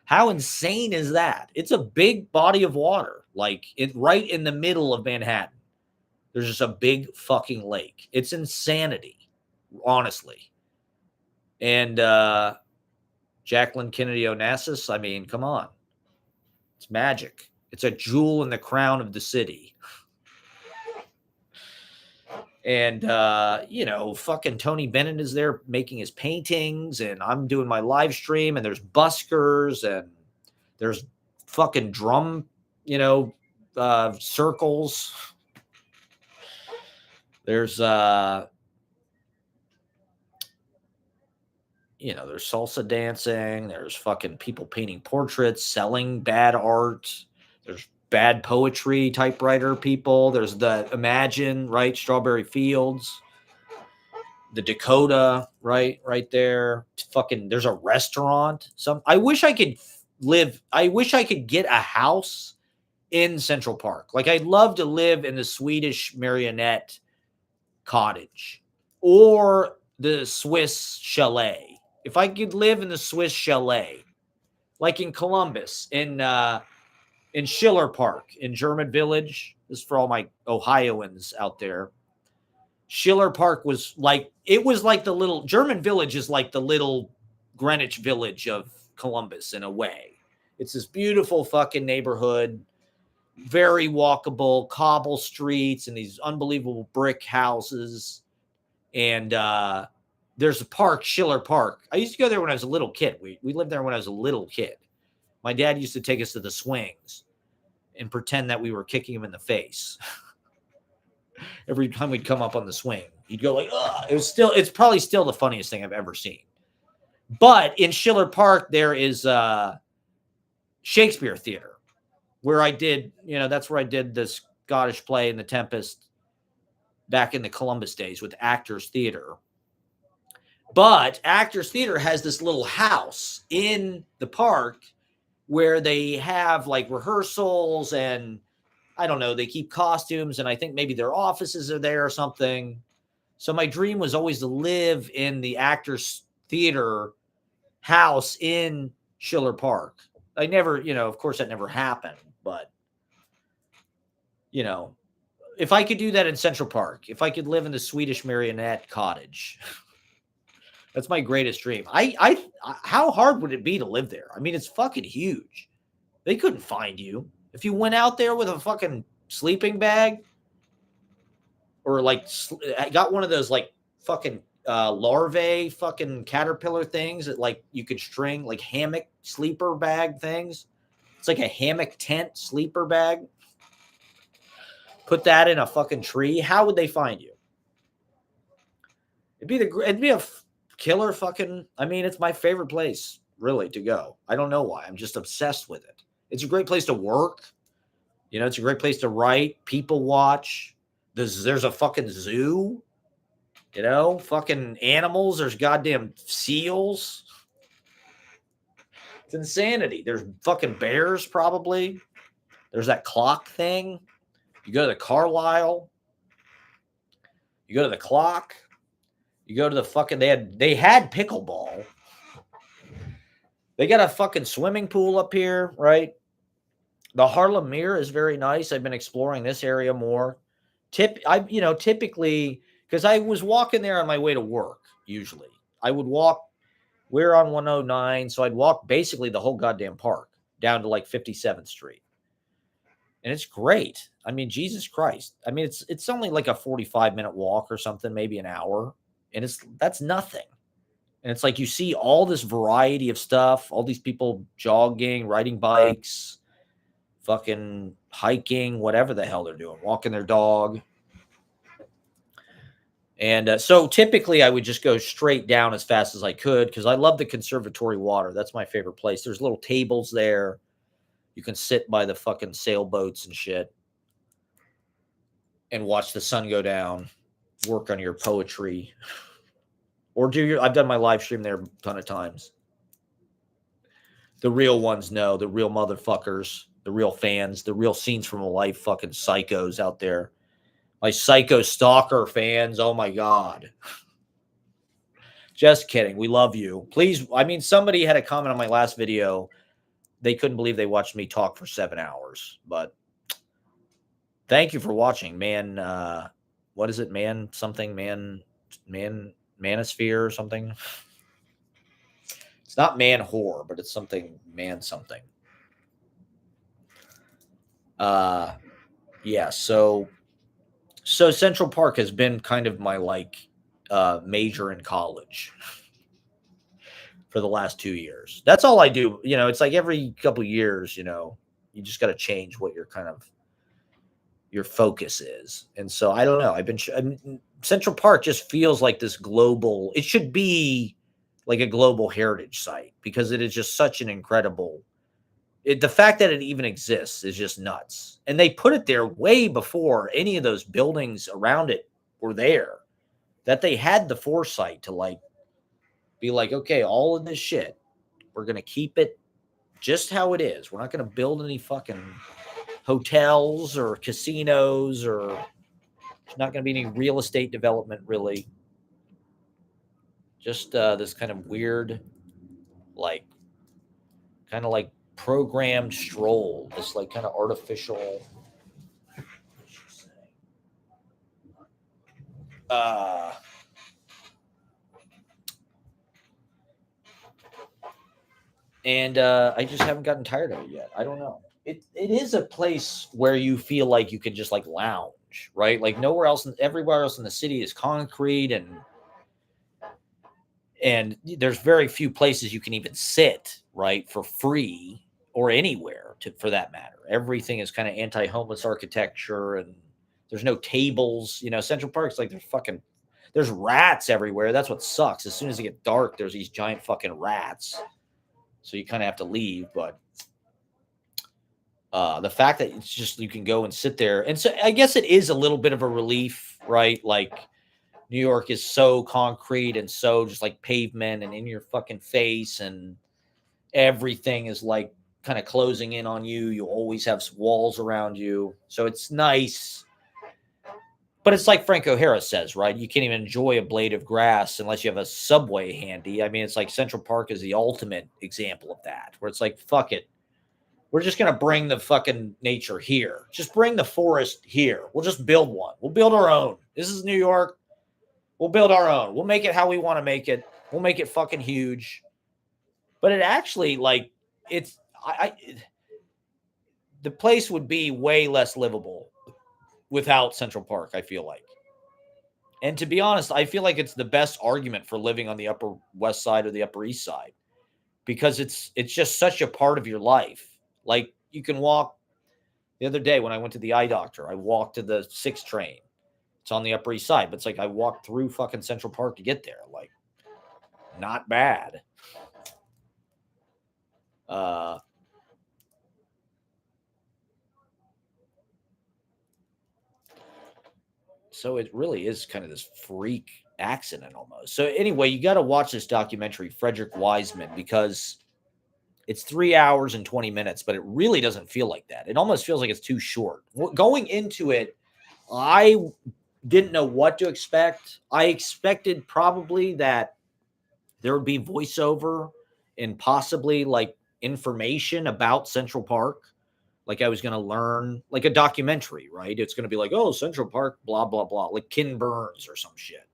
How insane is that? It's a big body of water, like right in the middle of Manhattan. There's just a big fucking lake. It's insanity, honestly. And Jacqueline Kennedy Onassis, I mean, come on. It's magic. It's a jewel in the crown of the city. And, you know, fucking Tony Bennett is there making his paintings, and I'm doing my live stream, and there's buskers, and there's fucking drum, you know, circles. There's, you know, there's salsa dancing. There's fucking people painting portraits, selling bad art. There's bad poetry typewriter people. There's the Imagine, right? Strawberry Fields, the Dakota, right there. Fucking, there's a restaurant. I wish I could get a house in Central Park. Like, I'd love to live in the Swedish Marionette cottage or the Swiss chalet. If I could live in the Swiss chalet, like in Columbus, in in Schiller Park in German Village. This is for all my Ohioans out there. Schiller Park was like, it was like the little German Village is like the little Greenwich Village of Columbus in a way. It's this beautiful fucking neighborhood, very walkable, cobble streets, and these unbelievable brick houses. And there's a park, Schiller Park. I used to go there when I was a little kid. We lived there when I was a little kid. My dad used to take us to the swings and pretend that we were kicking him in the face. Every time we'd come up on the swing, he'd go like, ugh. It's probably still the funniest thing I've ever seen. But in Schiller Park, there is Shakespeare Theater, where I did, that's where I did the Scottish play in The Tempest back in the Columbus days with Actors Theater. But Actors Theater has this little house in the park where they have like rehearsals and I don't know, they keep costumes and I think maybe their offices are there or something. So my dream was always to live in the Actors Theater house in Schiller Park. I never, of course that never happened, but if I could do that in Central Park, if I could live in the Swedish Marionette Cottage, that's my greatest dream. How hard would it be to live there? I mean, it's fucking huge. They couldn't find you. If you went out there with a fucking sleeping bag or like got one of those like fucking larvae fucking caterpillar things that like you could string like hammock sleeper bag things. It's like a hammock tent sleeper bag. Put that in a fucking tree. How would they find you? It'd be a killer fucking, I mean, it's my favorite place really to go. I don't know why. I'm just obsessed with it. It's a great place to work. It's a great place to write, people watch. There's a fucking zoo, fucking animals. There's goddamn seals. It's insanity. There's fucking bears probably. There's that clock thing. You go to the Carlisle. You go to the clock. You go to the fucking, they had pickleball. They got a fucking swimming pool up here, right? The Harlem Mere is very nice. I've been exploring this area more. Typically, because I was walking there on my way to work, usually. I would walk, we're on 109, so I'd walk basically the whole goddamn park down to like 57th Street. And it's great. I mean, Jesus Christ. I mean, it's only like a 45-minute walk or something, maybe an hour. And that's nothing. And it's like you see all this variety of stuff, all these people jogging, riding bikes, fucking hiking, whatever the hell they're doing, walking their dog. And so typically I would just go straight down as fast as I could because I love the conservatory water. That's my favorite place. There's little tables there. You can sit by the fucking sailboats and shit and watch the sun go down, work on your poetry, or I've done my live stream there a ton of times. The real ones know, the real motherfuckers, the real fans, the real scenes from a life fucking psychos out there. My psycho stalker fans, oh my God. Just kidding. We love you. Please, I mean, somebody had a comment on my last video. They couldn't believe they watched me talk for 7 hours, but thank you for watching, man. What is it? Manosphere or something. It's not man whore, but it's something. Yeah. So Central Park has been kind of my like major in college for the last 2 years. That's all I do. It's like every couple of years, you just got to change what your focus is. And so I don't know. Central Park just feels like this global, it should be like a global heritage site because it is just such an incredible, the fact that it even exists is just nuts. And they put it there way before any of those buildings around it were there, that they had the foresight to like, be like, okay, all of this shit, we're going to keep it just how it is. We're not going to build any fucking hotels or casinos, or there's not going to be any real estate development really. Just this kind of weird, like, kind of like programmed stroll, this like kind of artificial uh and I just haven't gotten tired of it yet. I don't know. It is a place where you feel like you could just like lounge, right? Like nowhere else, everywhere else in the city is concrete, and there's very few places you can even sit, right, for free or anywhere for that matter. Everything is kind of anti-homeless architecture, and there's no tables. Central Park's like there's rats everywhere. That's what sucks. As soon as it gets dark, there's these giant fucking rats. So you kind of have to leave, but the fact that it's just you can go and sit there, and so I guess it is a little bit of a relief, right? Like New York is so concrete and so just like pavement and in your fucking face, and everything is like kind of closing in on you. You always have walls around you, so it's nice. But it's like Frank O'Hara says, right? You can't even enjoy a blade of grass unless you have a subway handy. I mean, it's like Central Park is the ultimate example of that, where it's like, fuck it. We're just going to bring the fucking nature here. Just bring the forest here. We'll just build one. We'll build our own. This is New York. We'll build our own. We'll make it how we want to make it. We'll make it fucking huge. But it actually, like, the place would be way less livable without Central Park, I feel like. And to be honest, I feel like it's the best argument for living on the Upper West Side or the Upper East Side, because it's just such a part of your life. Like, you can walk. The other day when I went to the eye doctor, I walked to the 6 train. It's on the Upper East Side, but it's like I walked through fucking Central Park to get there. Like, not bad. So it really is kind of this freak accident almost. So anyway, you got to watch this documentary, Frederick Wiseman, because it's 3 hours and 20 minutes, but it really doesn't feel like that. It almost feels like it's too short. Going into it, I didn't know what to expect. I expected probably that there would be voiceover and possibly like information about Central Park. Like I was going to learn, like a documentary, right? It's going to be like, oh, Central Park, blah, blah, blah, like Ken Burns or some shit.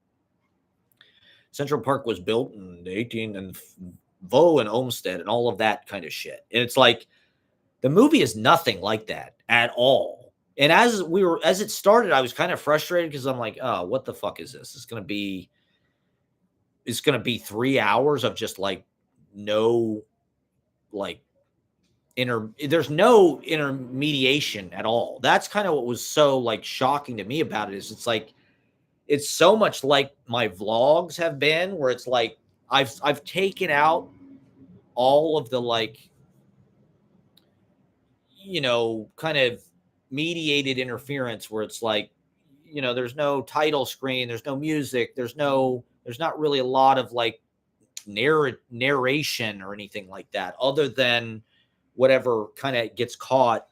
Central Park was built in the 18 and Vaux and Olmsted and all of that kind of shit. And it's like, the movie is nothing like that at all. And as it started, I was kind of frustrated because I'm like, oh, what the fuck is this? It's going to be 3 hours of just like no, like, there's no intermediation at all. That's kind of what was so like shocking to me about it, is it's like, it's so much like my vlogs have been, where it's like, I've taken out all of the like, kind of mediated interference, where it's like, there's no title screen, there's no music, there's not really a lot of like narration or anything like that, other than whatever kind of gets caught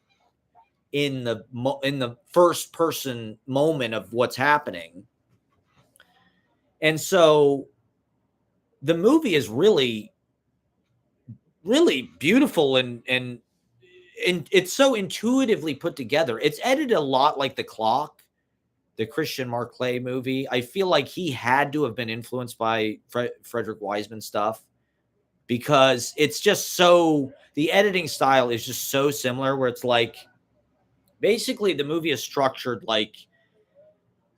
in the first person moment of what's happening. And so the movie is really, really beautiful, and it's so intuitively put together. It's edited a lot like The Clock, the Christian Marclay movie. I feel like he had to have been influenced by Frederick Wiseman stuff, because it's just the editing style is just so similar, where it's like, basically the movie is structured like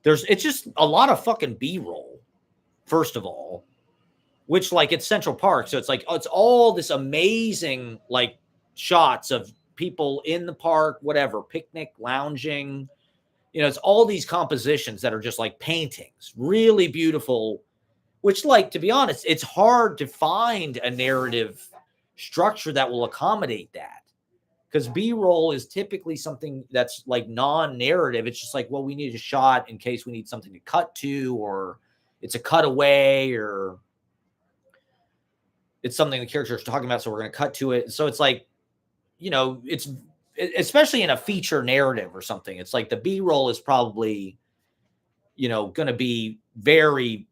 it's just a lot of fucking B-roll, first of all, which, like, it's Central Park. So it's like, it's all this amazing, like, shots of people in the park, whatever, picnic, lounging. It's all these compositions that are just like paintings, really beautiful, which, like, to be honest, it's hard to find a narrative structure that will accommodate that. Because B-roll is typically something that's like non-narrative. It's just like, well, we need a shot in case we need something to cut to, or it's a cutaway, or it's something the character is talking about, so we're going to cut to it. So it's like, it's especially in a feature narrative or something. It's like the B-roll is probably, going to be very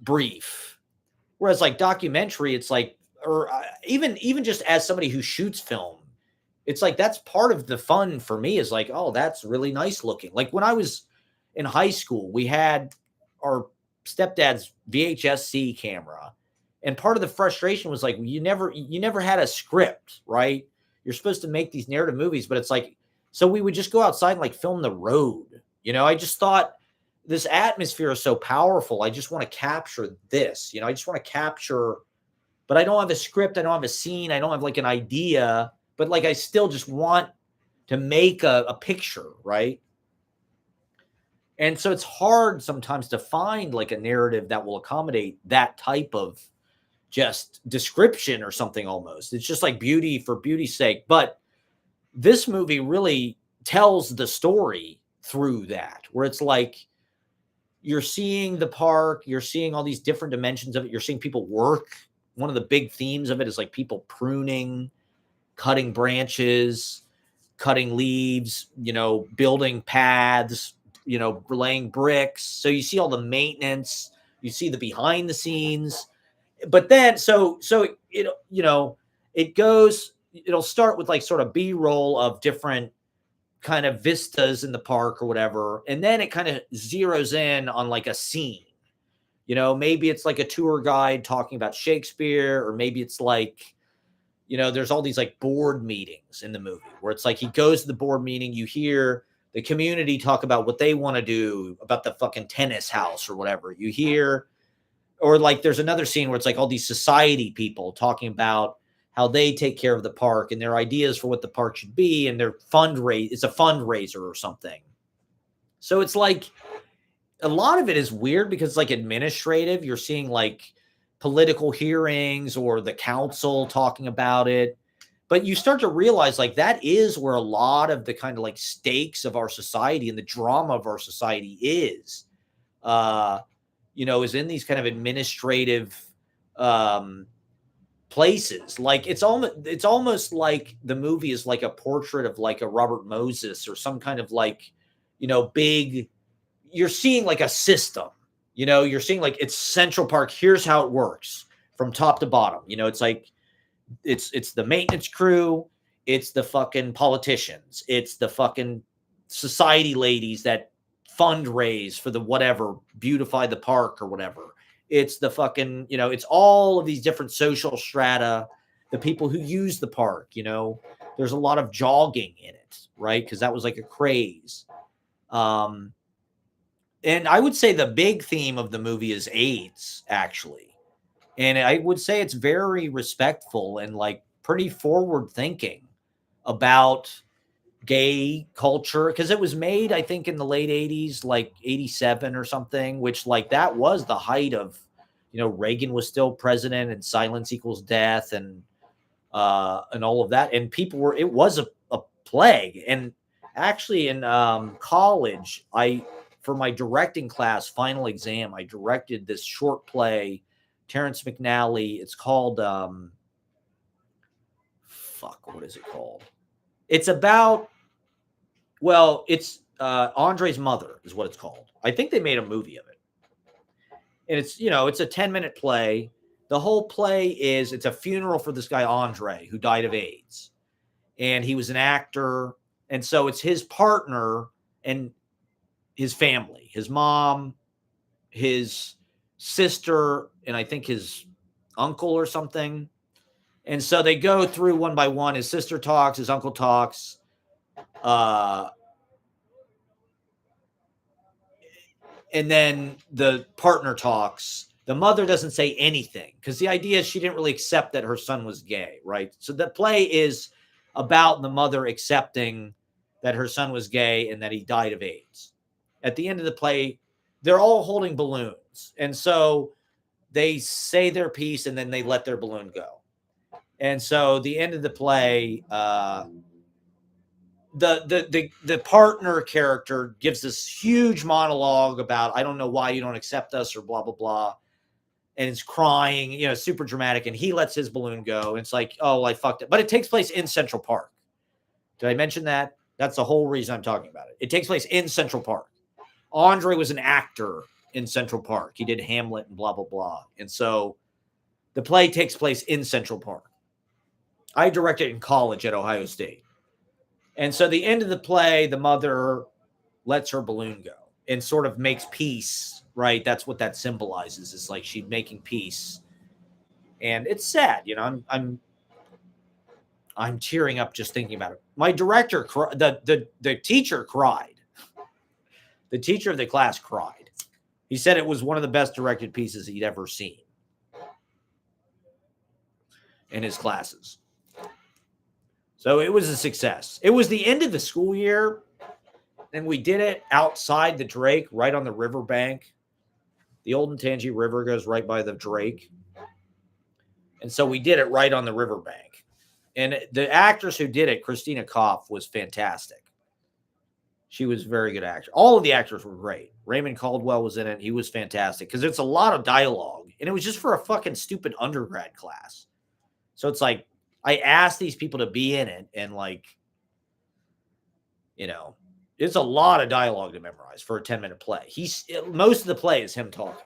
brief. Whereas like documentary, it's like, or even just as somebody who shoots film, it's like that's part of the fun for me is like, oh, that's really nice looking. Like when I was in high school, we had our stepdad's VHS-C camera. And part of the frustration was like you never had a script, right? You're supposed to make these narrative movies, but it's like so we would just go outside and like film the road. I just thought this atmosphere is so powerful. I just want to capture this. I just want to capture, but I don't have a script. I don't have a scene. I don't have like an idea, but like I still just want to make a picture, right? And so it's hard sometimes to find like a narrative that will accommodate that type of just description or something almost. It's just like beauty for beauty's sake. But this movie really tells the story through that, where it's like you're seeing the park, you're seeing all these different dimensions of it, you're seeing people work. One of the big themes of it is like people pruning, cutting branches, cutting leaves, building paths, laying bricks. So you see all the maintenance, you see the behind the scenes. But then it'll start with like sort of B-roll of different kind of vistas in the park or whatever, and then it kind of zeroes in on like a scene. Maybe it's like a tour guide talking about Shakespeare, or maybe it's like there's all these like board meetings in the movie where it's like he goes to the board meeting, you hear the community talk about what they want to do about the fucking tennis house or whatever. You hear, or like there's another scene where it's like all these society people talking about how they take care of the park and their ideas for what the park should be, and their it's a fundraiser or something. So it's like a lot of it is weird because it's like administrative. You're seeing like political hearings or the council talking about it. But you start to realize like that is where a lot of the kind of like stakes of our society and the drama of our society is. Is in these kind of administrative places. Like it's almost like the movie is like a portrait of like a Robert Moses or some kind of like, big, you're seeing like a system, you're seeing like it's Central Park. Here's how it works from top to bottom. It's like, it's the maintenance crew. It's the fucking politicians. It's the fucking society ladies that fundraise for the whatever, beautify the park or whatever. It's the fucking, it's all of these different social strata, the people who use the park, there's a lot of jogging in it, right? Because that was like a craze. And I would say the big theme of the movie is AIDS, actually. And I would say it's very respectful and like pretty forward thinking about gay culture, because it was made, I think, in the late 80s, like 87 or something, which like that was the height of, Reagan was still president and silence equals death and all of that. And it was a plague. And actually in college, for my directing class final exam, I directed this short play, Terrence McNally. It's called, what is it called? It's about, it's Andre's Mother is what it's called. I think they made a movie of it. And it's, it's a 10-minute play. The whole play it's a funeral for this guy, Andre, who died of AIDS. And he was an actor. And so it's his partner and his family, his mom, his sister, and I think his uncle or something. And so they go through one by one. His sister talks, his uncle talks. And then the partner talks. The mother doesn't say anything because the idea is she didn't really accept that her son was gay, right? So the play is about the mother accepting that her son was gay and that he died of AIDS. At the end of the play, they're all holding balloons. And so they say their piece and then they let their balloon go. And so the end of the play, the partner character gives this huge monologue about, I don't know why you don't accept us or blah, blah, blah. And it's crying, super dramatic. And he lets his balloon go. And it's like, oh, I fucked it. But it takes place in Central Park. Did I mention that? That's the whole reason I'm talking about it. It takes place in Central Park. Andre was an actor in Central Park. He did Hamlet and blah, blah, blah. And so The play takes place in Central Park. I directed in college at Ohio State. And so the end of the play, the mother lets her balloon go and sort of makes peace, right? That's what that symbolizes. It's like she's making peace. And it's sad, you know. I'm tearing up just thinking about it. My director, the teacher cried. The teacher of the class cried. He said it was one of the best directed pieces he'd ever seen in his classes. So it was a success. It was the end of the school year, and we did it outside the Drake, right on the riverbank. The Olentangy River goes right by the Drake. And so we did it right on the riverbank. And the actress who did it, Christina Koff, was fantastic. She was a very good actor. All of the actors were great. Raymond Caldwell was in it. He was fantastic because it's a lot of dialogue. And it was just for a fucking stupid undergrad class. So it's like, I asked these people to be in it, and like, you know, it's a lot of dialogue to memorize for a 10-minute play. Most of the play is him talking.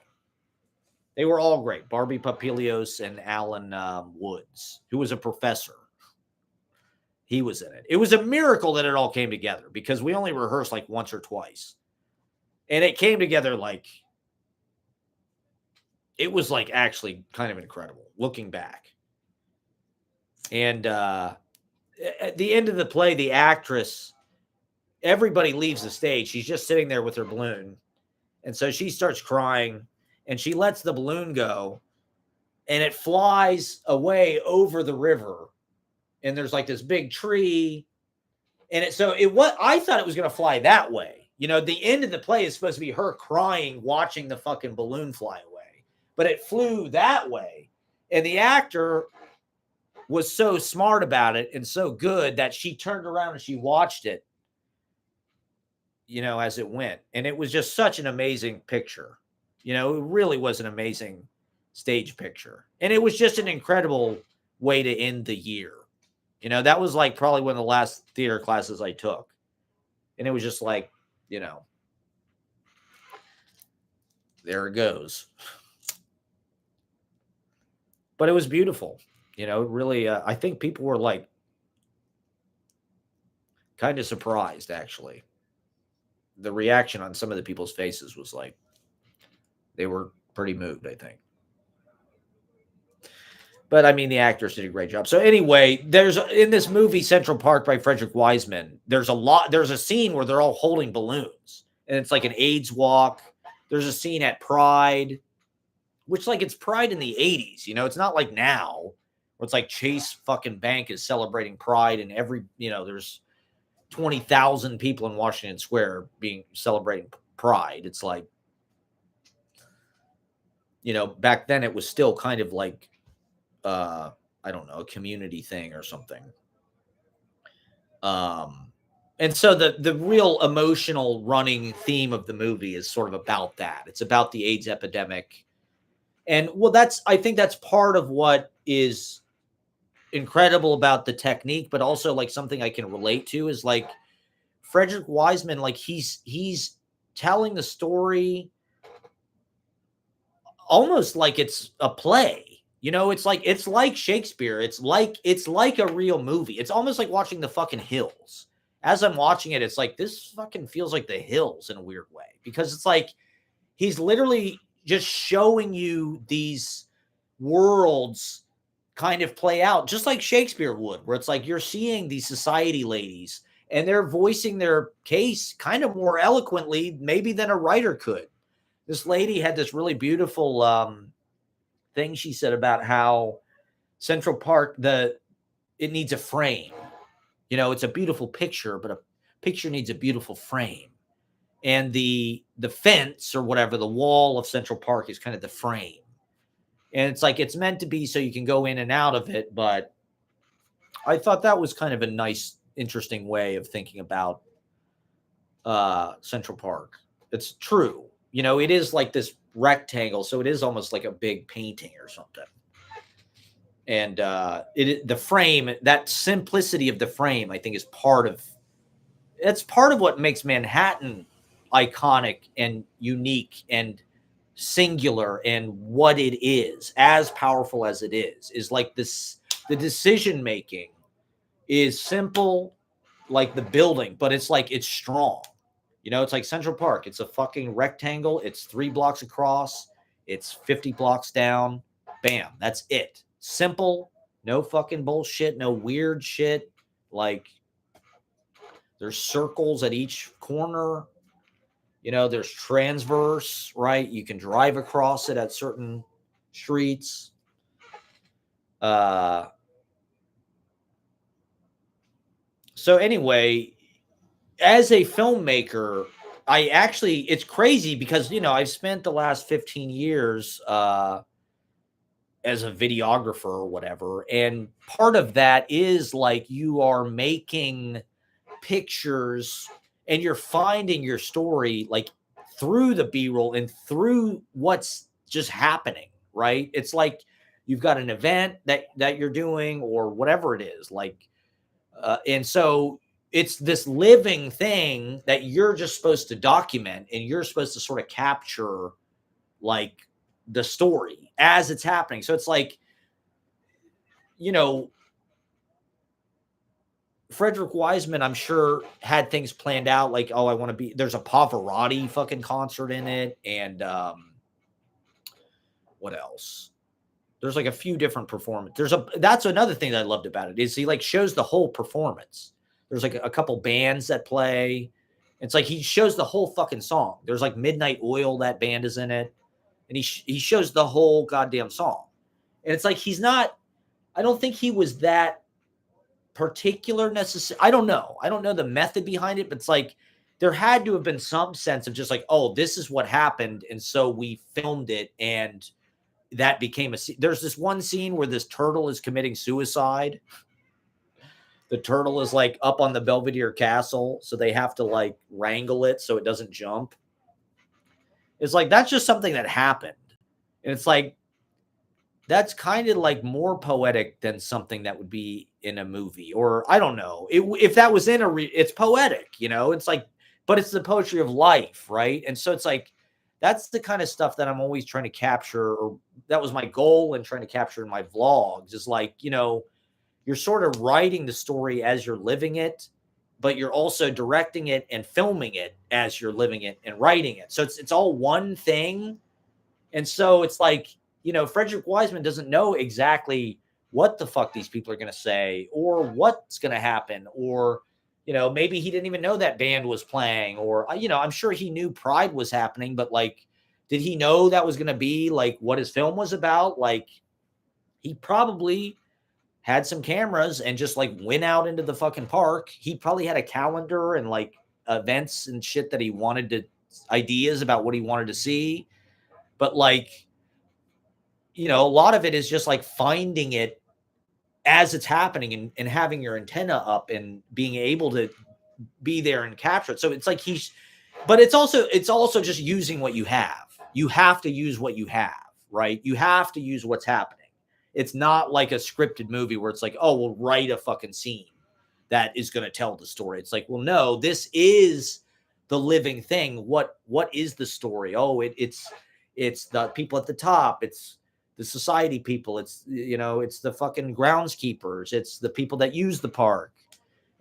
They were all great. Barbie Papilios and Alan Woods, who was a professor. He was in it. It was a miracle that it all came together because we only rehearsed like once or twice. And it came together like, it was like actually kind of incredible looking back. And at the end of the play, the actress, everybody leaves the stage. She's just sitting there with her balloon. And so she starts crying and she lets the balloon go and it flies away over the river. And there's like this big tree. And I thought it was going to fly that way. You know, the end of the play is supposed to be her crying, watching the fucking balloon fly away. But it flew that way. And the actor was so smart about it and so good that she turned around and she watched it, you know, as it went. And it was just such an amazing picture. You know, it really was an amazing stage picture. And it was just an incredible way to end the year. You know, that was like probably one of the last theater classes I took. And it was just like, you know, there it goes. But it was beautiful. You know, really, I think people were like kind of surprised, actually. The reaction on some of the people's faces was like, they were pretty moved, I think. But I mean, the actors did a great job. So anyway, in this movie, Central Park by Frederick Wiseman, there's a scene where they're all holding balloons and it's like an AIDS walk. There's a scene at Pride, which like it's Pride in the 80s. You know, it's not like now where it's like Chase fucking Bank is celebrating Pride and there's 20,000 people in Washington Square celebrating Pride. It's like, you know, back then it was still kind of like, I don't know, a community thing or something. And so the real emotional running theme of the movie is sort of about that. It's about the AIDS epidemic. And well, I think that's part of what is incredible about the technique, but also like something I can relate to is like Frederick Wiseman, like he's telling the story almost like it's a play. You know, it's like Shakespeare. It's like a real movie. It's almost like watching The fucking Hills. As I'm watching it, it's like this fucking feels like The Hills in a weird way because it's like he's literally just showing you these worlds kind of play out just like Shakespeare would, where it's like you're seeing these society ladies and they're voicing their case kind of more eloquently maybe than a writer could. This lady had this really beautiful thing she said about how Central Park, it needs a frame. You know, it's a beautiful picture, but a picture needs a beautiful frame. And the fence or whatever, the wall of Central Park is kind of the frame. And it's like, it's meant to be so you can go in and out of it. But I thought that was kind of a nice, interesting way of thinking about Central Park. It's true. You know, it is like this rectangle. So it is almost like a big painting or something. And the frame, that simplicity of the frame, I think is part of what makes Manhattan iconic and unique and singular and what it is, as powerful as it is like this. The decision making is simple, like the building, but it's like it's strong. It's like Central Park. It's a fucking rectangle. It's 3 blocks across. It's 50 blocks down. Bam. That's it. Simple. No fucking bullshit. No weird shit. Like there's circles at each corner. There's transverse, right? You can drive across it at certain streets. So anyway, as a filmmaker, it's crazy because, I've spent the last 15 years as a videographer or whatever. And part of that is like you are making pictures and you're finding your story like through the B-roll and through what's just happening, right? It's like you've got an event that you're doing or whatever it is, like and so it's this living thing that you're just supposed to document and you're supposed to sort of capture like the story as it's happening. So it's like, Frederick Wiseman, I'm sure, had things planned out like, oh, I want to be, there's a Pavarotti fucking concert in it. And what else? There's like a few different performances. That's another thing that I loved about it is he like shows the whole performance. There's like a couple bands that play. It's like he shows the whole fucking song. There's like Midnight Oil, that band is in it. And he shows the whole goddamn song. And it's like I don't think he was that particular necessary. I don't know the method behind it, but it's like there had to have been some sense of just like, oh, this is what happened. And so we filmed it and that became there's this one scene where this turtle is committing suicide. The turtle is like up on the Belvedere Castle, so they have to like wrangle it so it doesn't jump. It's like that's just something that happened. And it's like that's kind of like more poetic than something that would be in a movie, or I don't know. If that was in it's poetic, it's like, but it's the poetry of life, right? And so it's like that's the kind of stuff that I'm always trying to capture, or that was my goal in trying to capture in my vlogs, is like, you're sort of writing the story as you're living it, but you're also directing it and filming it as you're living it and writing it. So it's all one thing. And so it's like, Frederick Wiseman doesn't know exactly what the fuck these people are going to say or what's going to happen, or, maybe he didn't even know that band was playing, or, I'm sure he knew Pride was happening, but like, did he know that was going to be like what his film was about? Like, he probably had some cameras and just like went out into the fucking park. He probably had a calendar and like events and shit that he wanted to, ideas about what he wanted to see. But like, a lot of it is just like finding it as it's happening and having your antenna up and being able to be there and capture it. So it's like but it's also just using what you have. You have to use what you have, right? You have to use what's happening. It's not like a scripted movie where it's like, oh, we'll write a fucking scene that is going to tell the story. It's like, well, no, this is the living thing. What is the story? Oh, it's the people at the top. It's the society people. It's, it's the fucking groundskeepers. It's the people that use the park.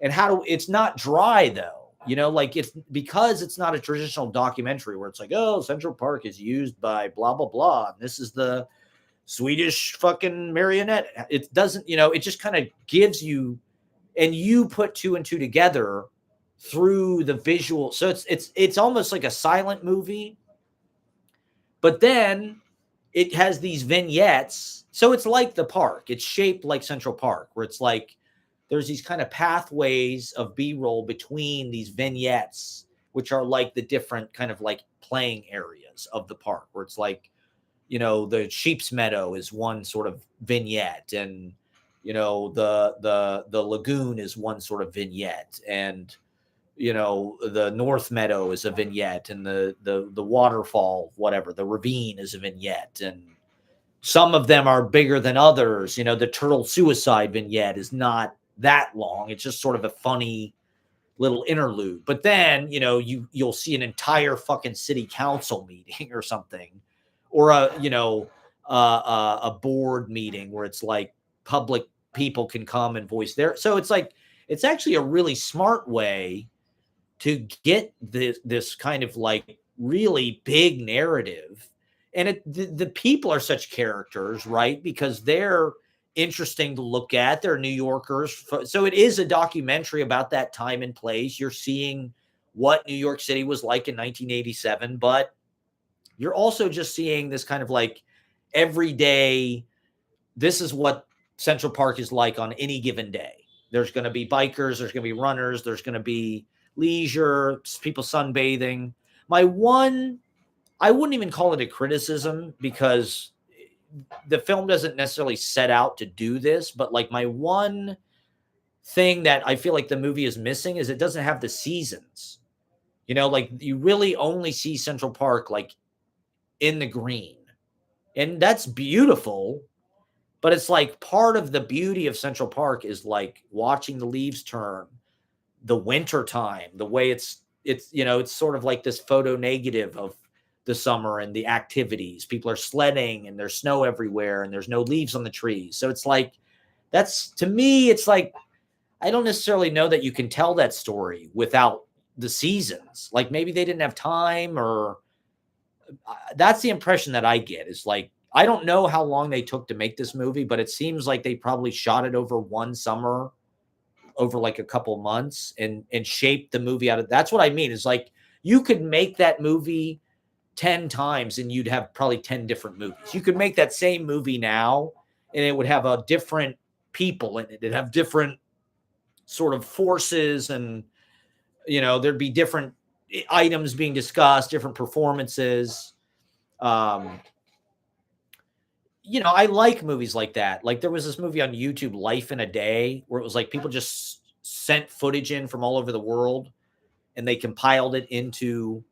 And it's not dry though. Like it's because it's not a traditional documentary where it's like, oh, Central Park is used by blah, blah, blah. And this is the Swedish fucking marionette. It doesn't, it just kind of gives you, and you put two and two together through the visual. So it's almost like a silent movie, but then it has these vignettes. So it's like the park. It's shaped like Central Park, where it's like there's these kind of pathways of B-roll between these vignettes, which are like the different kind of like playing areas of the park, where it's like, the sheep's meadow is one sort of vignette, and the lagoon is one sort of vignette, and the North Meadow is a vignette, and the waterfall, whatever, the ravine is a vignette, and some of them are bigger than others. The turtle suicide vignette is not that long. It's just sort of a funny little interlude. But then, you'll see an entire fucking city council meeting or something or a board meeting where it's like public people can come and voice their. So it's like it's actually a really smart way to get this kind of like really big narrative. And the people are such characters, right? Because they're interesting to look at. They're New Yorkers. So it is a documentary about that time and place. You're seeing what New York City was like in 1987, but you're also just seeing this kind of like everyday, this is what Central Park is like on any given day. There's going to be bikers, there's going to be runners, there's going to be leisure, people sunbathing. My one, I wouldn't even call it a criticism because the film doesn't necessarily set out to do this, but like my one thing that I feel like the movie is missing is it doesn't have the seasons. Like you really only see Central Park like in the green. And that's beautiful, but it's like part of the beauty of Central Park is like watching the leaves turn, the winter time, the way it's sort of like this photo negative of the summer and the activities. People are sledding and there's snow everywhere and there's no leaves on the trees. So it's like that's, to me, it's like I don't necessarily know that you can tell that story without the seasons. Like maybe they didn't have time, or that's the impression that I get. Is like I don't know how long they took to make this movie, but it seems like they probably shot it over one summer, over like a couple months, and shaped the movie out of. That's what I mean. Is like you could make that movie 10 times and you'd have probably 10 different movies. You could make that same movie now and it would have a different people in it. It'd have different sort of forces, and there'd be different items being discussed, different performances. um I like movies like that. Like there was this movie on YouTube, Life in a Day, where it was like people just sent footage in from all over the world and they compiled it into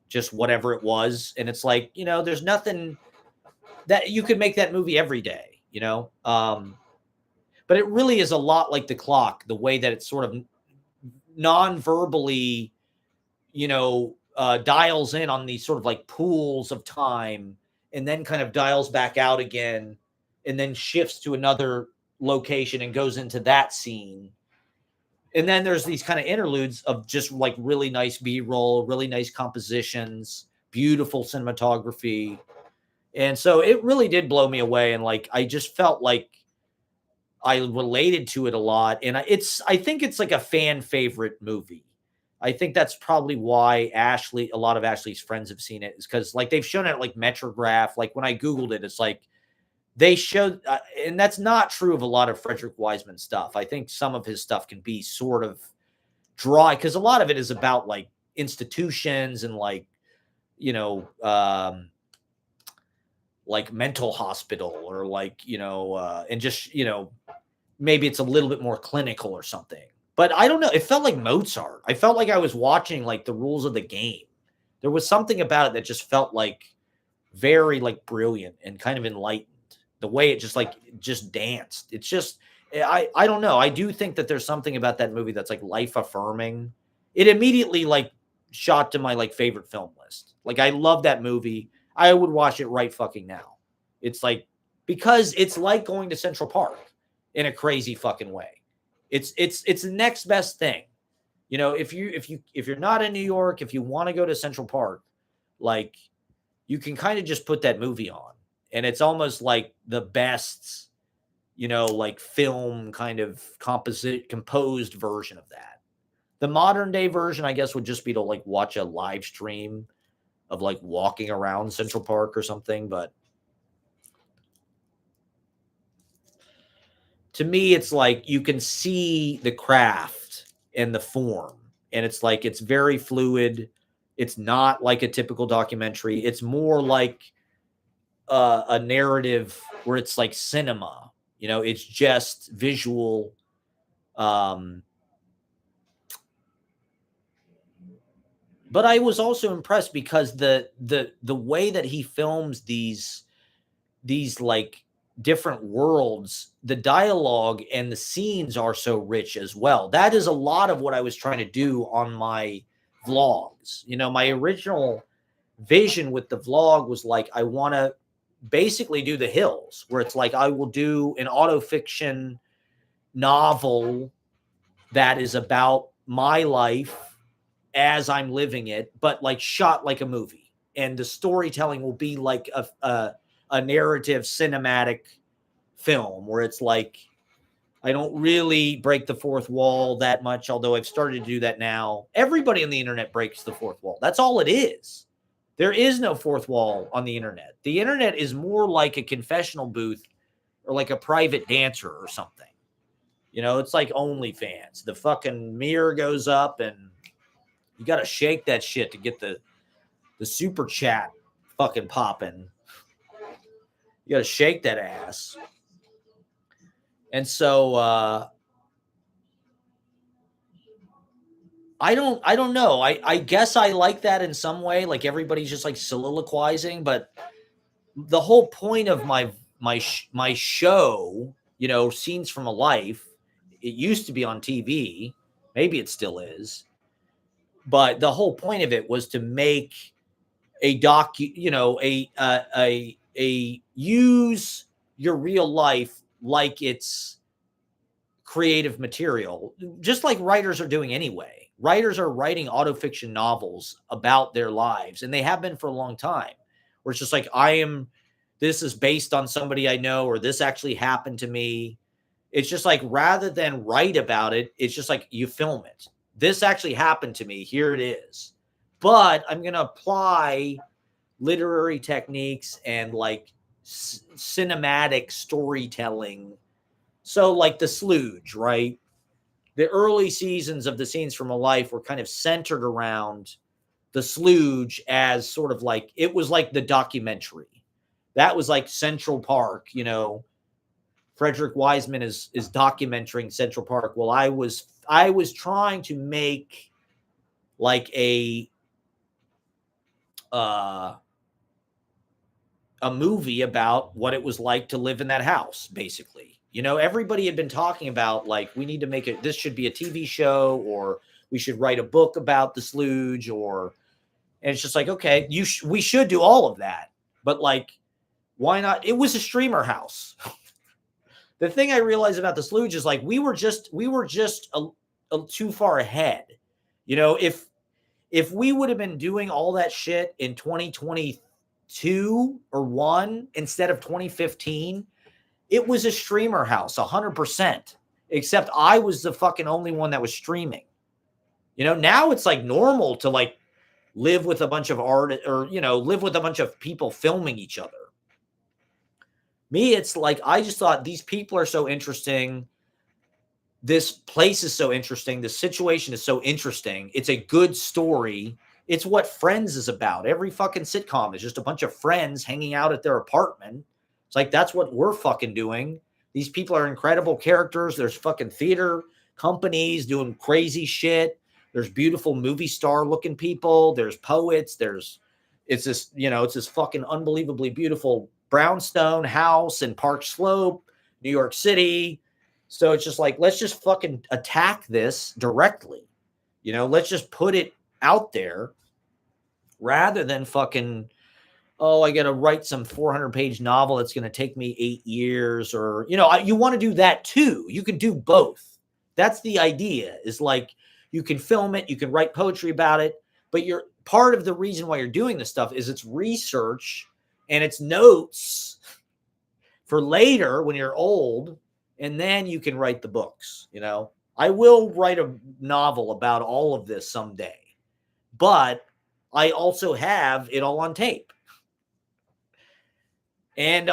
just whatever it was. And it's like, there's nothing that you could make that movie every day. But it really is a lot like The Clock, the way that it's sort of non-verbally, dials in on these sort of like pools of time and then kind of dials back out again and then shifts to another location and goes into that scene. And then there's these kind of interludes of just like really nice B-roll, really nice compositions, beautiful cinematography. And so it really did blow me away. And like, I just felt like I related to it a lot. And I think it's like a fan favorite movie. I think that's probably why a lot of Ashley's friends have seen it, is because like they've shown it at like Metrograph. Like when I Googled it, it's like they showed, and that's not true of a lot of Frederick Wiseman stuff. I think some of his stuff can be sort of dry because a lot of it is about like institutions and like mental hospital or and just, maybe it's a little bit more clinical or something. But I don't know. It felt like Mozart. I felt like I was watching like the rules of the game. There was something about it that just felt like very like brilliant and kind of enlightened. The way it just danced. It's just I don't know. I do think that there's something about that movie that's like life affirming. It immediately like shot to my like favorite film list. Like I love that movie. I would watch it right fucking now. It's like because it's like going to Central Park in a crazy fucking way. It's the next best thing. If you're not in New York, if you want to go to Central Park, like you can kind of just put that movie on and it's almost like the best, like film kind of composed version of that. The modern day version, I guess, would just be to like watch a live stream of like walking around Central Park or something. But to me, it's like you can see the craft and the form, and it's like it's very fluid. It's not like a typical documentary. It's more like a narrative where it's like cinema. It's just visual. But I was also impressed because the way that he films these like different worlds, the dialogue and the scenes are so rich as well. That is a lot of what I was trying to do on my vlogs. My original vision with the vlog was like, I want to basically do the hills, where it's like I will do an autofiction novel that is about my life as I'm living it, but like shot like a movie. And the storytelling will be like a narrative cinematic film, where it's like, I don't really break the fourth wall that much, although I've started to do that now. Everybody on the internet breaks the fourth wall. That's all it is. There is no fourth wall on the internet. The internet is more like a confessional booth or like a private dancer or something. You know, it's like OnlyFans. The fucking mirror goes up and you got to shake that shit to get the super chat fucking popping. You got to shake that ass. And so I don't know. I guess I like that in some way. Like everybody's just like soliloquizing, but the whole point of my show, you know, Scenes from a Life, it used to be on TV. Maybe it still is. But the whole point of it was to make a you know, a use your real life like it's creative material, just like writers are doing anyway. Writers are writing autofiction novels about their lives, and they have been for a long time, where it's just like, this is based on somebody I know, or this actually happened to me. It's just like, rather than write about it, it's just like you film it. This actually happened to me. Here it is. But I'm going to apply literary techniques and like cinematic storytelling. So like the sloodge, right? The early seasons of the Scenes from a Life were kind of centered around the sloodge as sort of like, it was like the documentary. That was like Central Park, you know. Frederick Wiseman is documenting Central Park. Well, I was trying to make like a movie about what it was like to live in that house, basically. You know, everybody had been talking about like, we need to make it, this should be a TV show, or we should write a book about the sloodge, and it's just like, okay, we should do all of that, but like, why not? It was a streamer house. The thing I realized about the sloodge is like, we were just a too far ahead. You know, if we would have been doing all that shit in 2022 or 1 instead of 2015, it was a streamer house 100%, except I was the fucking only one that was streaming. You know, now it's like normal to like live with a bunch of art, or, you know, live with a bunch of people filming each other. Me, it's like, I just thought these people are so interesting. This place is so interesting. The situation is so interesting. It's a good story. It's what Friends is about. Every fucking sitcom is just a bunch of friends hanging out at their apartment. It's like, that's what we're fucking doing. These people are incredible characters. There's fucking theater companies doing crazy shit. There's beautiful movie star looking people. There's poets. It's this, you know, it's this fucking unbelievably beautiful brownstone house in Park Slope, New York City. So it's just like, let's just fucking attack this directly. You know, let's just put it out there rather than fucking, oh, I got to write some 400-page novel that's going to take me 8 years, or, you know, you want to do that too. You can do both. That's the idea, is like, you can film it, you can write poetry about it, but you're part of the reason why you're doing this stuff is it's research and it's notes for later when you're old, and then you can write the books. You know, I will write a novel about all of this someday, but I also have it all on tape. And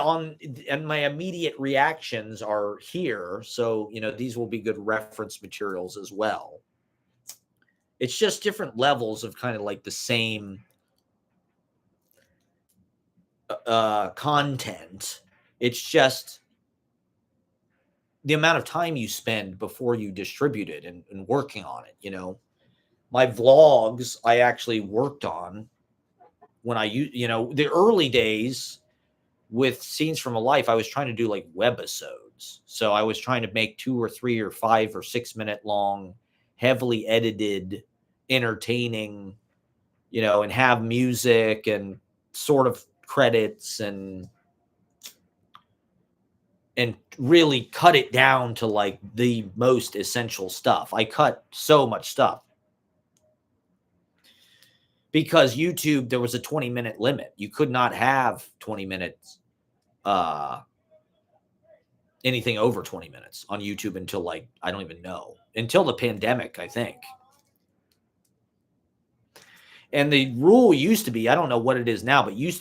my immediate reactions are here. So, you know, these will be good reference materials as well. It's just different levels of kind of like the same content. It's just the amount of time you spend before you distribute it and working on it. You know, my vlogs I actually worked on when you know, the early days with Scenes from a Life, I was trying to do like webisodes. So I was trying to make 2 or 3 or 5 or 6 minute long, heavily edited, entertaining, and have music and sort of credits and really cut it down to like the most essential stuff. I cut so much stuff because YouTube, there was a 20-minute limit. You could not have 20 minutes, anything over 20 minutes on YouTube until like, I don't even know, until the pandemic, I think. And the rule used to be, I don't know what it is now, but you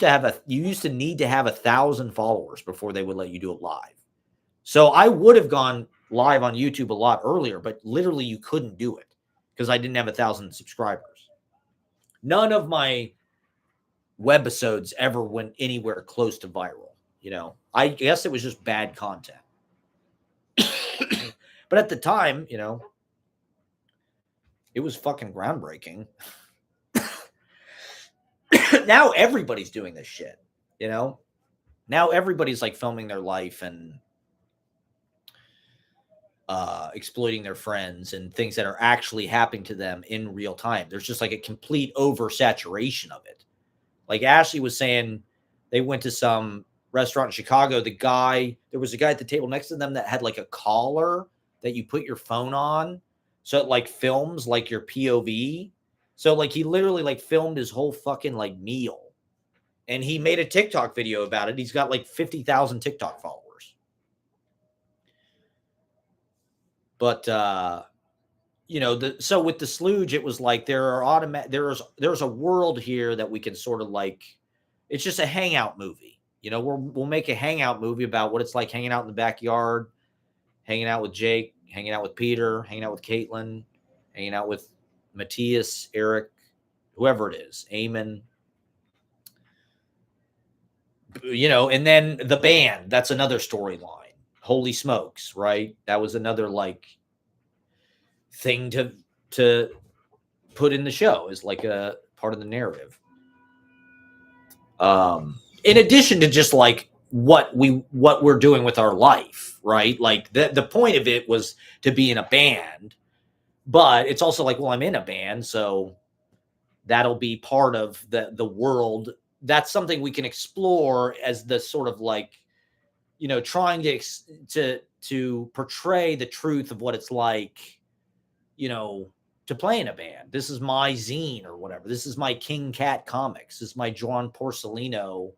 used to need to have 1,000 followers before they would let you do it live. So I would have gone live on YouTube a lot earlier, but literally you couldn't do it because I didn't have 1,000 subscribers. None of my webisodes ever went anywhere close to viral. I guess it was just bad content. But at the time, it was fucking groundbreaking. Now everybody's doing this shit, Now everybody's like filming their life and exploiting their friends and things that are actually happening to them in real time. There's just like a complete oversaturation of it. Like Ashley was saying, they went to some restaurant in Chicago. There was a guy at the table next to them that had like a collar that you put your phone on. So it like films like your POV. So like he literally like filmed his whole fucking like meal. And he made a TikTok video about it. He's got like 50,000 TikTok followers. But so with the sloodge, it was like there's a world here that we can sort of like, it's just a hangout movie. We'll make a hangout movie about what it's like hanging out in the backyard, hanging out with Jake, hanging out with Peter, hanging out with Caitlin, hanging out with Matthias, Eric, whoever it is, Eamon. And then the band, that's another storyline. Holy smokes, right? That was another like thing to put in the show as like a part of the narrative. In addition to just like what we're doing with our life, right? Like the point of it was to be in a band, but it's also like, well, I'm in a band, so that'll be part of the world. That's something we can explore as the sort of like, trying to portray the truth of what it's like, to play in a band. This is my zine or whatever. This is my King Cat comics. This is my John Porcellino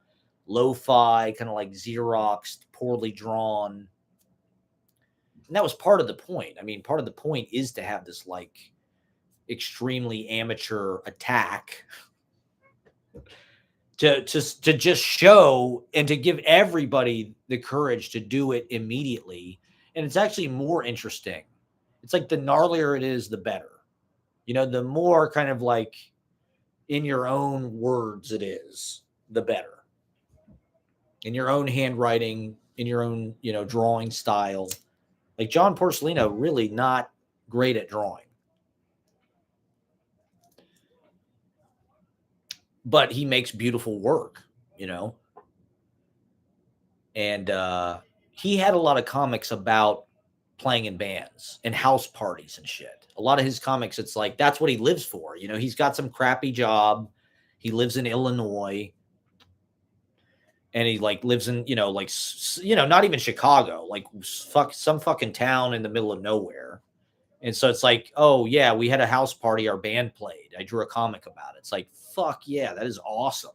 lo-fi, kind of like Xeroxed, poorly drawn. And that was part of the point. I mean, part of the point is to have this like extremely amateur attack to just show and to give everybody the courage to do it immediately. And it's actually more interesting. It's like the gnarlier it is, the better. The more kind of like in your own words it is, the better. In your own handwriting, in your own, drawing style. Like John Porcellino, really not great at drawing. But he makes beautiful work, And he had a lot of comics about playing in bands and house parties and shit. A lot of his comics, it's like, that's what he lives for. He's got some crappy job. He lives in Illinois. And he like lives in, like, not even Chicago, like some fucking town in the middle of nowhere. And so it's like, oh yeah, we had a house party. Our band played. I drew a comic about it. It's like, fuck yeah, that is awesome.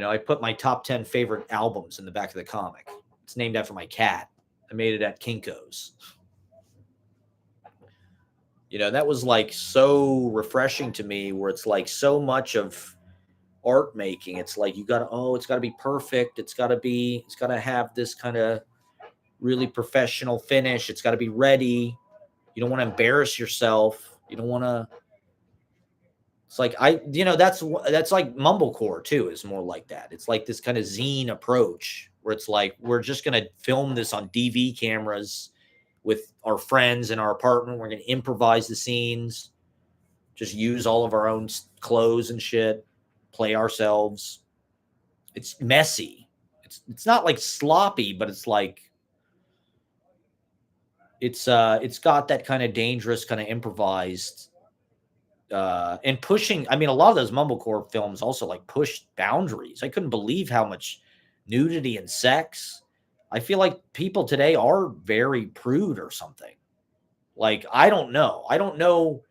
I put my top 10 favorite albums in the back of the comic. It's named after my cat. I made it at Kinko's. That was like so refreshing to me, where it's like so much of art making. It's like, it's got to be perfect. It's got to have this kind of really professional finish. It's got to be ready. You don't want to embarrass yourself. You don't want to. It's like, that's like mumblecore too, is more like that. It's like this kind of zine approach where it's like, we're just going to film this on DV cameras with our friends in our apartment. We're going to improvise the scenes, just use all of our own clothes and shit, play ourselves. It's messy. It's not like sloppy, but it's like, it's got that kind of dangerous, kind of improvised and pushing. I mean, a lot of those mumblecore films also like pushed boundaries. I couldn't believe how much nudity and sex. I feel like people today are very prude or something. Like, I don't know. I don't know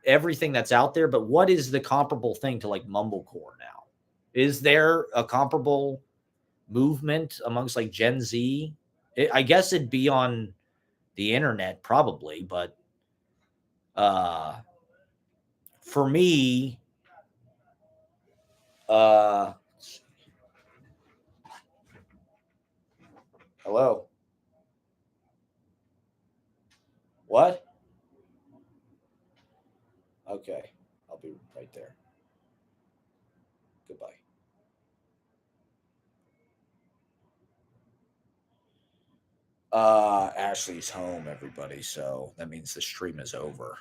everything that's out there, but what is the comparable thing to like mumblecore now? Is there a comparable movement amongst like Gen Z? I guess it'd be on the internet probably, but uh for me, uh hello. What? Okay. I'll be right there. Goodbye. Ashley's home, everybody, so that means the stream is over.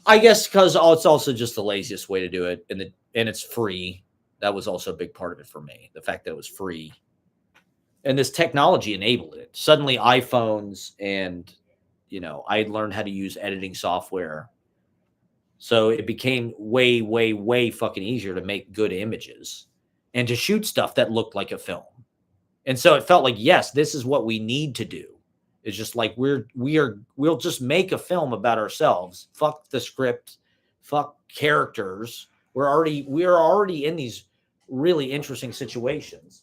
I guess because it's also just the laziest way to do it, and it's free. That was also a big part of it for me. The fact that it was free, and this technology enabled it. Suddenly, iPhones and I learned how to use editing software, so it became way, way, way fucking easier to make good images and to shoot stuff that looked like a film. And so it felt like, yes, this is what we need to do. It's just like we'll just make a film about ourselves. Fuck the script, fuck characters. We are already in these really interesting situations.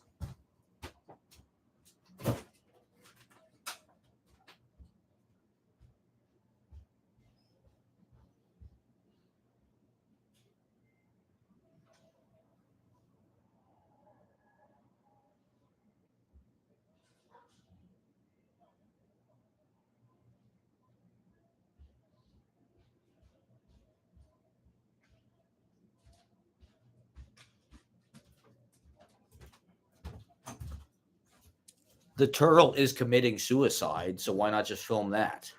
The turtle is committing suicide, so why not just film that?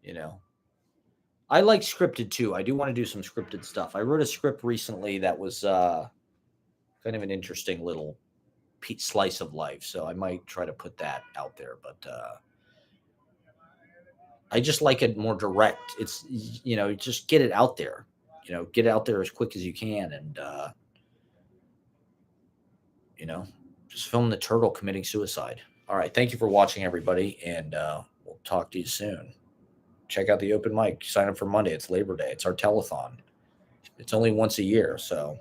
You know. I like scripted too. I do want to do some scripted stuff. I wrote a script recently that was kind of an interesting little slice of life, so I might try to put that out there. But I just like it more direct. It's just get it out there. Get it out there as quick as you can, and you know, just film the turtle committing suicide. All right, thank you for watching, everybody, and we'll talk to you soon. Check out the open mic. Sign up for Monday. It's Labor Day. It's our telethon. It's only once a year, so